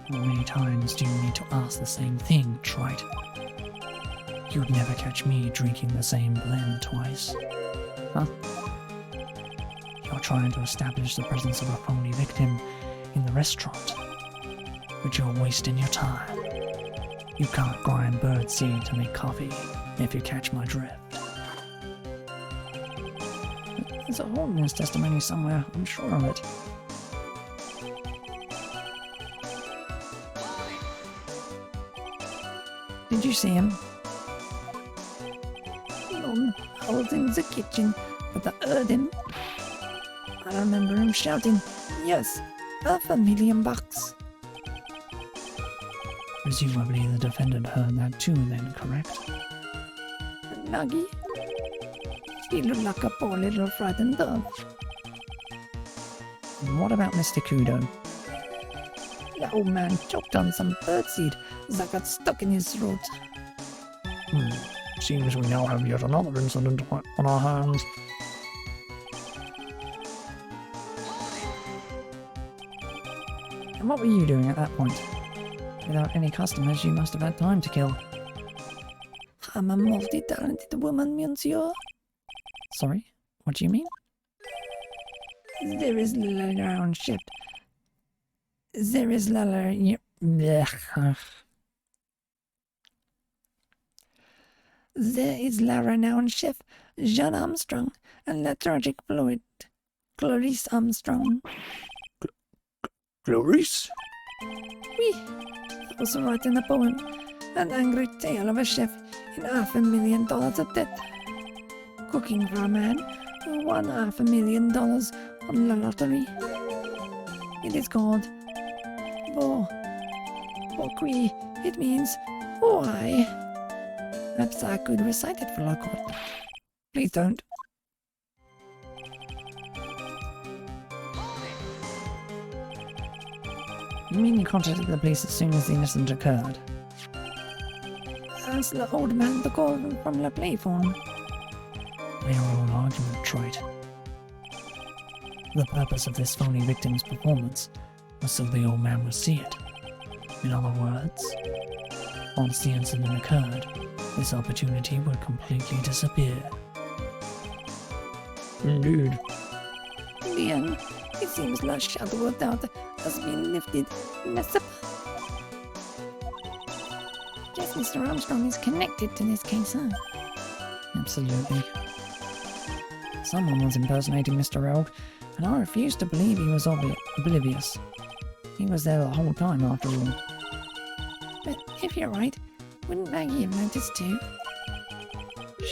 How many times do you need to ask the same thing, Trite? You'd never catch me drinking the same blend twice. Huh? You're trying to establish the presence of a phony victim in the restaurant, but you're wasting your time. You can't grind birdseed to make coffee, if you catch my drift. There's a hole in his testimony somewhere, I'm sure of it. Did you see him? No, I was in the kitchen, but I heard him. I remember him shouting, yes, $500,000. Presumably the defendant heard that too then, correct? Nuggy? He looked like a poor little frightened dog. And what about Mr. Kudo? The old man choked on some birdseed that got stuck in his throat. Seems we now have yet another incident on our hands. And what were you doing at that point? Without any customers, you must have had time to kill. I'm a multi-talented woman, monsieur. Sorry, what do you mean? There is Lara shift. There is Lara. There is Lara now chef Jean Armstrong and lethargic fluid Clarice Armstrong. Clarice? Oui, I was writing a poem, an angry tale of a chef in $500,000 of debt, cooking for a man who won $500,000 on the lottery. It is called Pourquoi. It means why. Perhaps I could recite it for la court. Please don't. You mean you contacted the police as soon as the incident occurred? Ask the old man to call from the playphone. They are all argument, Trite. The purpose of this phony victim's performance was so the old man would see it. In other words, once the incident occurred, this opportunity would completely disappear. Indeed. In the end, it seems the shadow of doubt has been lifted. Guess Mr. Armstrong is connected to this case, huh? Absolutely. Someone was impersonating Mr. Elg, and I refuse to believe he was oblivious. He was there the whole time, after all. But if you're right, wouldn't Maggie have noticed too?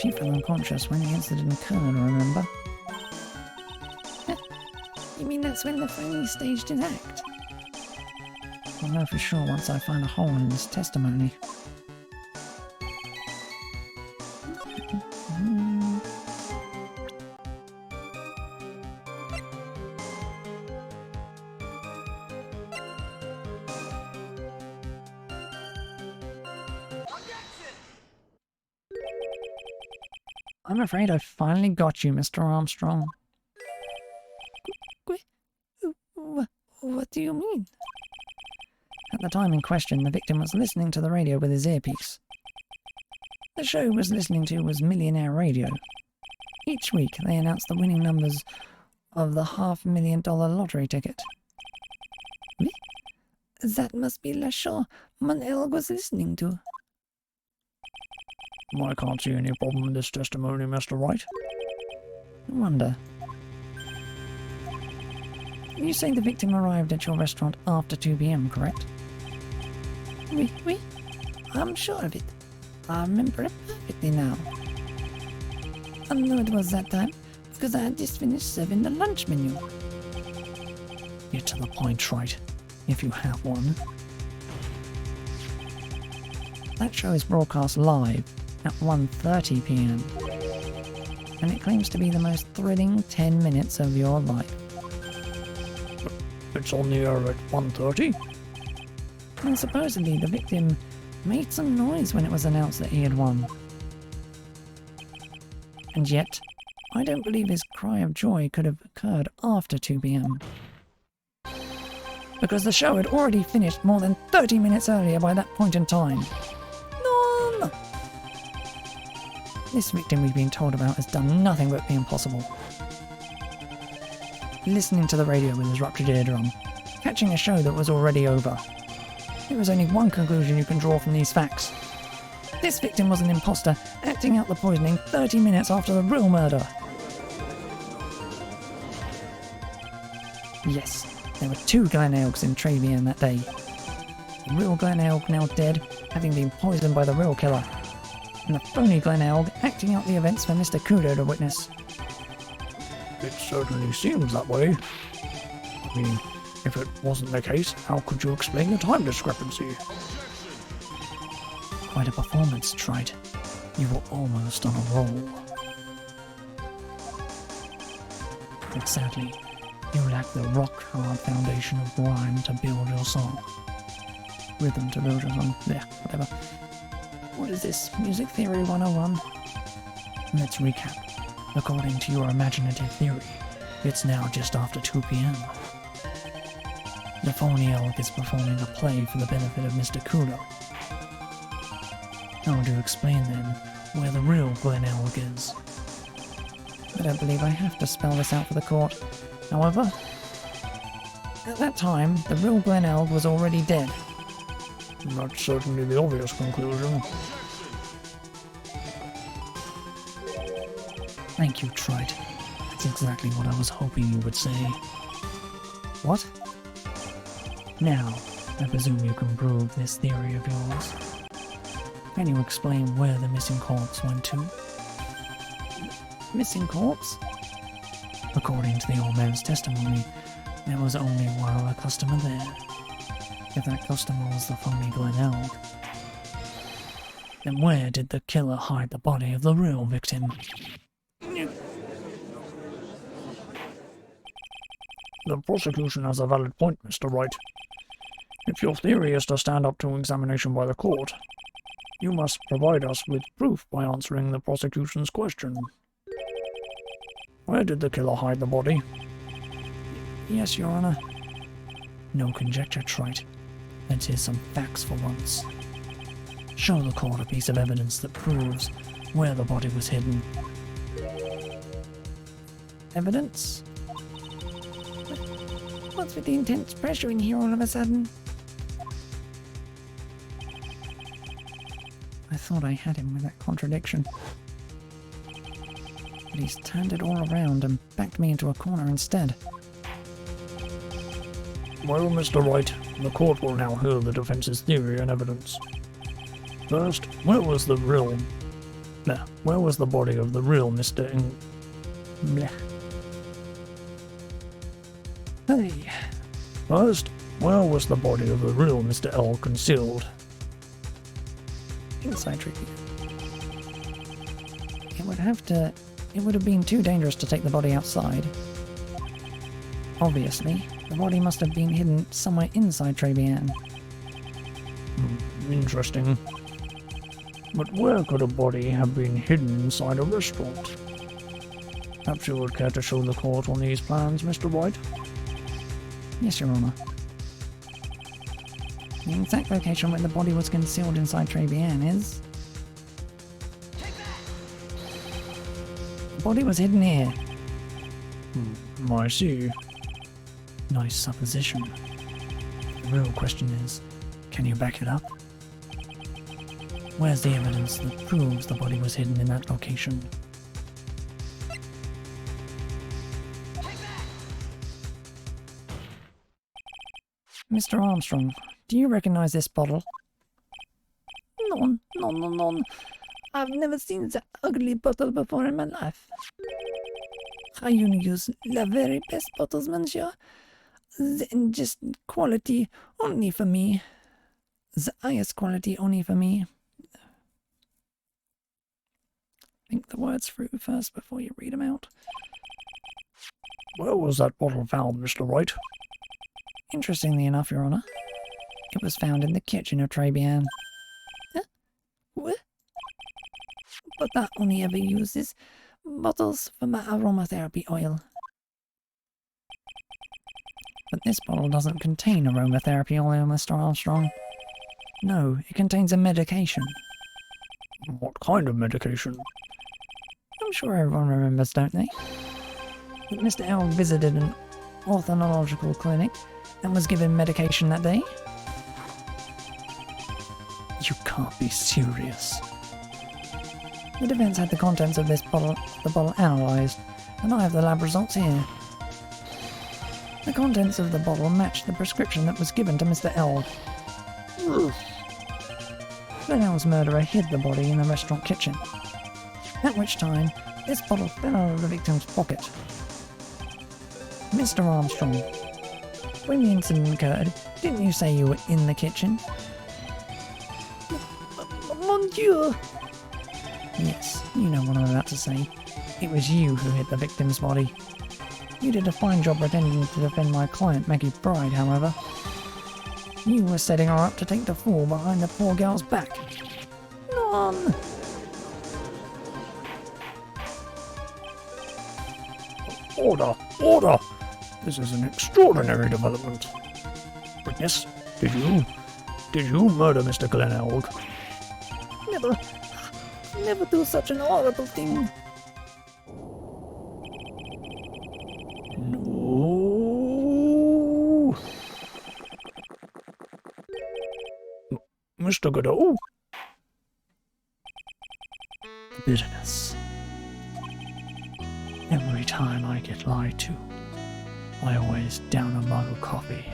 She fell unconscious when the incident occurred, remember? You mean that's when the phony staged his act? I'll know for sure once I find a hole in his testimony. I'm afraid I finally got you, Mr. Armstrong. What do you mean? At the time in question, the victim was listening to the radio with his earpiece. The show he was listening to was Millionaire Radio. Each week, they announced the winning numbers of the $500,000 lottery ticket. That must be the show Manel was listening to. I can't see any problem with this testimony, Mr. Wright. I wonder. You say the victim arrived at your restaurant after 2 p.m., correct? Oui, I'm sure of it. I remember it perfectly now. I knew it was that time because I had just finished serving the lunch menu. Get to the point, Wright, if you have one. That show is broadcast live at 1:30 p.m. and it claims to be the most thrilling 10 minutes of your life. It's on the air at 1:30. And supposedly the victim made some noise when it was announced that he had won. And yet, I don't believe his cry of joy could have occurred after 2 p.m. because the show had already finished more than 30 minutes earlier by that point in time. No. This victim we've been told about has done nothing but the impossible. Listening to the radio with his ruptured eardrum, catching a show that was already over. There is only one conclusion you can draw from these facts. This victim was an imposter, acting out the poisoning 30 minutes after the real murder. Yes, there were 2 Glen Elgs in Tribulations that day. The real Glen Elg now dead, having been poisoned by the real killer. And the phony Glen Elg acting out the events for Mr. Kudo to witness. It certainly seems that way. I mean, if it wasn't the case, how could you explain the time discrepancy? Quite a performance, Wright. You were almost on a roll. But sadly, you lack the rock-hard foundation of rhyme to build your song. Rhythm to build your song. Yeah, whatever. What is this? Music Theory 101? Let's recap. According to your imaginative theory, it's now just after 2 p.m. The phony elk is performing a play for the benefit of Mr. Kudo. How would you explain then where the real Glen Elg is? I don't believe I have to spell this out for the court. However, at that time, the real Glen Elg was already dead. That's certainly the obvious conclusion. Thank you, Wright. That's exactly what I was hoping you would say. What? Now, I presume you can prove this theory of yours. Can you explain where the missing corpse went to? Missing corpse? According to the old man's testimony, there was only one other customer there. If that customer was the phony Glen Elg, then where did the killer hide the body of the real victim? The prosecution has a valid point, Mr. Wright. If your theory is to stand up to examination by the court, you must provide us with proof by answering the prosecution's question. Where did the killer hide the body? Yes, Your Honor. No conjecture, Wright. Let's hear some facts for once. Show the court a piece of evidence that proves where the body was hidden. Evidence? What's with the intense pressure in here all of a sudden? I thought I had him with that contradiction. But he's turned it all around and backed me into a corner instead. Well, Mr. Wright, the court will now hear the defense's theory and evidence. First, where was the body of the real Mr. Blech. Hey. First, where was the body of the real Mr. L concealed? Inside tricky. It would have been too dangerous to take the body outside. Obviously, the body must have been hidden somewhere inside Tribulations. Interesting. But where could a body have been hidden inside a restaurant? Perhaps you would care to show the court on these plans, Mr. Wright? Yes, Your Honour. The exact location where the body was concealed inside Tribulations is... The body was hidden here. I see. Nice supposition. The real question is, can you back it up? Where's the evidence that proves the body was hidden in that location? Mr. Armstrong, do you recognize this bottle? No. I've never seen the ugly bottle before in my life. I only use the very best bottles, monsieur. Just quality only for me. The highest quality only for me. Think the words through first before you read them out. Where was that bottle found, Mr. Wright? Interestingly enough, Your Honour, it was found in the kitchen of Tribulations. What? But I only ever uses bottles for my aromatherapy oil. But this bottle doesn't contain aromatherapy oil, Mr. Armstrong. No, it contains a medication. What kind of medication? I'm sure everyone remembers, don't they? That Mr. L visited an ophthalmological clinic and was given medication that day. You can't be serious. The defense had the contents of the bottle analysed, and I have the lab results here. The contents of the bottle matched the prescription that was given to Mr. L. Then L's murderer hid the body in the restaurant kitchen, at which time this bottle fell out of the victim's pocket. Mr. Armstrong, when the incident occurred, didn't you say you were in the kitchen? Mon Dieu! Yes, you know what I'm about to say. It was you who hit the victim's body. You did a fine job pretending to defend my client, Maggie Bride, however. You were setting her up to take the fall behind the poor girl's back. Non! Order! Order! This is an extraordinary development. Witness, did you murder Mr. Glenelg? Never do such an horrible thing. No. Mr. Godot? Bitterness. Every time I get lied to, I always down a mug of coffee.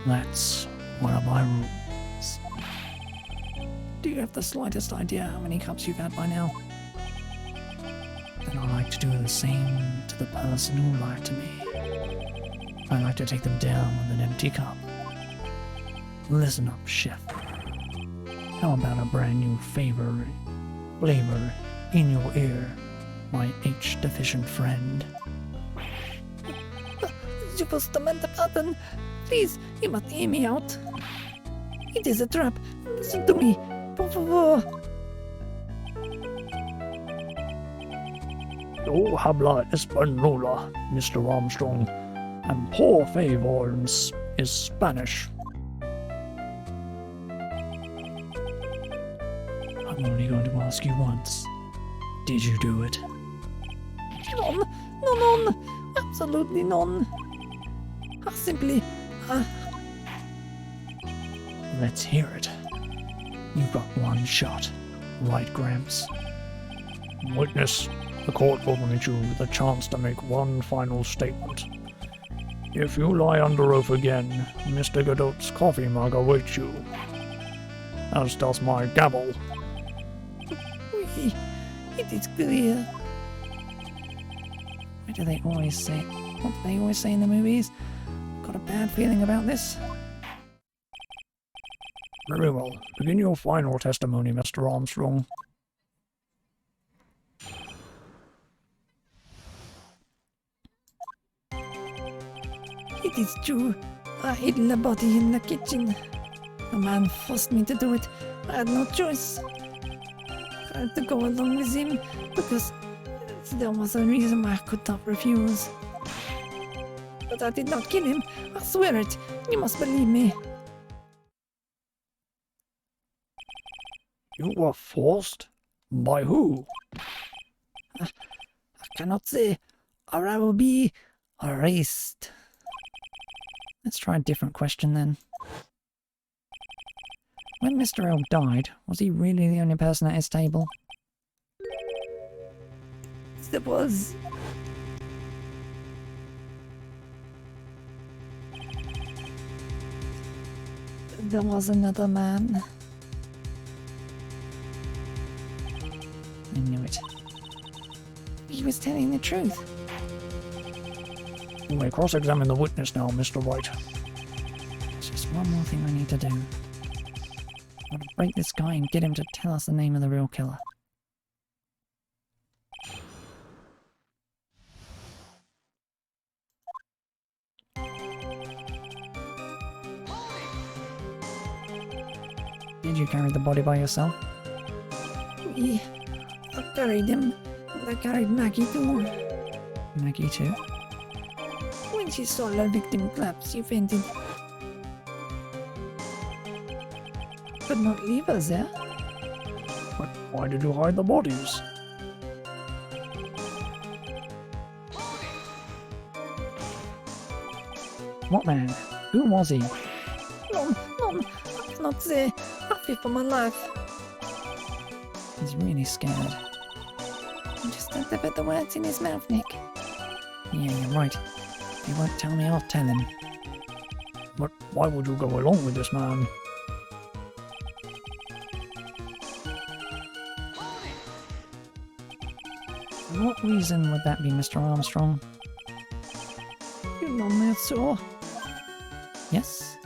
That's one of my rules. Do you have the slightest idea how many cups you've had by now? Then I like to do the same to the person who lied to me. I like to take them down with an empty cup. Listen up, chef. How about a brand new flavor in your ear, my H-deficient friend? You must demand the pardon. Please, you must hear me out. It is a trap. Listen to me. Por favor. No habla española, Mr. Armstrong, and por favor is Spanish. I'm only going to ask you once. Did you do it? None. Absolutely none. I simply... Let's hear it. You've got one shot, right, Gramps? Witness, the court will permit you the chance to make one final statement. If you lie under oath again, Mr. Godot's coffee mug awaits you, as does my gavel. It is clear. What do they always say? What do they always say in the movies? Got a bad feeling about this. Very well. Begin your final testimony, Mr. Armstrong. It is true. I hid the body in the kitchen. A man forced me to do it, I had no choice. I had to go along with him because there was a reason why I could not refuse. But I did not kill him. I swear it. You must believe me. You were forced? By who? I cannot say, or I will be erased. Let's try a different question then. When Mr. L died, was he really the only person at his table? There was. There was another man. I knew it. He was telling the truth. You may cross-examine the witness now, Mr. Wright. There's just one more thing I need to do. I want to break this guy and get him to tell us the name of the real killer. Did you carry the body by yourself? I carried him. And I carried Maggie too. Maggie too? When she saw her victim collapse, she fainted. Could not leave us there. But why did you hide the bodies? What man? Who was he? No, I cannot say. I fear for my life. He's really scared. I just had to put the words in his mouth, Nick. Yeah, you're right. If he won't tell me, I'll tell him. But why would you go along with this man? For what reason would that be, Mr. Armstrong? You know me so. Yes?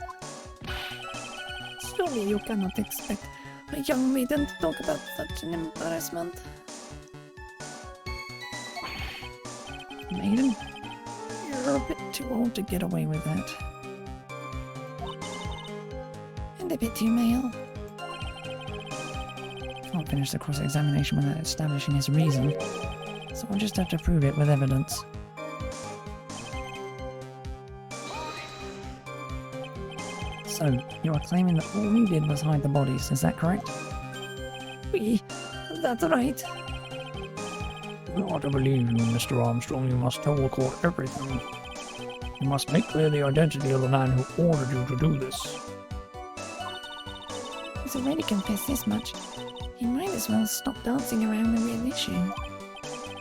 Surely you cannot expect a young maiden to talk about such an embarrassment. Maiden? You're a bit too old to get away with that. And a bit too male. Can't finish the cross-examination without establishing his reason, so I'll just have to prove it with evidence. So, you are claiming that all you did was hide the bodies, is that correct? That's right. In order to believe you, Mr. Armstrong, you must tell the court everything. You must make clear the identity of the man who ordered you to do this. He's already confessed this much. He might as well stop dancing around the real issue.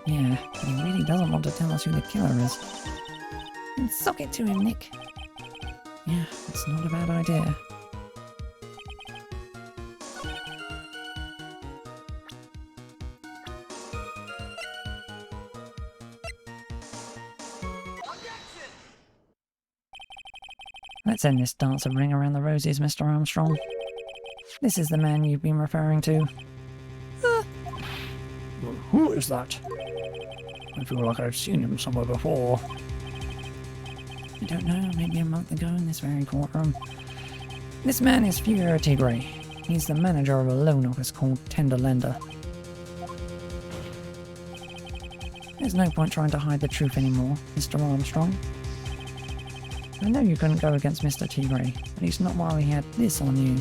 Yeah, but he really doesn't want to tell us who the killer is. And sock it to him, Nick. Yeah, it's not a bad idea. Let's end this dance and ring around the roses, Mr. Armstrong. This is the man you've been referring to. Who is that? I feel like I've seen him somewhere before. I don't know, maybe a month ago in this very courtroom. This man is Figaro Tigre. He's the manager of a loan office called Tender Lender. There's no point trying to hide the truth anymore, Mr. Armstrong. I know you couldn't go against Mr. Tigre, at least not while he had this on you.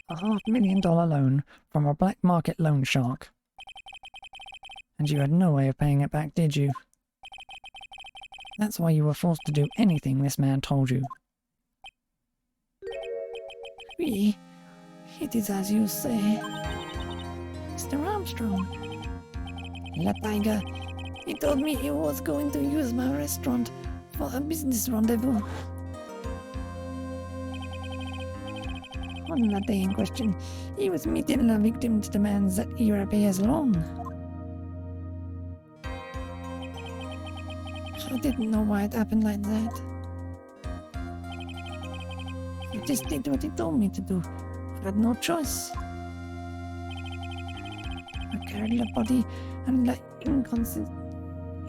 A $500,000 loan from a black market loan shark. And you had no way of paying it back, did you? That's why you were forced to do anything this man told you. It is as you say. Mr. Armstrong. La Tiger. He told me he was going to use my restaurant for a business rendezvous. On that day in question, he was meeting the victim's demands that he repay his loan. I didn't know why it happened like that. I just did what he told me to do. I had no choice. I carried the body and the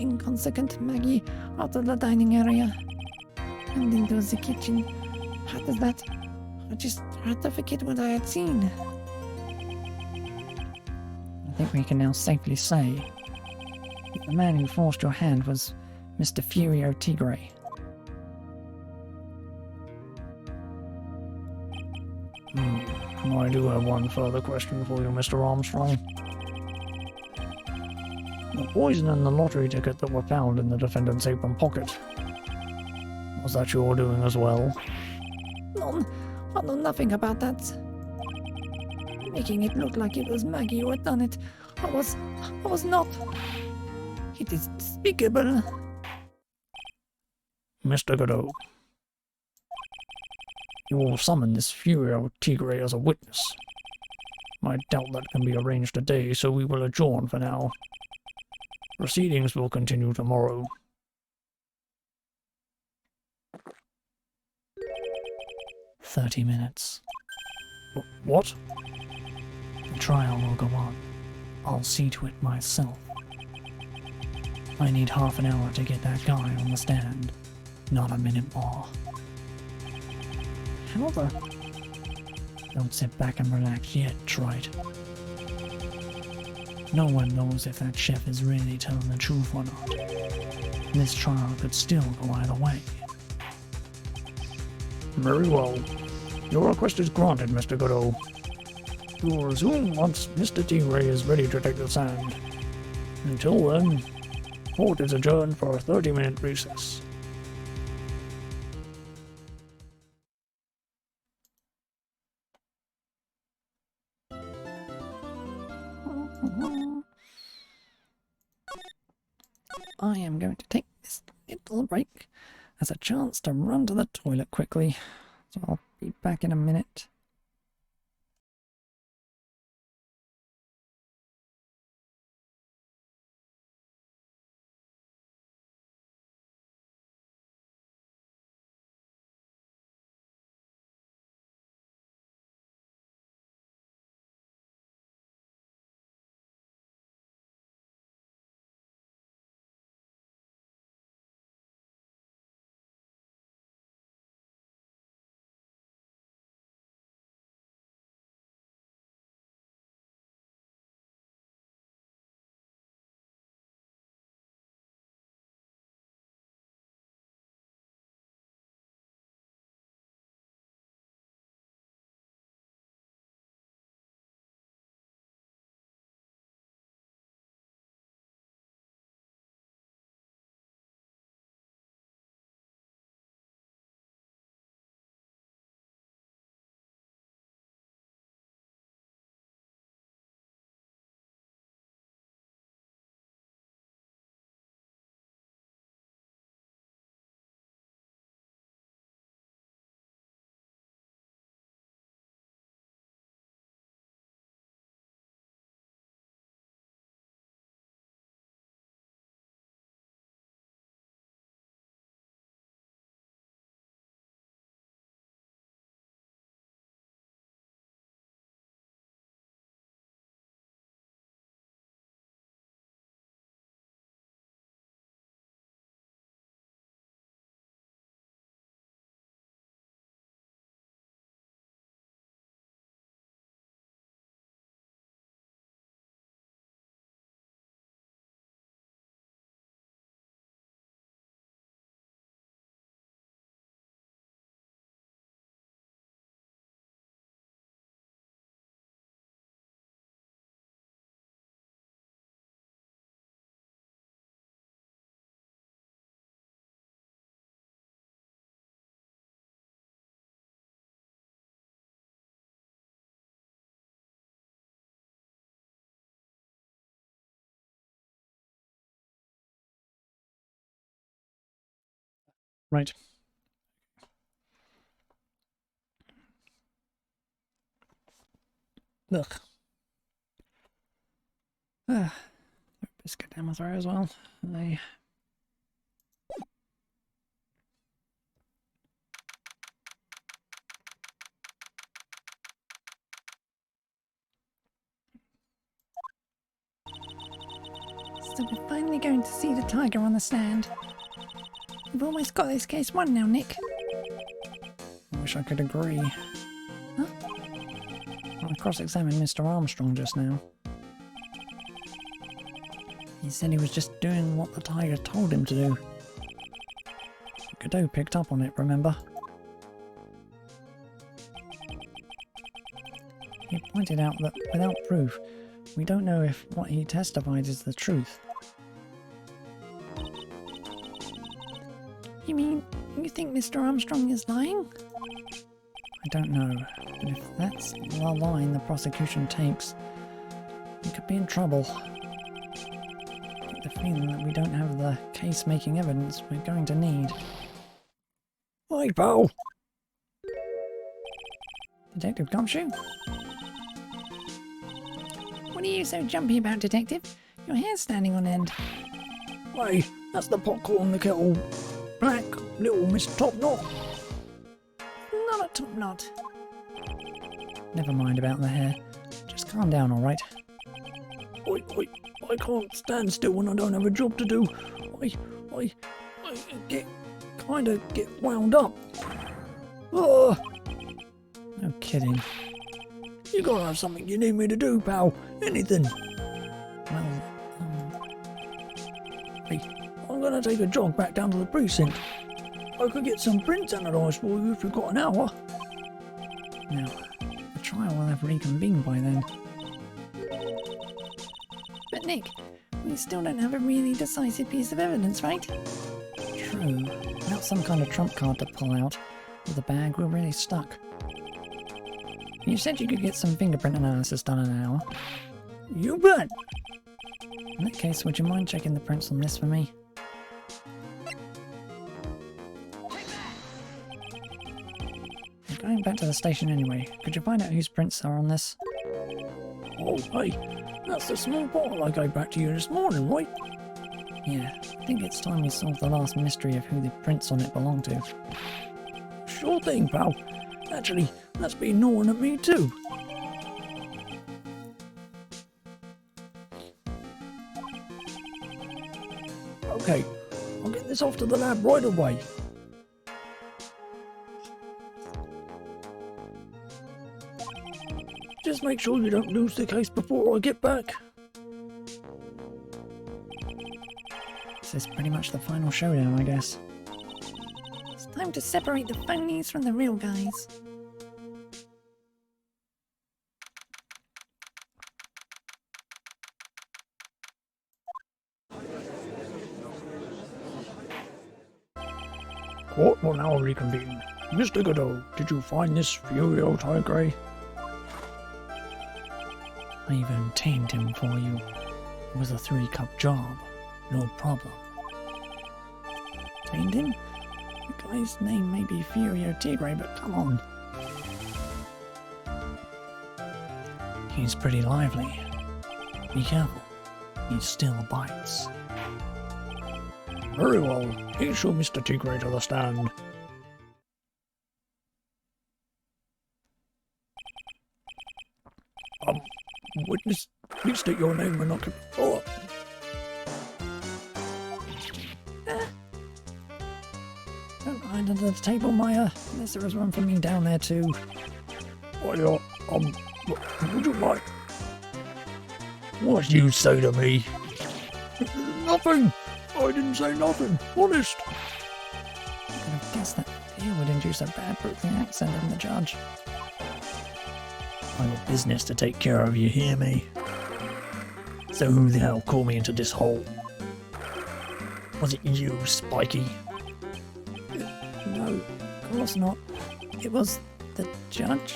inconsequent Maggie out of the dining area and into the kitchen. After that, I just had to forget what I had seen. I think we can now safely say that the man who forced your hand was Mr. Furio Tigre. I do have one further question for you, Mr. Armstrong. The poison and the lottery ticket that were found in the defendant's apron pocket, was that your doing as well? None. I know nothing about that. Making it look like it was Maggie who had done it. I was not. It is despicable. Mr. Godot, you will summon this Furio Tigre as a witness. I doubt that can be arranged today, so we will adjourn for now. Proceedings will continue tomorrow. "30 minutes. What? The trial will go on. I'll see to it myself. I need half an hour to get that guy on the stand. Not a minute more. How the... Don't sit back and relax yet, Wright. No one knows if that chef is really telling the truth or not. This trial could still go either way. Very well. Your request is granted, Mr. Godot. You will resume once Mr. Tigre is ready to take the stand. Until then, court is adjourned for a 30-minute recess. I am going to take this little break as a chance to run to the toilet quickly, so I'll be back in a minute. Right. Ugh. Biscuit down my throat as well. I... So we're finally going to see the tiger on the stand. We've almost got this case won now, Nick. I wish I could agree. Huh? I cross-examined Mr. Armstrong just now. He said he was just doing what the tiger told him to do. Godot picked up on it, remember? He pointed out that without proof, we don't know if what he testified is the truth. You mean, you think Mr. Armstrong is lying? I don't know, but if that's the line the prosecution takes, we could be in trouble. I get the feeling that we don't have the case-making evidence we're going to need. Hey, pal. Detective Gumshoe? What are you so jumpy about, Detective? Your hair's standing on end. Hey, that's the pot calling the kettle black, little Miss Topknot. Not a top knot. Never mind about the hair. Just calm down, alright? I can't stand still when I don't have a job to do. I get wound up. Oh, No kidding. you gotta have something you need me to do, pal. Anything. Well, Hey, I'm gonna take a jog back down to the precinct. I could get some prints analysed for you if you've got an hour. now, the trial will have reconvened by then. But Nick, we still don't have a really decisive piece of evidence, right? True. Without some kind of trump card to pull out, with the bag, we're really stuck. You said you could get some fingerprint analysis done in an hour. You bet. In that case, would you mind checking the prints on this for me? I'm going back to the station anyway. Could you find out whose prints are on this? Oh, hey, that's the small bottle I gave back to you this morning, right? Yeah, I think it's time we solved the last mystery of who the prints on it belong to. Sure thing, pal. Actually, that's been gnawing at me too. Okay, I'll get this off to the lab right away. Just make sure you don't lose the case before I get back. This is pretty much the final showdown, I guess. It's time to separate the phonies from the real guys. Court will now reconvene. Mr. Godot, did you find this Furio Tigre? I even tamed him for you. It was a 3-cup job. No problem. Tamed him? The guy's name may be Furio Tigre, but come on. He's pretty lively. Be careful. He still bites. Very well. Issue Mr. Tigre to the stand. Witness, please state your name and not... Oh, Don't hide under the table, Maya. Unless there is one for me down there too. would you like... What you say to me? Nothing! I didn't say nothing, honest. I could have guessed that fear would induce a bad Brooklyn accent in the judge. I got business to take care of, you hear me? So who the hell called me into this hole? Was it you, Spiky? No, of course not. It was the judge.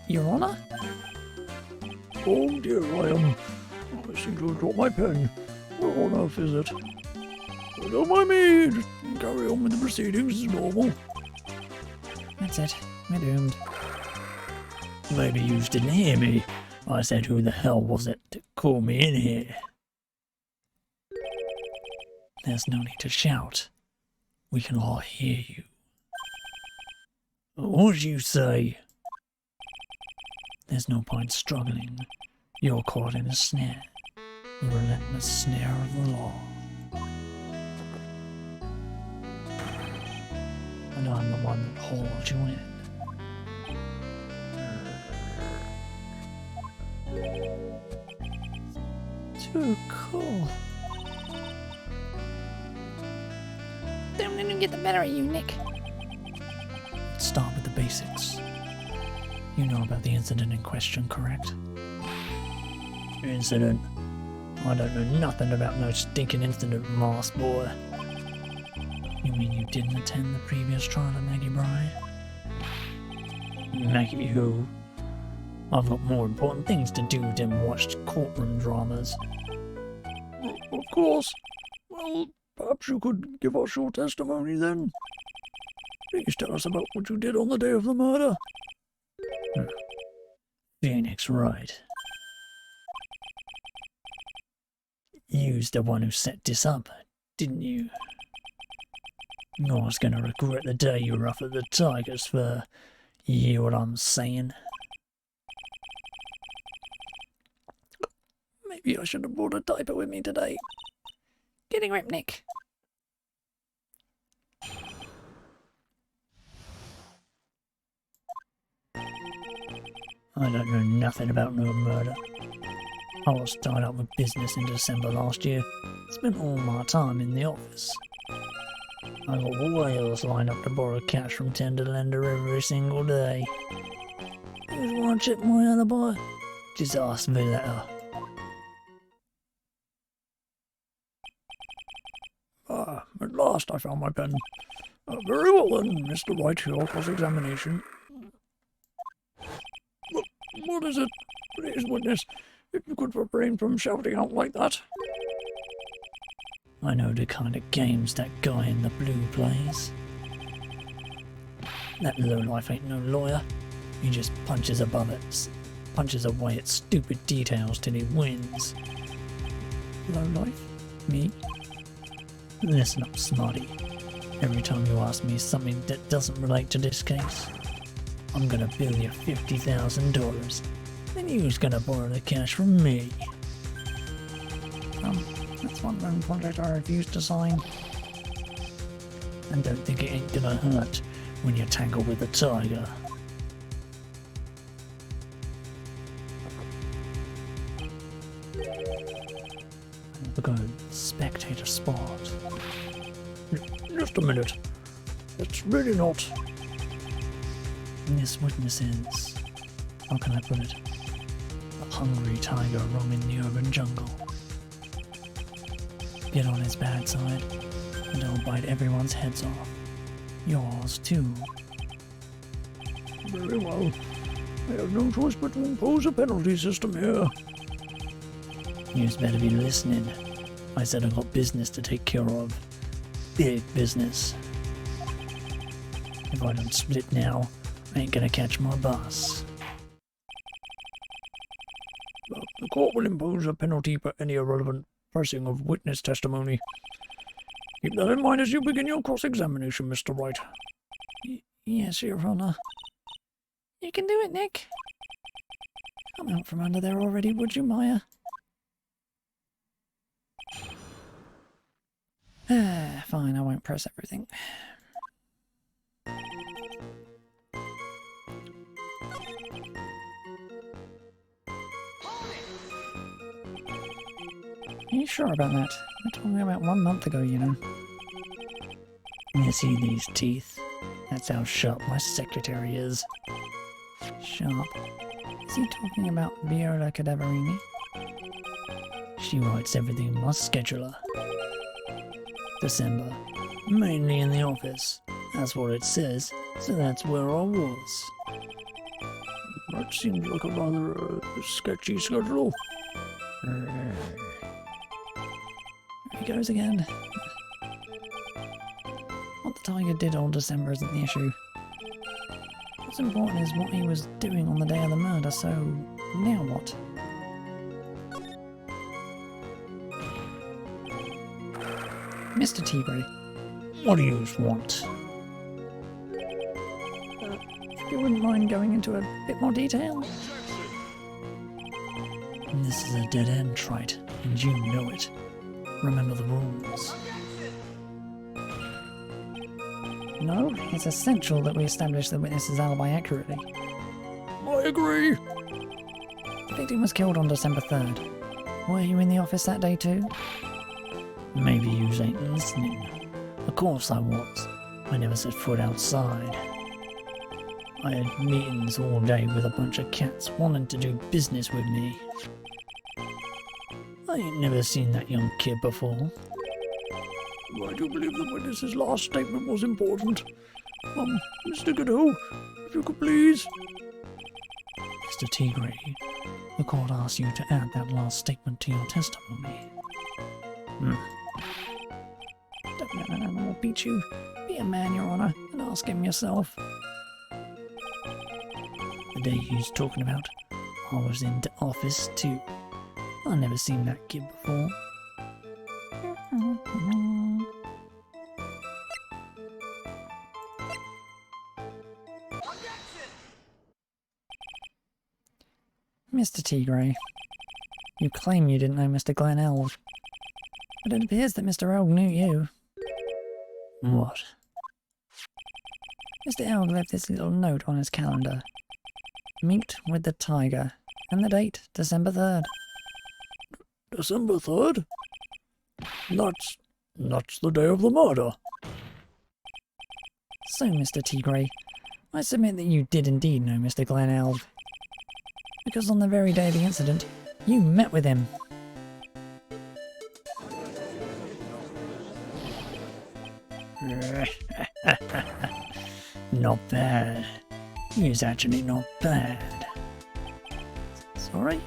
Your Honor? Oh dear, I seem to have dropped my pen. Where on earth is it? Don't mind me, just carry on with the proceedings as normal. That's it. We're doomed. Maybe you didn't hear me. I said who the hell was it to call me in here? There's no need to shout. We can all hear you. What'd you say? There's no point struggling. You're caught in a snare. The relentless snare of the law. And I'm the one that holds you in. Too cool. Don't let him get the better of you, Nick. Let's start with the basics. You know about the incident in question, correct? Incident? I don't know nothing about no stinking incident, Moss boy. You mean you didn't attend the previous trial of Maggie Bride? Maggie who? I've got more important things to do than watch courtroom dramas. Of course. Well, perhaps you could give us your testimony then. Please tell us about what you did on the day of the murder. Phoenix, right. You's the one who set this up, didn't you? I was gonna regret the day you were off at the Tigers for... You hear what I'm saying? Maybe I should have brought a diaper with me today. Getting ripped, Nick. I don't know nothing about no murder. I was tied up with business in December last year. Spent all my time in the office. I got whales lined up to borrow cash from tender lender every single day. Just want to check my alibi? Just ask me later. At last I found my pen. Very well then, Mr. Wright, your cross-examination. What is it? Please, witness, if you could refrain from shouting out like that. I know the kind of games that guy in the blue plays. That lowlife ain't no lawyer. He just punches above it, punches away at stupid details till he wins. Lowlife? Me? Listen up, smarty. Every time you ask me something that doesn't relate to this case, I'm gonna bill you $50,000. Then you's gonna borrow the cash from me. That's one loan contract I refused to sign. And don't think it ain't gonna hurt when you tangle with the tiger. Look at spectator spot. Just a minute. It's really not. This witness is, how can I put it, a hungry tiger roaming the urban jungle. Get on his bad side, and I'll bite everyone's heads off. Yours too. Very well. I have no choice but to impose a penalty system here. You's better be listening. I said I got business to take care of. Big business. If I don't split now, I ain't gonna catch my bus. The court will impose a penalty for any irrelevant pressing of witness testimony. Keep that in mind as you begin your cross-examination, Mr. Wright. Yes, Your Honor. You can do it, Nick. Come out from under there already, would you, Maya? Fine, I won't press everything. Are you sure about that? We're talking about 1 month ago, you know. You see these teeth? That's how sharp my secretary is. Sharp. Is he talking about Viola Cadaverini? She writes everything in my scheduler. December. Mainly in the office. That's what it says, so that's where I was. That seems like a rather sketchy schedule. Here he goes again. What the tiger did all December isn't the issue. What's important is what he was doing on the day of the murder, so now what? Mr. Tigre. What do you want? If you wouldn't mind going into a bit more detail? This is a dead end, Wright. And you know it. Remember the rules. No, it's essential that we establish the witness's alibi accurately. I agree. The victim was killed on December 3rd. Were you in the office that day too? Maybe you ain't listening. Of course I was. I never set foot outside. I had meetings all day with a bunch of cats wanting to do business with me. I ain't never seen that young kid before. I do believe the witness's last statement was important. Mr. Godot, if you could please. Mr. Tigre, the court asks you to add that last statement to your testimony. No, I'll beat you. Be a man, Your Honor, and ask him yourself. The day he's talking about, I was in the office too. I never seen that kid before. Mr. Tigre, you claim you didn't know Mr. Glen Elg, but it appears that Mr. Elg knew you. What? Mr. Elg left this little note on his calendar. Meet with the tiger, and the date, December 3rd. December 3rd? That's the day of the murder. So, Mr. Tigre, I submit that you did indeed know Mr. Glen Elg, because on the very day of the incident, you met with him. Not bad. He's actually not bad. Sorry?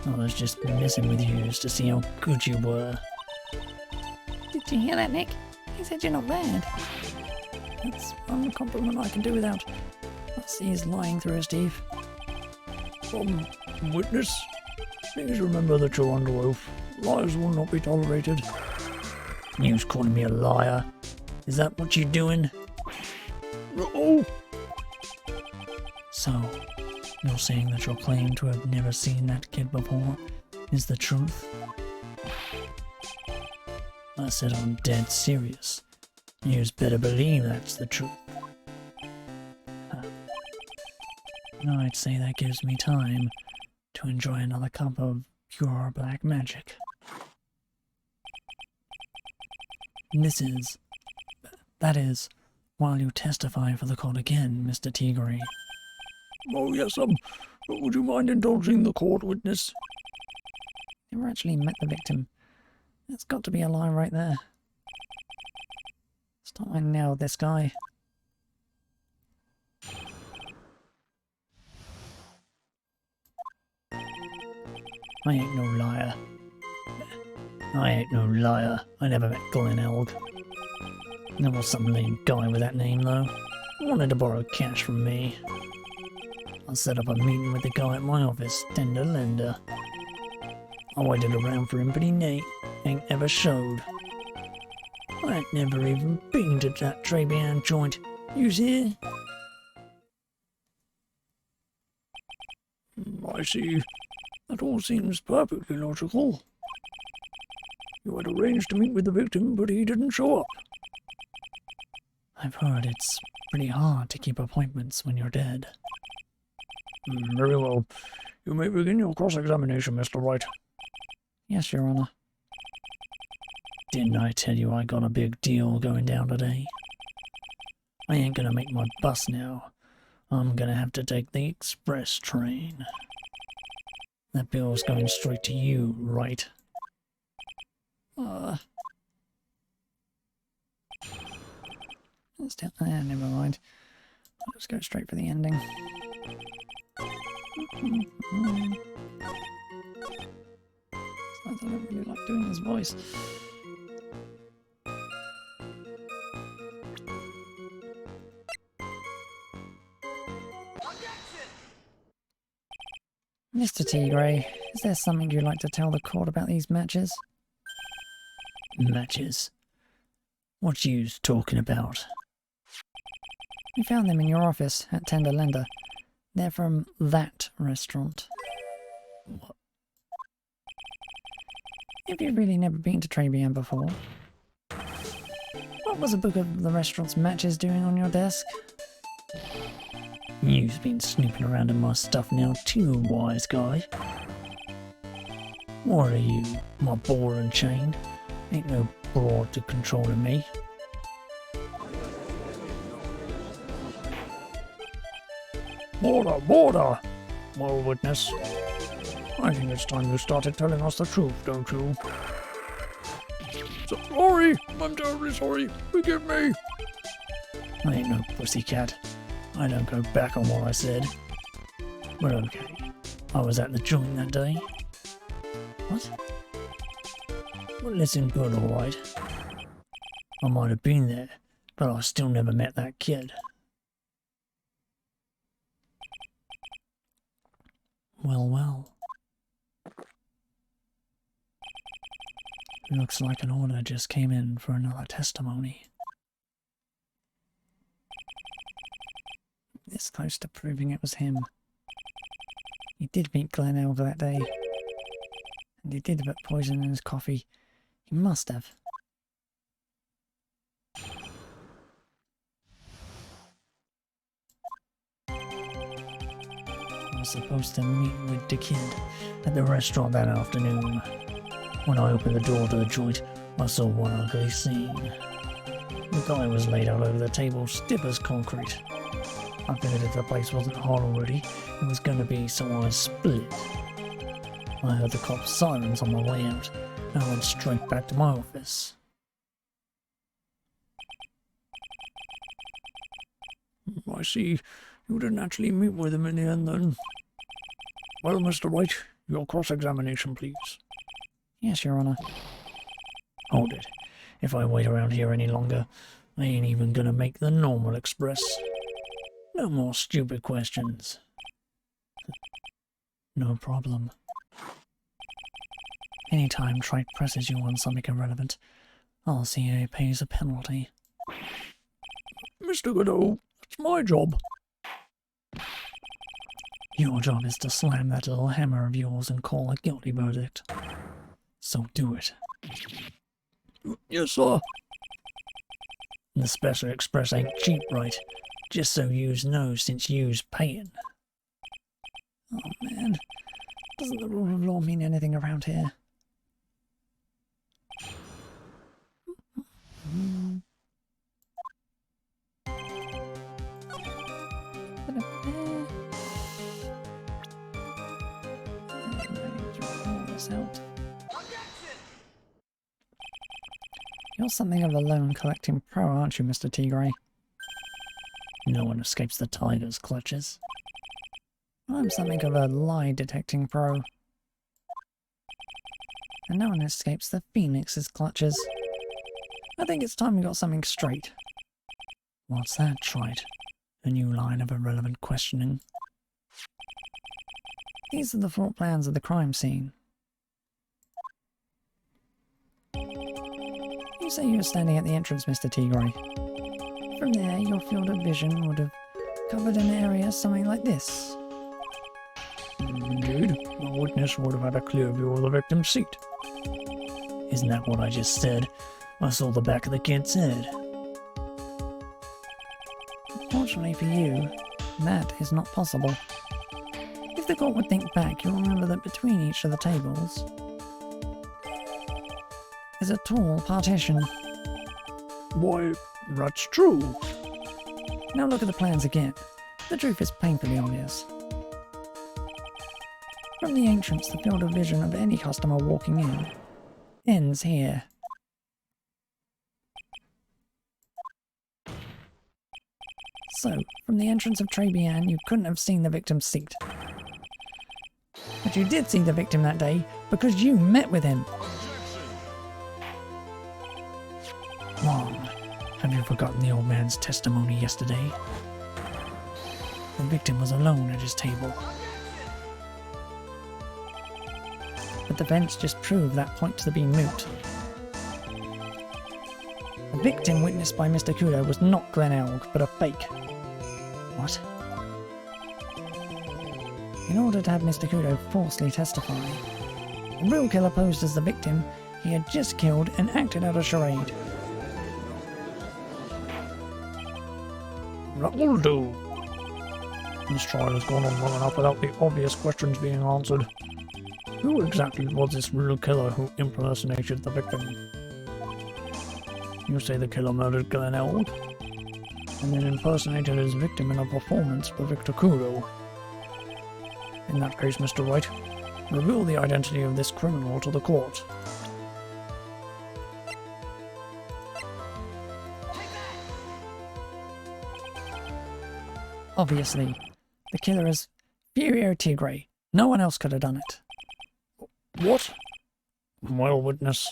I was just messing with you just to see how good you were. Did you hear that, Nick? He said you're not bad. That's one compliment I can do without. I see he's lying through his teeth. Witness, please remember that you're under oath. Lies will not be tolerated. You's calling me a liar. Is that what you're doing? Oh! So, you're saying that your claim to have never seen that kid before is the truth? I said I'm dead serious. You's better believe that's the truth. I'd say that gives me time to enjoy another cup of pure black magic. That is, while you testify for the court again, Mr. Tigre. Oh yes, would you mind indulging the court, witness? You actually met the victim. That's got to be a lie right there. Stop I nailed this guy. I ain't no liar. I never met Glen Elg. There was some lame guy with that name, though. Wanted to borrow cash from me. I set up a meeting with the guy at my office, Tender Lender. I waited around for him, but he ain't ever showed. I ain't never even been to that Tribulations joint. You's here? I see. That all seems perfectly logical. You had arranged to meet with the victim, but he didn't show up. I've heard it's pretty hard to keep appointments when you're dead. Very well. You may begin your cross-examination, Mr. Wright. Yes, Your Honor. Didn't I tell you I got a big deal going down today? I ain't gonna make my bus now. I'm gonna have to take the express train. That bill's going straight to you, Wright. Never mind. I'll just go straight for the ending. I don't really like doing his voice. Mr. Tigre, is there something you'd like to tell the court about these matches? Matches? What you's talking about? We found them in your office at Tender Lender. They're from that restaurant. Have you really never been to Tribulations before? What was a book of the restaurant's matches doing on your desk? You've been snooping around in my stuff now too, wise guy. What are you, my ball and chain? Ain't no broad to controlling me. Border! Moral witness. I think it's time you started telling us the truth, don't you? Sorry! I'm terribly sorry. Forgive me! I ain't no pussycat. I don't go back on what I said. But okay. I was at the joint that day. What? Well, listen good, alright. I might have been there, but I still never met that kid. Well. Looks like an order just came in for another testimony. This close to proving it was him. He did meet Glen Elg that day. And he did put poison in his coffee. He must have. I was supposed to meet with the kid At the restaurant that afternoon. When I opened the door to the joint, I saw one ugly scene. The guy was laid out over the table, stiff as concrete. I figured if the place wasn't hot already, it was going to be, so I split. I heard the cops' sirens on my way out, and I went straight back to my office. I see. You didn't actually meet with him in the end, then. Well, Mr. Wright, your cross-examination, please. Yes, Your Honor. Hold it. If I wait around here any longer, I ain't even gonna make the normal express. No more stupid questions. No problem. Anytime Trite presses you on something irrelevant, I'll see he pays a penalty. Mr. Godot, it's my job. Your job is to slam that little hammer of yours and call a guilty verdict. So do it. Yes, sir. The Special Express ain't cheap, right? Just so yous know, since yous paying. Oh man, doesn't the rule of law mean anything around here? You're something of a loan collecting pro, aren't you, Mr. Tigray? No one escapes the tiger's clutches. I'm something of a lie detecting pro. And no one escapes the Phoenix's clutches. I think it's time we got something straight. What's that, Trite? A new line of irrelevant questioning? These are the floor plans of the crime scene. You say you were standing at the entrance, Mr. Tigray. From there, your field of vision would have covered an area something like this. Indeed, the witness would have had a clear view of the victim's seat. Isn't that what I just said? I saw the back of the kid's head. Fortunately for you, that is not possible. If the court would think back, you'll remember that between each of the tables is a tall partition. Why, that's true. Now look at the plans again. The truth is painfully obvious. From the entrance, the field of vision of any customer walking in ends here. So, from the entrance of Tribulations, you couldn't have seen the victim's seat. But you did see the victim that day because you met with him. Mom, have you forgotten the old man's testimony yesterday? The victim was alone at his table. But the events just prove that point to be moot. The victim witnessed by Mr. Kudo was not Glen Elg, but a fake. What? In order to have Mr. Kudo falsely testify, The real killer posed as the victim he had just killed and acted out a charade. That will do. This trial has gone on long enough without the obvious questions being answered. Who exactly was this real killer who impersonated the victim? You say the killer murdered Glenn Elg, and then impersonated his victim in a performance for Victor Kudo. In that case, Mr. Wright, reveal the identity of this criminal to the court. Obviously, the killer is Furio Tigre. No one else could have done it. What? Well, witness.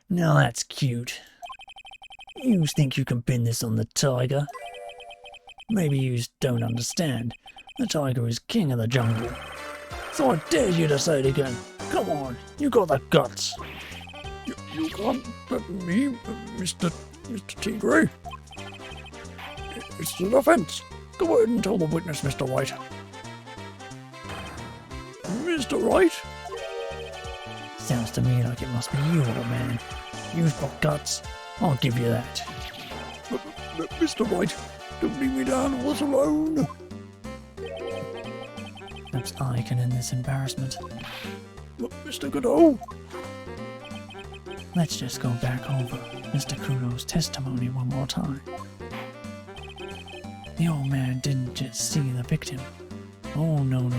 Now that's cute. You think you can pin this on the tiger? Maybe you don't understand. The tiger is king of the jungle. So I dare you to say it again. Come on, you got the guts. You can't threaten me, Mr. Tigre. It's an offense. Go ahead and tell the witness, Mr. Wright. Mr. Wright? Sounds to me like it must be you, old man. You've got guts. I'll give you that. But Mr. Wright, don't leave me down all alone. Perhaps I can end this embarrassment. But Mr. Godot? Let's just go back over Mr. Kudo's testimony one more time. The old man didn't just see the victim. Oh, no.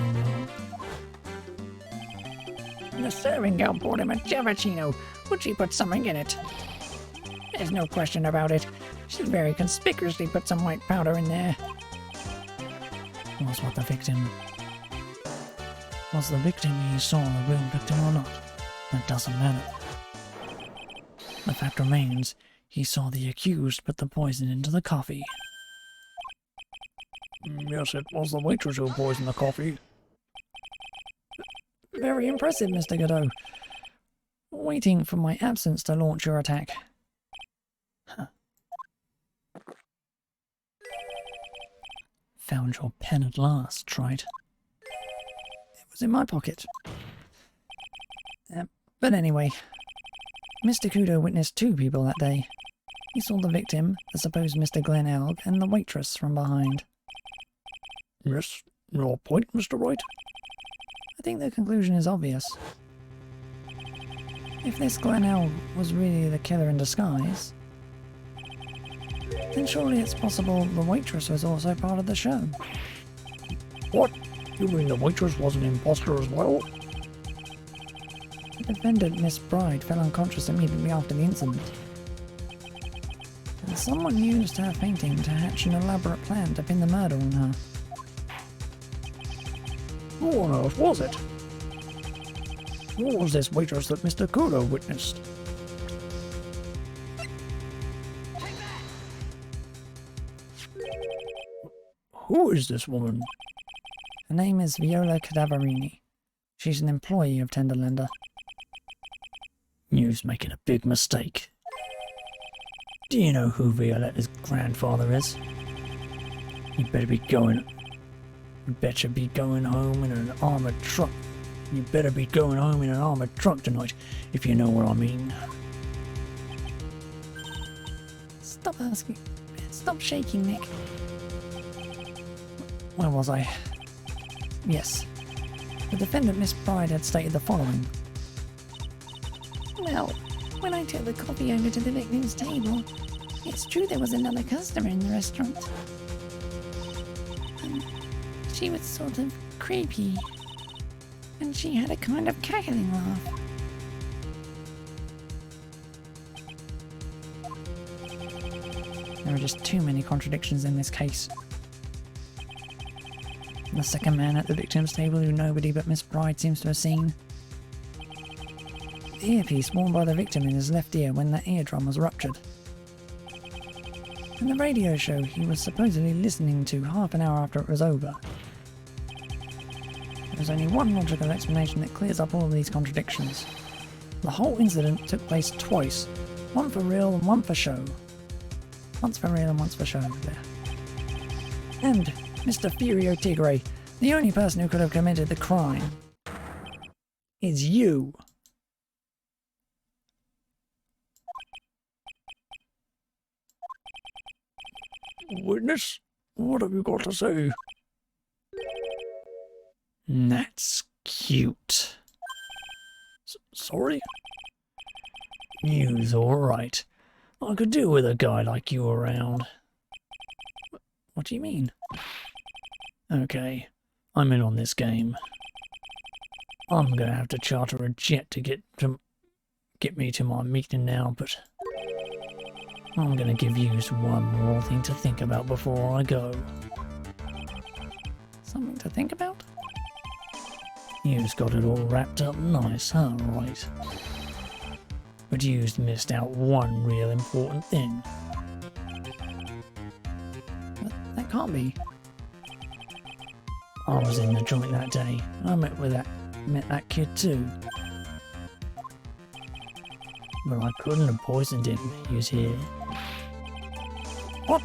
The serving girl brought him a Javachino. Would she put something in it? There's no question about it. She very conspicuously put some white powder in there. Was the victim he saw the real victim or not? That doesn't matter. The fact remains, he saw the accused put the poison into the coffee. Yes, it was the waitress who poisoned the coffee. Very impressive, Mr. Godot. Waiting for my absence to launch your attack. Huh. Found your pen at last, Wright. It was in my pocket. But anyway, Mr. Kudo witnessed two people that day. He saw the victim, the supposed Mr. Glenn Elg, and the waitress from behind. Yes, your point, Mr. Wright? I think the conclusion is obvious. If this Glenn Elg was really the killer in disguise, then surely it's possible the waitress was also part of the show. What? You mean the waitress was an imposter as well? The defendant, Miss Bride, fell unconscious immediately after the incident. And someone used her fainting to hatch an elaborate plan to pin the murder on her. Who on earth was it? Who was this waitress that Mr. Kudo witnessed? Who is this woman? Her name is Viola Cadaverini. She's an employee of Tenderlander. You's making a big mistake. Do you know who Violetta's grandfather is? You better be going home in an armored truck. You better be going home in an armored truck tonight, if you know what I mean. Stop asking. Stop shaking, Nick. Where was I? Yes. The defendant, Miss Bride, had stated the following. Well, when I took the coffee over to the victim's table, it's true there was another customer in the restaurant. She was sort of creepy, and she had a kind of cackling laugh. There are just too many contradictions in this case. The second man at the victim's table who nobody but Miss Bride seems to have seen. The earpiece worn by the victim in his left ear when that eardrum was ruptured. And the radio show he was supposedly listening to half an hour after it was over. There's only one logical explanation that clears up all of these contradictions. The whole incident took place twice, one for real and one for show. Once for real and once for show, there. And Mr. Furio Tigre, The only person who could have committed the crime is you. Witness, what have you got to say? That's cute. Sorry? You's alright. I could do with a guy like you around. What do you mean? Okay, I'm in on this game. I'm gonna have to charter a jet to get me to my meeting now, but I'm gonna give you one more thing to think about before I go. Something to think about? You's got it all wrapped up nice, huh, Wright? But you's missed out one real important thing. That can't be. I was in the joint that day. I met that kid too. But I couldn't have poisoned him. He was here. What?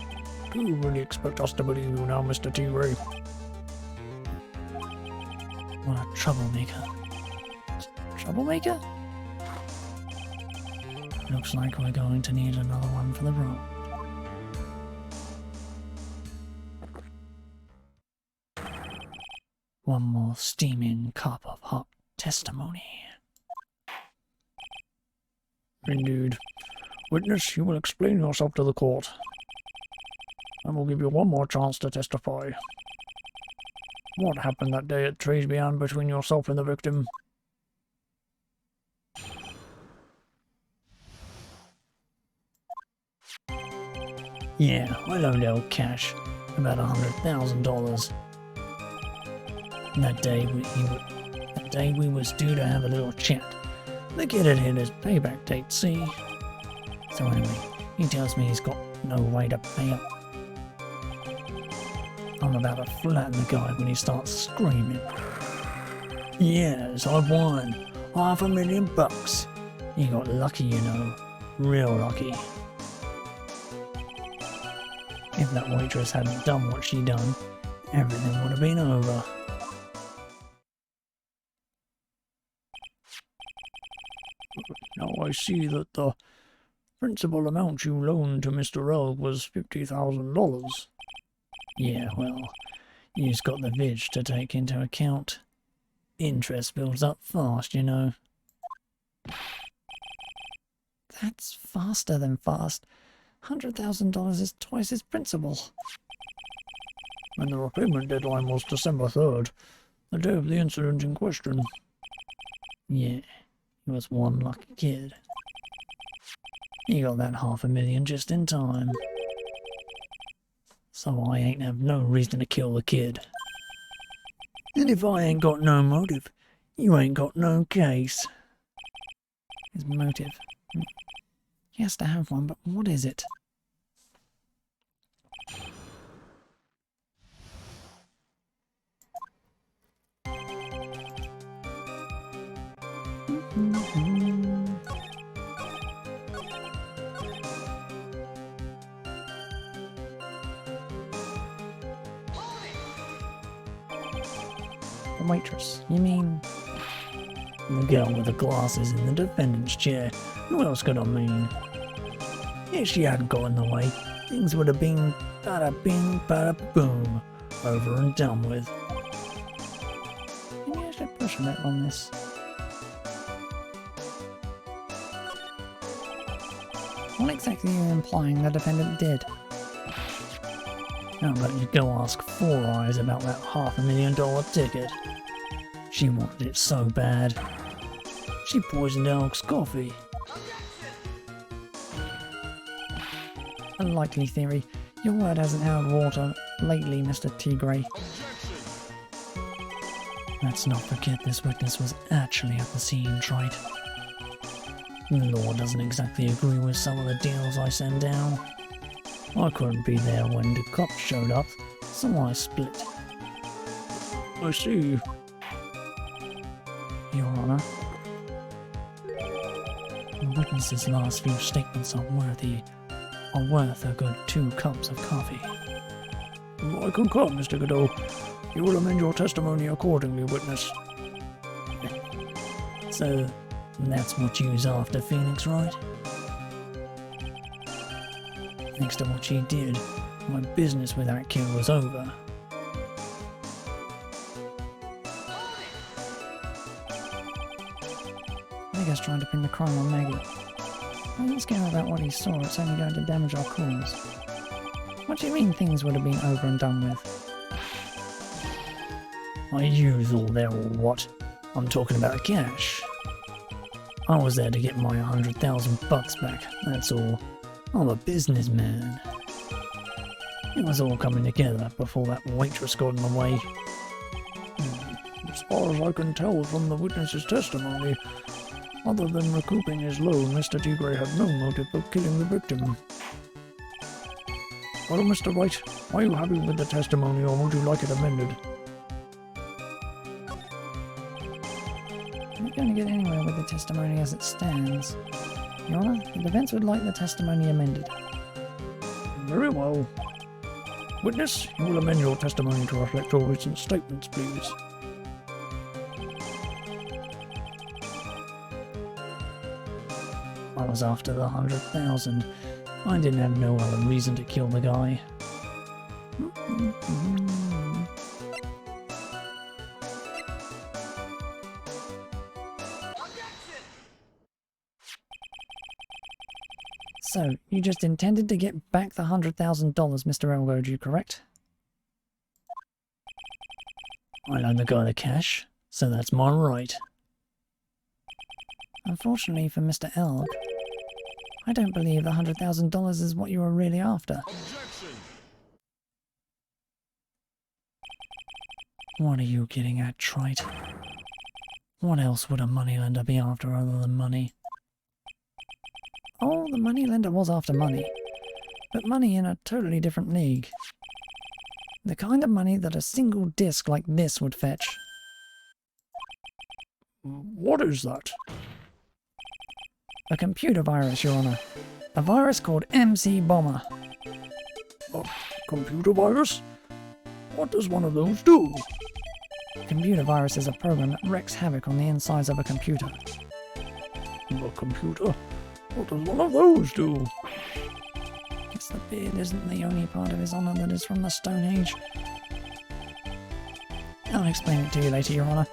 Do you really expect us to believe you now, Mr. T-Ray? What a troublemaker. Troublemaker? Looks like we're going to need another one for the road. One more steaming cup of hot testimony. Indeed. Witness, you will explain yourself to the court. I will give you one more chance to testify. What happened that day at Tribulations between yourself and the victim? Yeah, I loaned out cash, about $100,000. That day we was due to have a little chat. The kid had hit his payback date, see? So anyway, he tells me he's got no way to pay up. I'm about to flatten the guy when he starts screaming. Yes, I won. $500,000. He got lucky, you know. Real lucky. If that waitress hadn't done what she done, everything would have been over. Now I see that the principal amount you loaned to Mr. L was $50,000. Yeah, well, you've got the vig to take into account. Interest builds up fast, you know. That's faster than fast. $100,000 is twice his principal. And the repayment deadline was December 3rd, the day of the incident in question. Yeah, he was one lucky kid. He got that $500,000 just in time. So I ain't have no reason to kill the kid. And if I ain't got no motive, you ain't got no case. His motive. He has to have one, but what is it? The waitress, you mean? The girl with the glasses in the defendant's chair. Who else could I mean? If she hadn't got in the way, things would have been bada bing, bada boom, over and done with. Maybe I should push a bit on this. What exactly are you implying the defendant did? How about you go ask Four Eyes about that $500,000 ticket? She wanted it so bad. She poisoned Elk's coffee. Unlikely theory. Your word hasn't held water lately, Mr. Tigray. Let's not forget this witness was actually at the scene, Wright. The law doesn't exactly agree with some of the deals I send down. I couldn't be there when the cops showed up, so I split. I see. Your Honor, the witness's last few statements are worth a good 2 cups of coffee. I concur, Mr. Godot. You will amend your testimony accordingly, witness. So, that's what you was after, Phoenix, right? Thanks to what she did, my business with that kid was over. Vega's trying to pin the crime on Maggie. I don't care about what he saw, it's only going to damage our cause. What do you mean things would have been over and done with? I used all there or what? I'm talking about cash. I was there to get my $100,000 back, that's all. I'm a businessman. It was all coming together before that waitress got in the way. As far as I can tell from the witness's testimony, other than recouping his loan, Mr. Tigre had no motive of killing the victim. Well, Mr. Wright, are you happy with the testimony, or would you like it amended? I'm not going to get anywhere with the testimony as it stands. Your Honour, the defence would like the testimony amended. Very well. Witness, you will amend your testimony to reflect your recent statements, please. I was after the 100,000. I didn't have no other reason to kill the guy. So, you just intended to get back the $100,000, Mr. Elgoju, correct? I loaned the guy the cash, so that's my right. Unfortunately for Mr. Elg, I don't believe the $100,000 is what you were really after. What are you getting at, Trite? What else would a moneylender be after other than money? Oh, the moneylender was after money, but money in a totally different league. The kind of money that a single disc like this would fetch. What is that? A computer virus, Your Honour. A virus called MC Bomber. A computer virus? What does one of those do? A computer virus is a program that wreaks havoc on the insides of a computer. A computer? What does one of those do? Guess the beard isn't the only part of his honour that is from the Stone Age. I'll explain it to you later, Your Honour.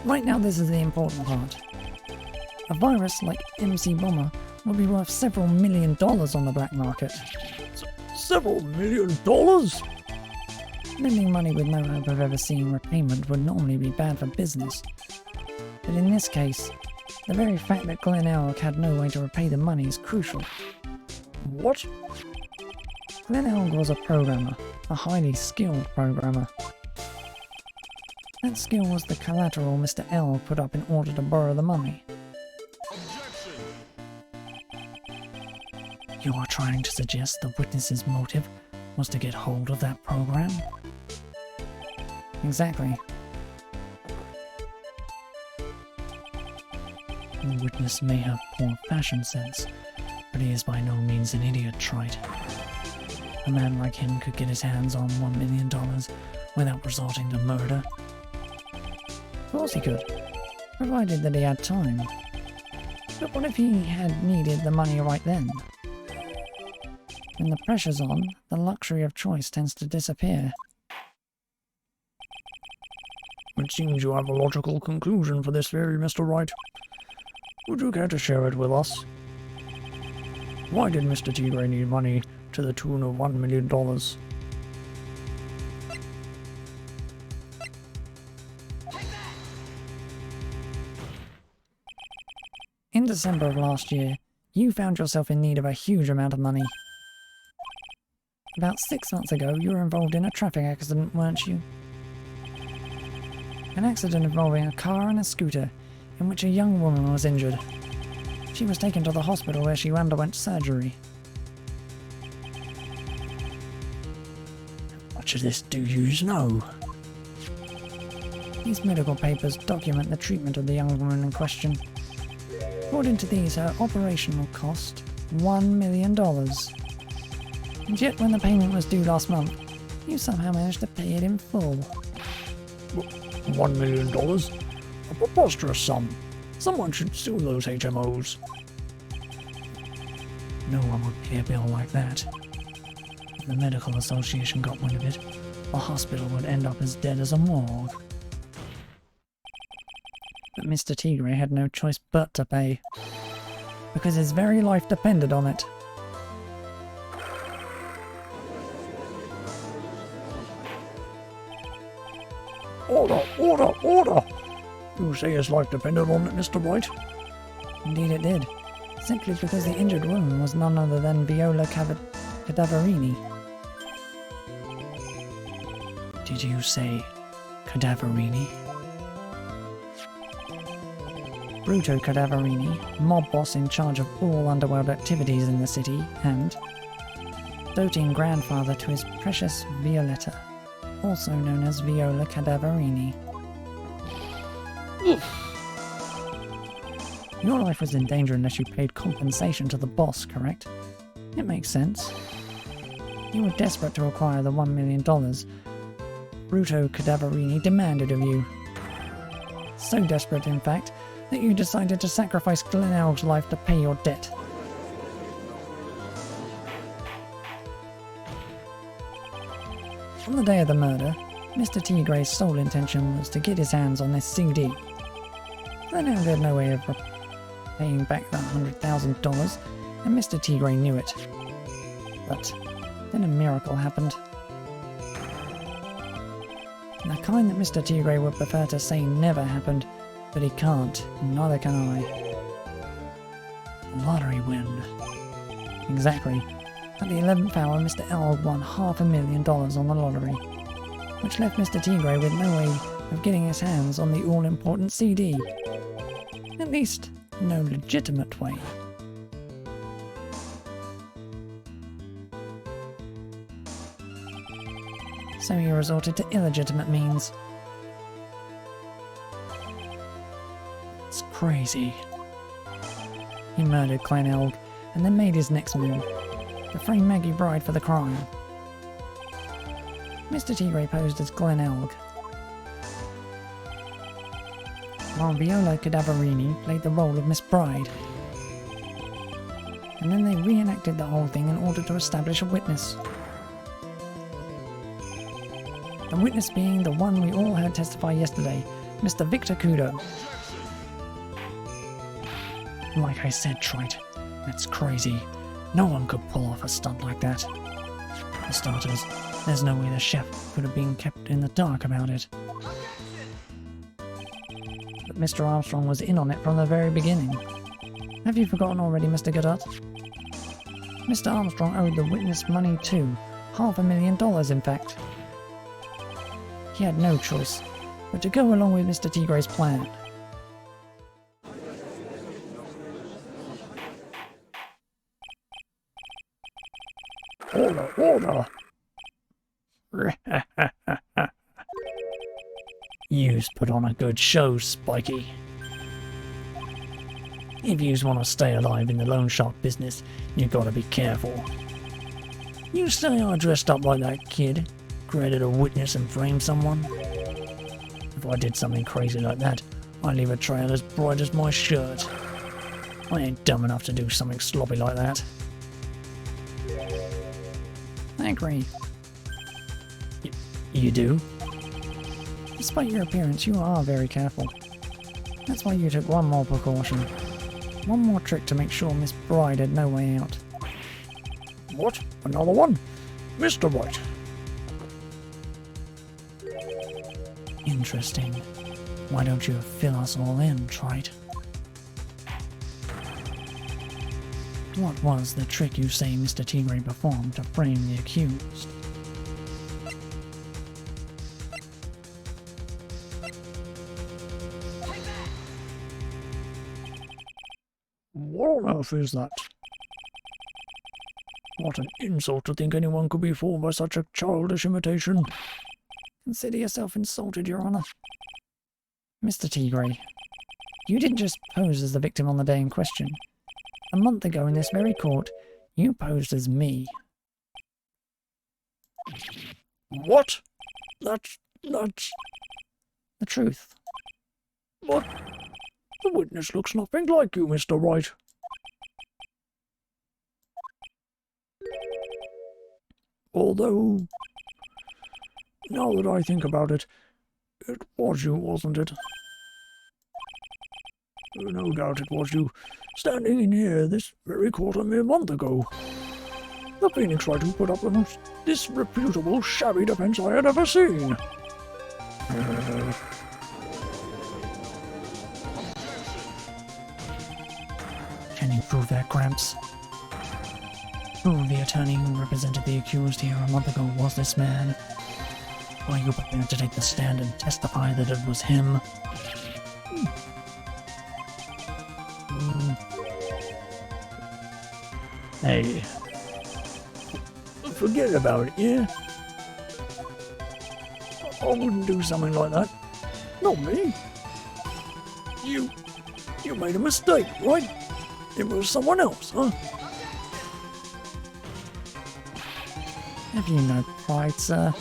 Right now, this is the important part. A virus like MC Bomber will be worth several $1 million on the black market. Several $1 million? Lending money with no hope of ever seeing repayment would normally be bad for business. But in this case, the very fact that Glenn Elk had no way to repay the money is crucial. What? Glenn Elk was a programmer, a highly skilled programmer. That skill was the collateral Mr. L put up in order to borrow the money. You are trying to suggest the witness's motive was to get hold of that program? Exactly. The witness may have poor fashion sense, but he is by no means an idiot, Trite. A man like him could get his hands on $1 million without resorting to murder. Of course he could, provided that he had time. But what if he had needed the money right then? When the pressure's on, the luxury of choice tends to disappear. It seems you have a logical conclusion for this theory, Mr. Wright. Would you care to share it with us? Why did Mr. Tigre need money to the tune of $1 million? In December of last year, you found yourself in need of a huge amount of money. About 6 months ago, you were involved in a traffic accident, weren't you? An accident involving a car and a scooter, in which a young woman was injured. She was taken to the hospital where she underwent surgery. How much of this do you know? These medical papers document the treatment of the young woman in question. According to these, her operational cost $1 million. And yet when the payment was due last month, You somehow managed to pay it in full. $1 million? A preposterous sum. Someone should sue those HMOs. No one would pay a bill like that. If the medical association got wind of it, the hospital would end up as dead as a morgue. But Mr. Tigre had no choice but to pay, because his very life depended on it. Order! Order! Order! You say his life depended on it, Mr. Wright? Indeed it did, simply because the injured woman was none other than Viola Cadaverini. Did you say Cadaverini? Bruto Cadaverini, mob boss in charge of all underworld activities in the city, and doting grandfather to his precious Violetta, also known as Viola Cadaverini. Your life was in danger unless you paid compensation to the boss, correct? It makes sense. You were desperate to acquire the $1 million Bruto Cadaverini demanded of you. So desperate, in fact, that you decided to sacrifice Glenelg's life to pay your debt. On the day of the murder, Mr. Tigre's sole intention was to get his hands on this CD. Glenelg had no way of paying back that $100,000, and Mr. Tigre knew it. But then a miracle happened. The kind that Mr. Tigre would prefer to say never happened, but he can't, and neither can I. Lottery win. Exactly. At the 11th hour, Mr. Elg won $500,000 on the lottery, which left Mr. Tigre with no way of getting his hands on the all-important CD. At least, no legitimate way. So he resorted to illegitimate means. It's crazy. He murdered Glenelg, and then made his next move, to frame Maggie Bride for the crime. Mr. Tigre posed as Glenelg, while Viola Cadaverini played the role of Miss Bride. And then they reenacted the whole thing in order to establish a witness. The witness being the one we all heard testify yesterday, Mr. Victor Kudo. Like I said, Trite, that's crazy. No one could pull off a stunt like that. For starters, there's no way the chef could have been kept in the dark about it. But Mr. Armstrong was in on it from the very beginning. Have you forgotten already, Mr. Godot? Mr. Armstrong owed the witness money too. $500,000, in fact. He had no choice but to go along with Mr. Tigre's plan. Order! Order! Yous put on a good show, Spiky. If yous want to stay alive in the loan shark business, you gotta be careful. You say I dressed up like that kid, created a witness and framed someone? If I did something crazy like that, I'd leave a trail as bright as my shirt. I ain't dumb enough to do something sloppy like that. I agree. You do? Despite your appearance, you are very careful. That's why you took one more precaution. One more trick to make sure Miss Bride had no way out. What? Another one? Mr. Wright. Interesting. Why don't you fill us all in, Trite? What was the trick you say Mr. Tigre performed to frame the accused? What on earth is that? What an insult to think anyone could be fooled by such a childish imitation. Consider yourself insulted, Your Honor. Mr. Tigre, you didn't just pose as the victim on the day in question. A month ago in this very court, you posed as me. What? That's... The truth. What? The witness looks nothing like you, Mr. Wright. Although, now that I think about it, it was you, wasn't it? No doubt it was you, standing in here this very court a mere month ago. The Phoenix Wright who put up the most disreputable, shabby defense I had ever seen. Can you prove that, Gramps? Who the attorney who represented the accused here a month ago was this man? Are you prepared to take the stand and testify that it was him? Hey. Forget about it, yeah? I wouldn't do something like that. Not me. You made a mistake, right? It was someone else, huh? Have you no pride, sir?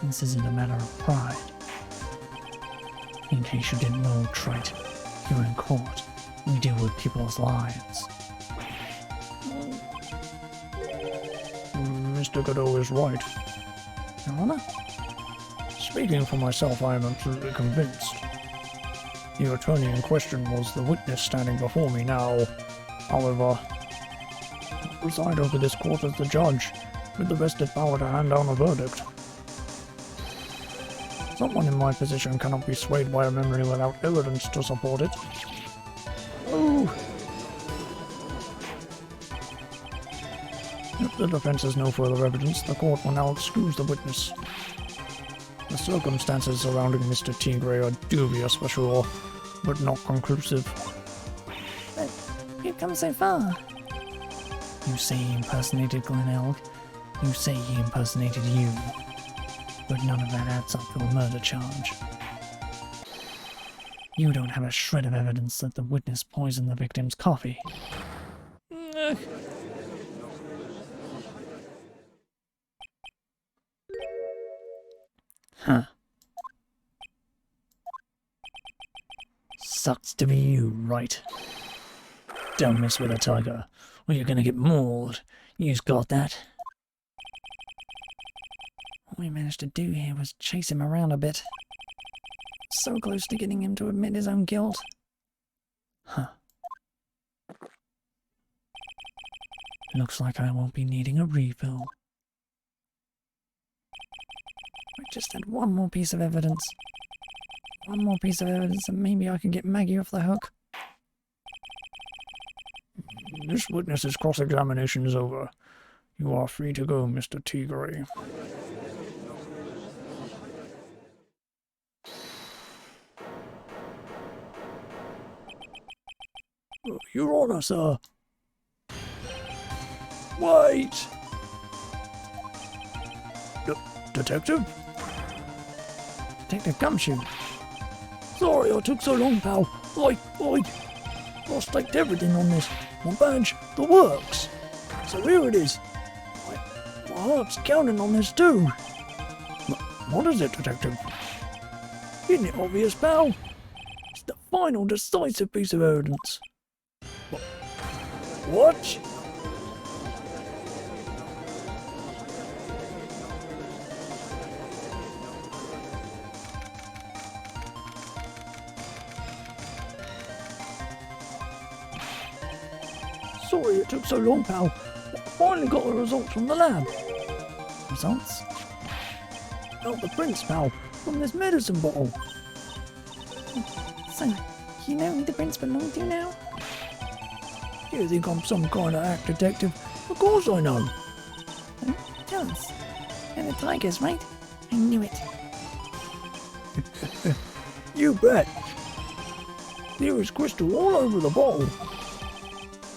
This isn't a matter of pride. In case you didn't know, Wright, here in court, we deal with people's lives. Mr. Godot is right. Your Honor? Speaking for myself, I am absolutely convinced. The attorney in question was the witness standing before me now. However, I preside over this court as the judge, with the vested power to hand down a verdict. Someone in my position cannot be swayed by a memory without evidence to support it. Oh! If the defense has no further evidence, the court will now excuse the witness. The circumstances surrounding Mr. Tigre are dubious for sure, but not conclusive. But you've come so far. You say he impersonated Glen Elg. You say he impersonated you. But none of that adds up to a murder charge. You don't have a shred of evidence that the witness poisoned the victim's coffee. Huh. Sucks to be you, Wright. Don't mess with a tiger, or you're gonna get mauled. You've got that? All we managed to do here was chase him around a bit. So close to getting him to admit his own guilt. Huh. Looks like I won't be needing a refill. I just had one more piece of evidence. One more piece of evidence and maybe I can get Maggie off the hook. This witness's cross-examination is over. You are free to go, Mr. Tigre. Your Honor, sir. Wait! Detective? Detective Gumshoe. Sorry I took so long, pal. I staked everything on this. My badge, the works. So here it is. My heart's counting on this too. What is it, Detective? Isn't it obvious, pal? It's the final decisive piece of evidence. What? Sorry it took so long, pal. I finally got the results from the lab. Results? Out the prints, pal, from this medicine bottle. So, you know who the prince belonged to now? You think I'm some kind of hack detective? Of course I know. Tell us. They're the tigers, right? I knew it. You bet. There is crystal all over the bottle.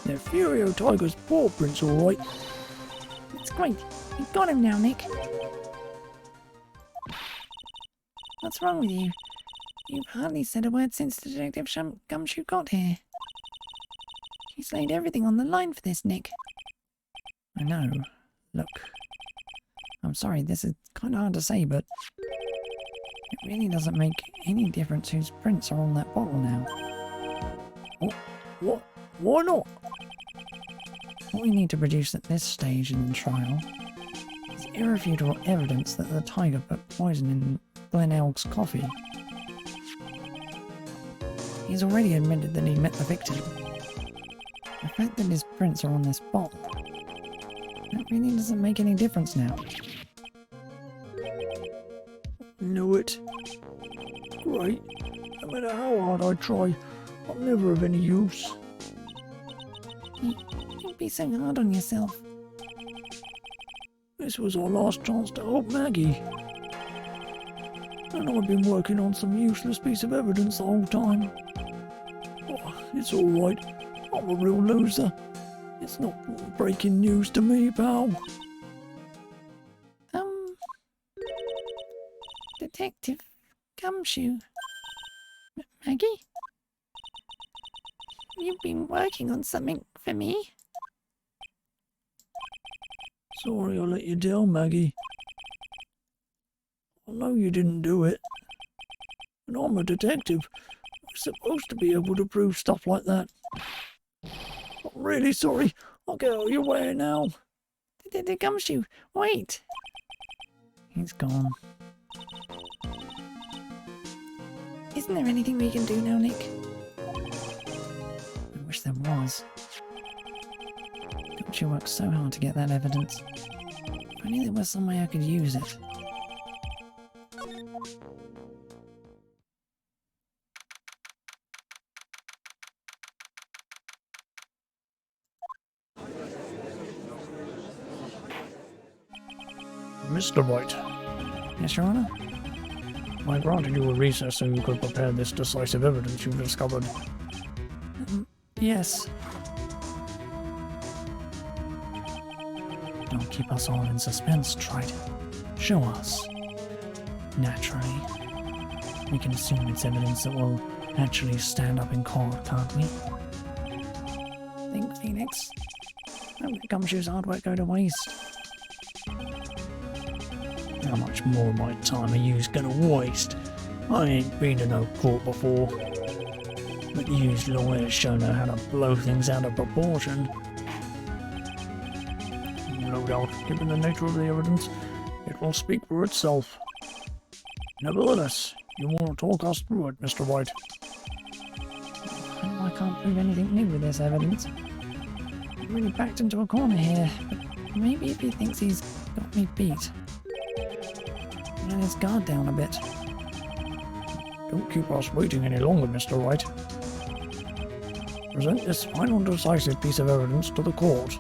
They're Furio Tiger's paw prints, all right. That's great. We got him now, Nick. What's wrong with you? You've hardly said a word since Detective Gumshoe got here. You He's laid everything on the line for this, Nick. I know. Look. I'm sorry, this is kind of hard to say, but it really doesn't make any difference whose prints are on that bottle now. What? Why not? What we need to produce at this stage in the trial is irrefutable evidence that the tiger put poison in Glen Elg's coffee. He's already admitted that he met the victim. The fact that his prints are on this bottle, that really doesn't make any difference now. Knew it. Great. No matter how hard I try, I'm never of any use. Don't be so hard on yourself. This was our last chance to help Maggie. And I've been working on some useless piece of evidence the whole time. Oh, it's alright. I'm a real loser. It's not breaking news to me, pal. Detective Gumshoe. Maggie? You've been working on something for me? Sorry I let you down, Maggie. I know you didn't do it. And I'm a detective. We're supposed to be able to prove stuff like that. I'm really sorry. I'll get out of your way now. The Gumshoe, wait! He's gone. Isn't there anything we can do now, Nick? I wish there was. Gumshoe worked so hard to get that evidence. If only there was some way I could use it. Mr. Wright, Yes, Your Honour? I granted you a recess so you could prepare this decisive evidence you've discovered. Yes. Don't keep us all in suspense, Wright. Show us. Naturally. We can assume it's evidence that will actually stand up in court, can't we? Think, Phoenix. Don't let Gumshoe's hard work go to waste. How much more of my time are you gonna waste? I ain't been to no court before. But yous lawyers sure know how to blow things out of proportion. No doubt, given the nature of the evidence, it will speak for itself. Nevertheless, you want to talk us through it, Mr. White. I can't prove anything new with this evidence. I'm really backed into a corner here, but maybe if he thinks he's got me beat, let his guard down a bit. Don't keep us waiting any longer, Mr. White. Present this final decisive piece of evidence to the court.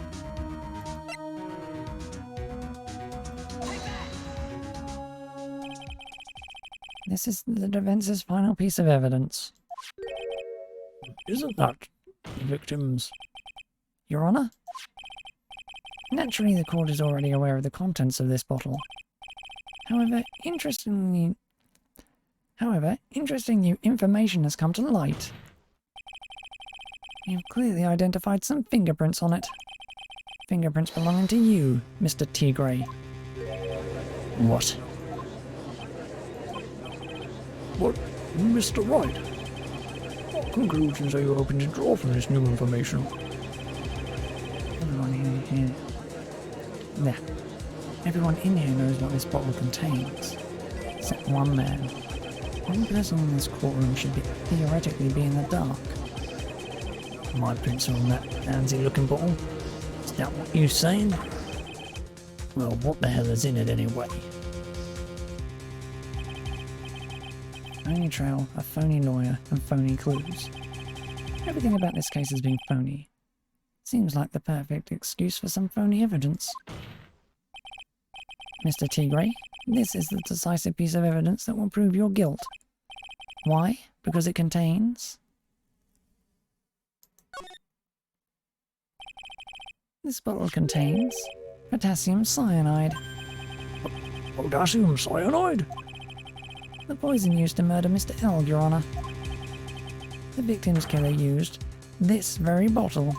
This is the defense's final piece of evidence. Isn't that the victim's? Your Honour? Naturally, the court is already aware of the contents of this bottle. However, interesting new information has come to light. You've clearly identified some fingerprints on it. Fingerprints belonging to you, Mr. Tigray. What? What, Mr. Wright? What conclusions are you hoping to draw from this new information? Everyone in here knows what this bottle contains. Except one man. One person in this courtroom should theoretically be in the dark. My prints are on that handsy looking bottle. Is that what you're saying? Well, what the hell is in it anyway? Phony trail, a phony lawyer, and phony clues. Everything about this case has been phony. Seems like the perfect excuse for some phony evidence. Mr. Tigray, this is the decisive piece of evidence that will prove your guilt. Why? Because it contains... This bottle contains potassium cyanide. Potassium cyanide? The poison used to murder Mr. Elg, Your Honour. The victim's killer used this very bottle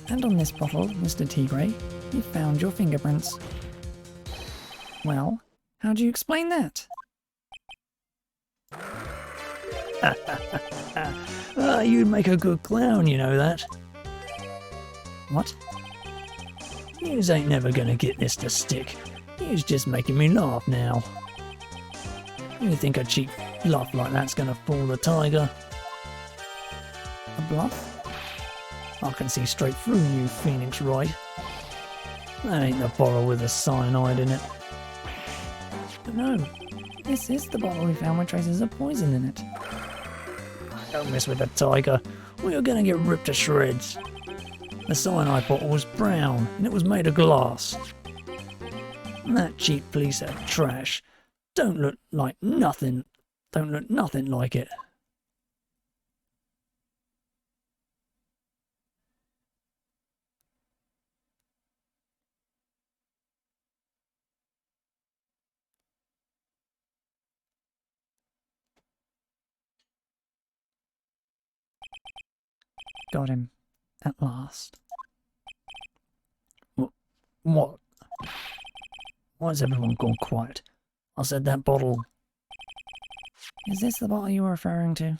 And on this bottle, Mr. Tigray, you found your fingerprints. Well, how do you explain that? You'd make a good clown, you know that. What? Yous ain't never gonna get this to stick. Yous just making me laugh now. You think a cheap bluff like that's gonna fool the tiger? A bluff? I can see straight through you, Phoenix Wright. That ain't the bottle with the cyanide in it. No, this is the bottle we found with traces of poison in it. Don't mess with the tiger, or you're gonna get ripped to shreds. The cyanide bottle was brown, and it was made of glass. And that cheap piece of trash don't look nothing like it. Got him. At last. What? Why's everyone gone quiet? I said that bottle. Is this the bottle you were referring to?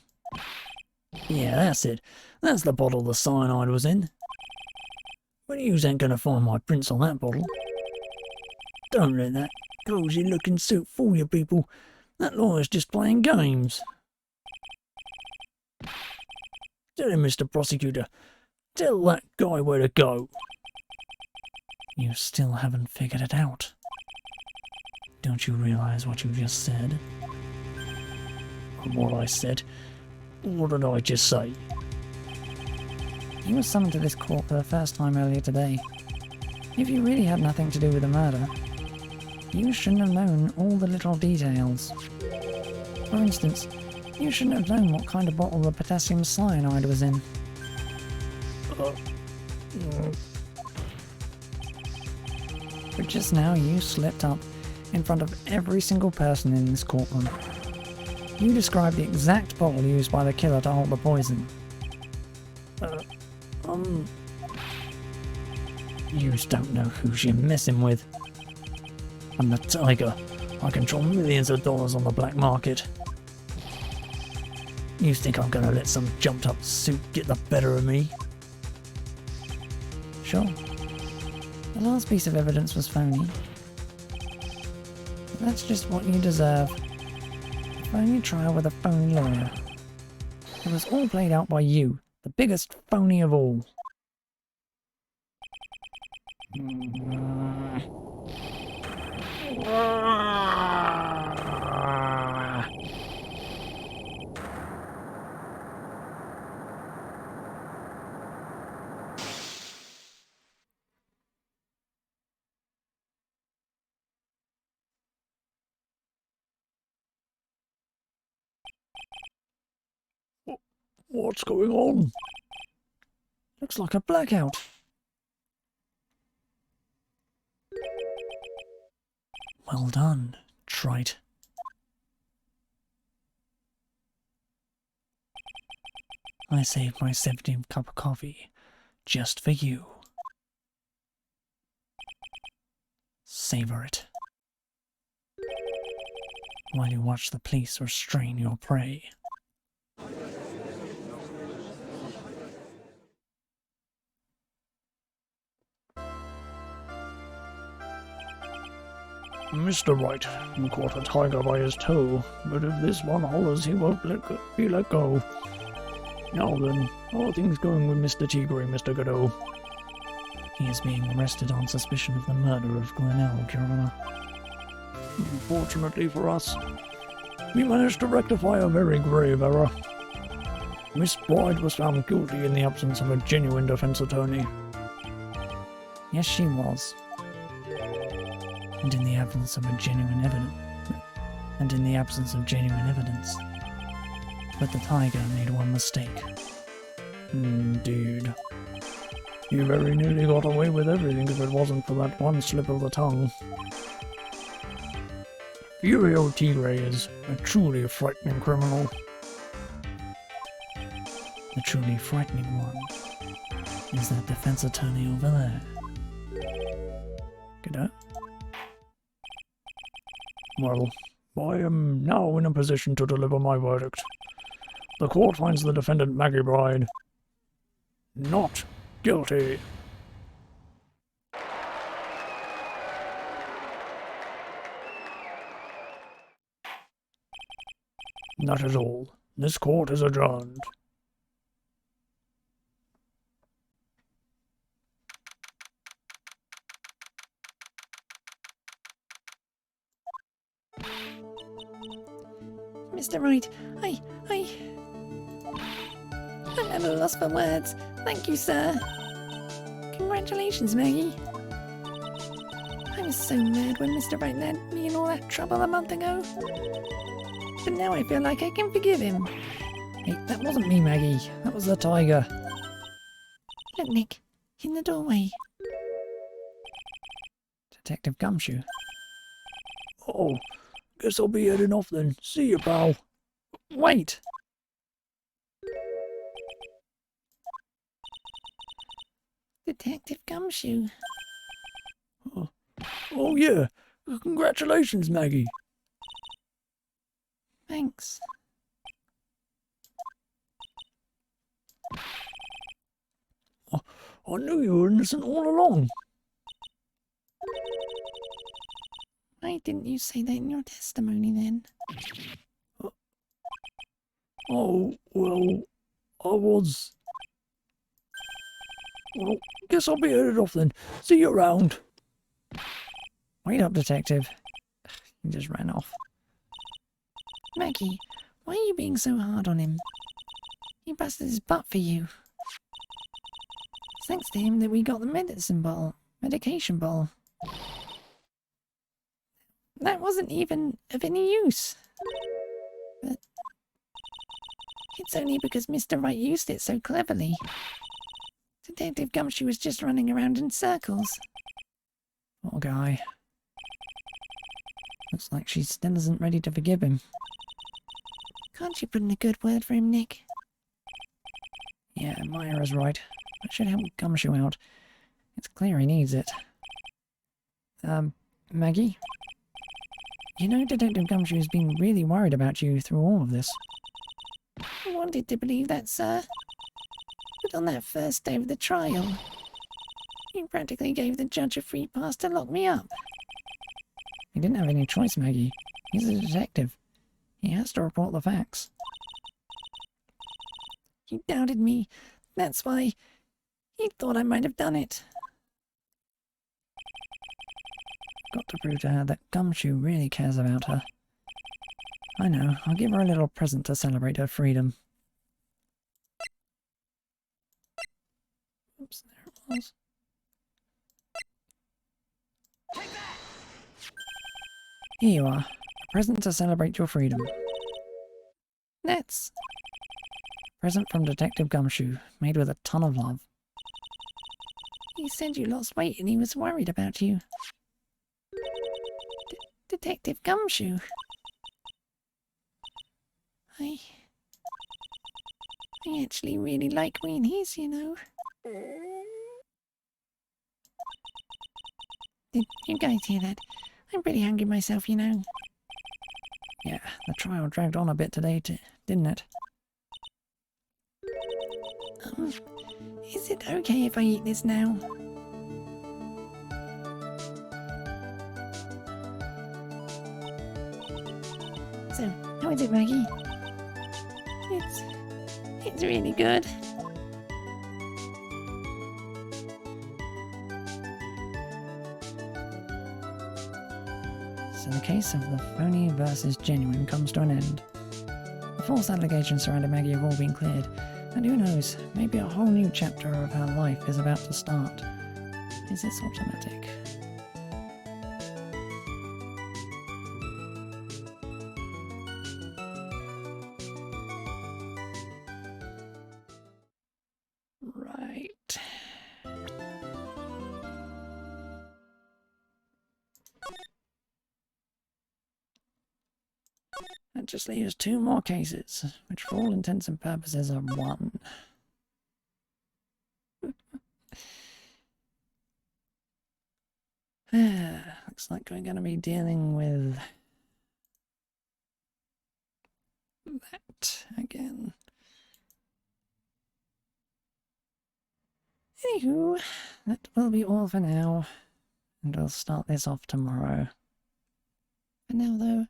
Yeah, that's it. That's the bottle the cyanide was in. But yous ain't gonna find my prints on that bottle. Don't let that cozy looking suit fool you people. That lawyer's just playing games. Tell him, Mr. Prosecutor. Tell that guy where to go. You still haven't figured it out. Don't you realize what you just said? And what I said? What did I just say? You were summoned to this court for the first time earlier today. If you really had nothing to do with the murder, you shouldn't have known all the little details. For instance, you shouldn't have known what kind of bottle the potassium cyanide was in. But just now you slipped up in front of every single person in this courtroom. You described the exact bottle used by the killer to hold the poison. Yous don't know who you're messing with. I'm the tiger. I control millions of dollars on the black market. You think I'm gonna let some jumped up suit get the better of me? Sure. The last piece of evidence was phony. But that's just what you deserve. A phony trial with a phony lawyer. It was all played out by you, the biggest phony of all. What's going on? Looks like a blackout. Well done, Trite. I saved my 17th cup of coffee just for you. Savor it while you watch the police restrain your prey. Mr. Wright, you caught a tiger by his toe, but if this one hollers, he won't be let go. Now then, how are things going with Mr. Tigray, Mr. Godot? He is being arrested on suspicion of the murder of Glenelg, Your Honor. Fortunately for us, we managed to rectify a very grave error. Miss Bride was found guilty in the absence of a genuine defense attorney. Yes, she was. And in the absence of genuine evidence. But the tiger made one mistake. Indeed. He very nearly got away with everything if it wasn't for that one slip of the tongue. Furio Tigray is a truly frightening criminal. The truly frightening one is that defense attorney over there. G'day. Well, I am now in a position to deliver my verdict. The court finds the defendant Maggie Bride not guilty. That is all. This court is adjourned. Mr. Wright, I'm at a loss for words. Thank you, sir. Congratulations, Maggie. I was so mad when Mr. Wright led me in all that trouble a month ago. But now I feel like I can forgive him. Hey, that wasn't me, Maggie. That was the tiger. Look, Nick, in the doorway. Detective Gumshoe. Oh, guess I'll be heading off then. See you, pal. Wait! Detective Gumshoe. Oh yeah, congratulations, Maggie. Thanks. I knew you were innocent all along. Why didn't you say that in your testimony then? Oh, well, I was... Well, guess I'll be headed off then. See you around. Wait up, detective. He just ran off. Maggie, why are you being so hard on him? He busted his butt for you. It's thanks to him that we got the medication bottle. That wasn't even of any use. But it's only because Mr. Wright used it so cleverly. Detective Gumshoe was just running around in circles. Poor guy. Looks like she still isn't ready to forgive him. Can't you put in a good word for him, Nick? Yeah, Myra's right. I should help Gumshoe out. It's clear he needs it. Maggie? You know Detective Gumshoe's been really worried about you through all of this. I wanted to believe that, sir. But on that first day of the trial, he practically gave the judge a free pass to lock me up. He didn't have any choice, Maggie. He's a detective. He has to report the facts. He doubted me. That's why he thought I might have done it. Got to prove to her that Gumshoe really cares about her. I know, I'll give her a little present to celebrate her freedom. Oops, there it was. Here you are. A present to celebrate your freedom. That's... Present from Detective Gumshoe, made with a ton of love. He said you lost weight and he was worried about you. Detective Gumshoe. I actually really like weenies, you know. Did you guys hear that? I'm pretty hungry myself, you know. Yeah, the trial dragged on a bit today, didn't it? Is it okay if I eat this now? So, how is it, Maggie? It's really good. So the case of the phony versus genuine comes to an end. The false allegations surrounding Maggie have all been cleared, and who knows, maybe a whole new chapter of her life is about to start. Is this automatic? Right. That just leaves 2 more cases, which for all intents and purposes are 1. looks like we're going to be dealing with that again. Anywho, that will be all for now, and I'll start this off tomorrow. For now, though,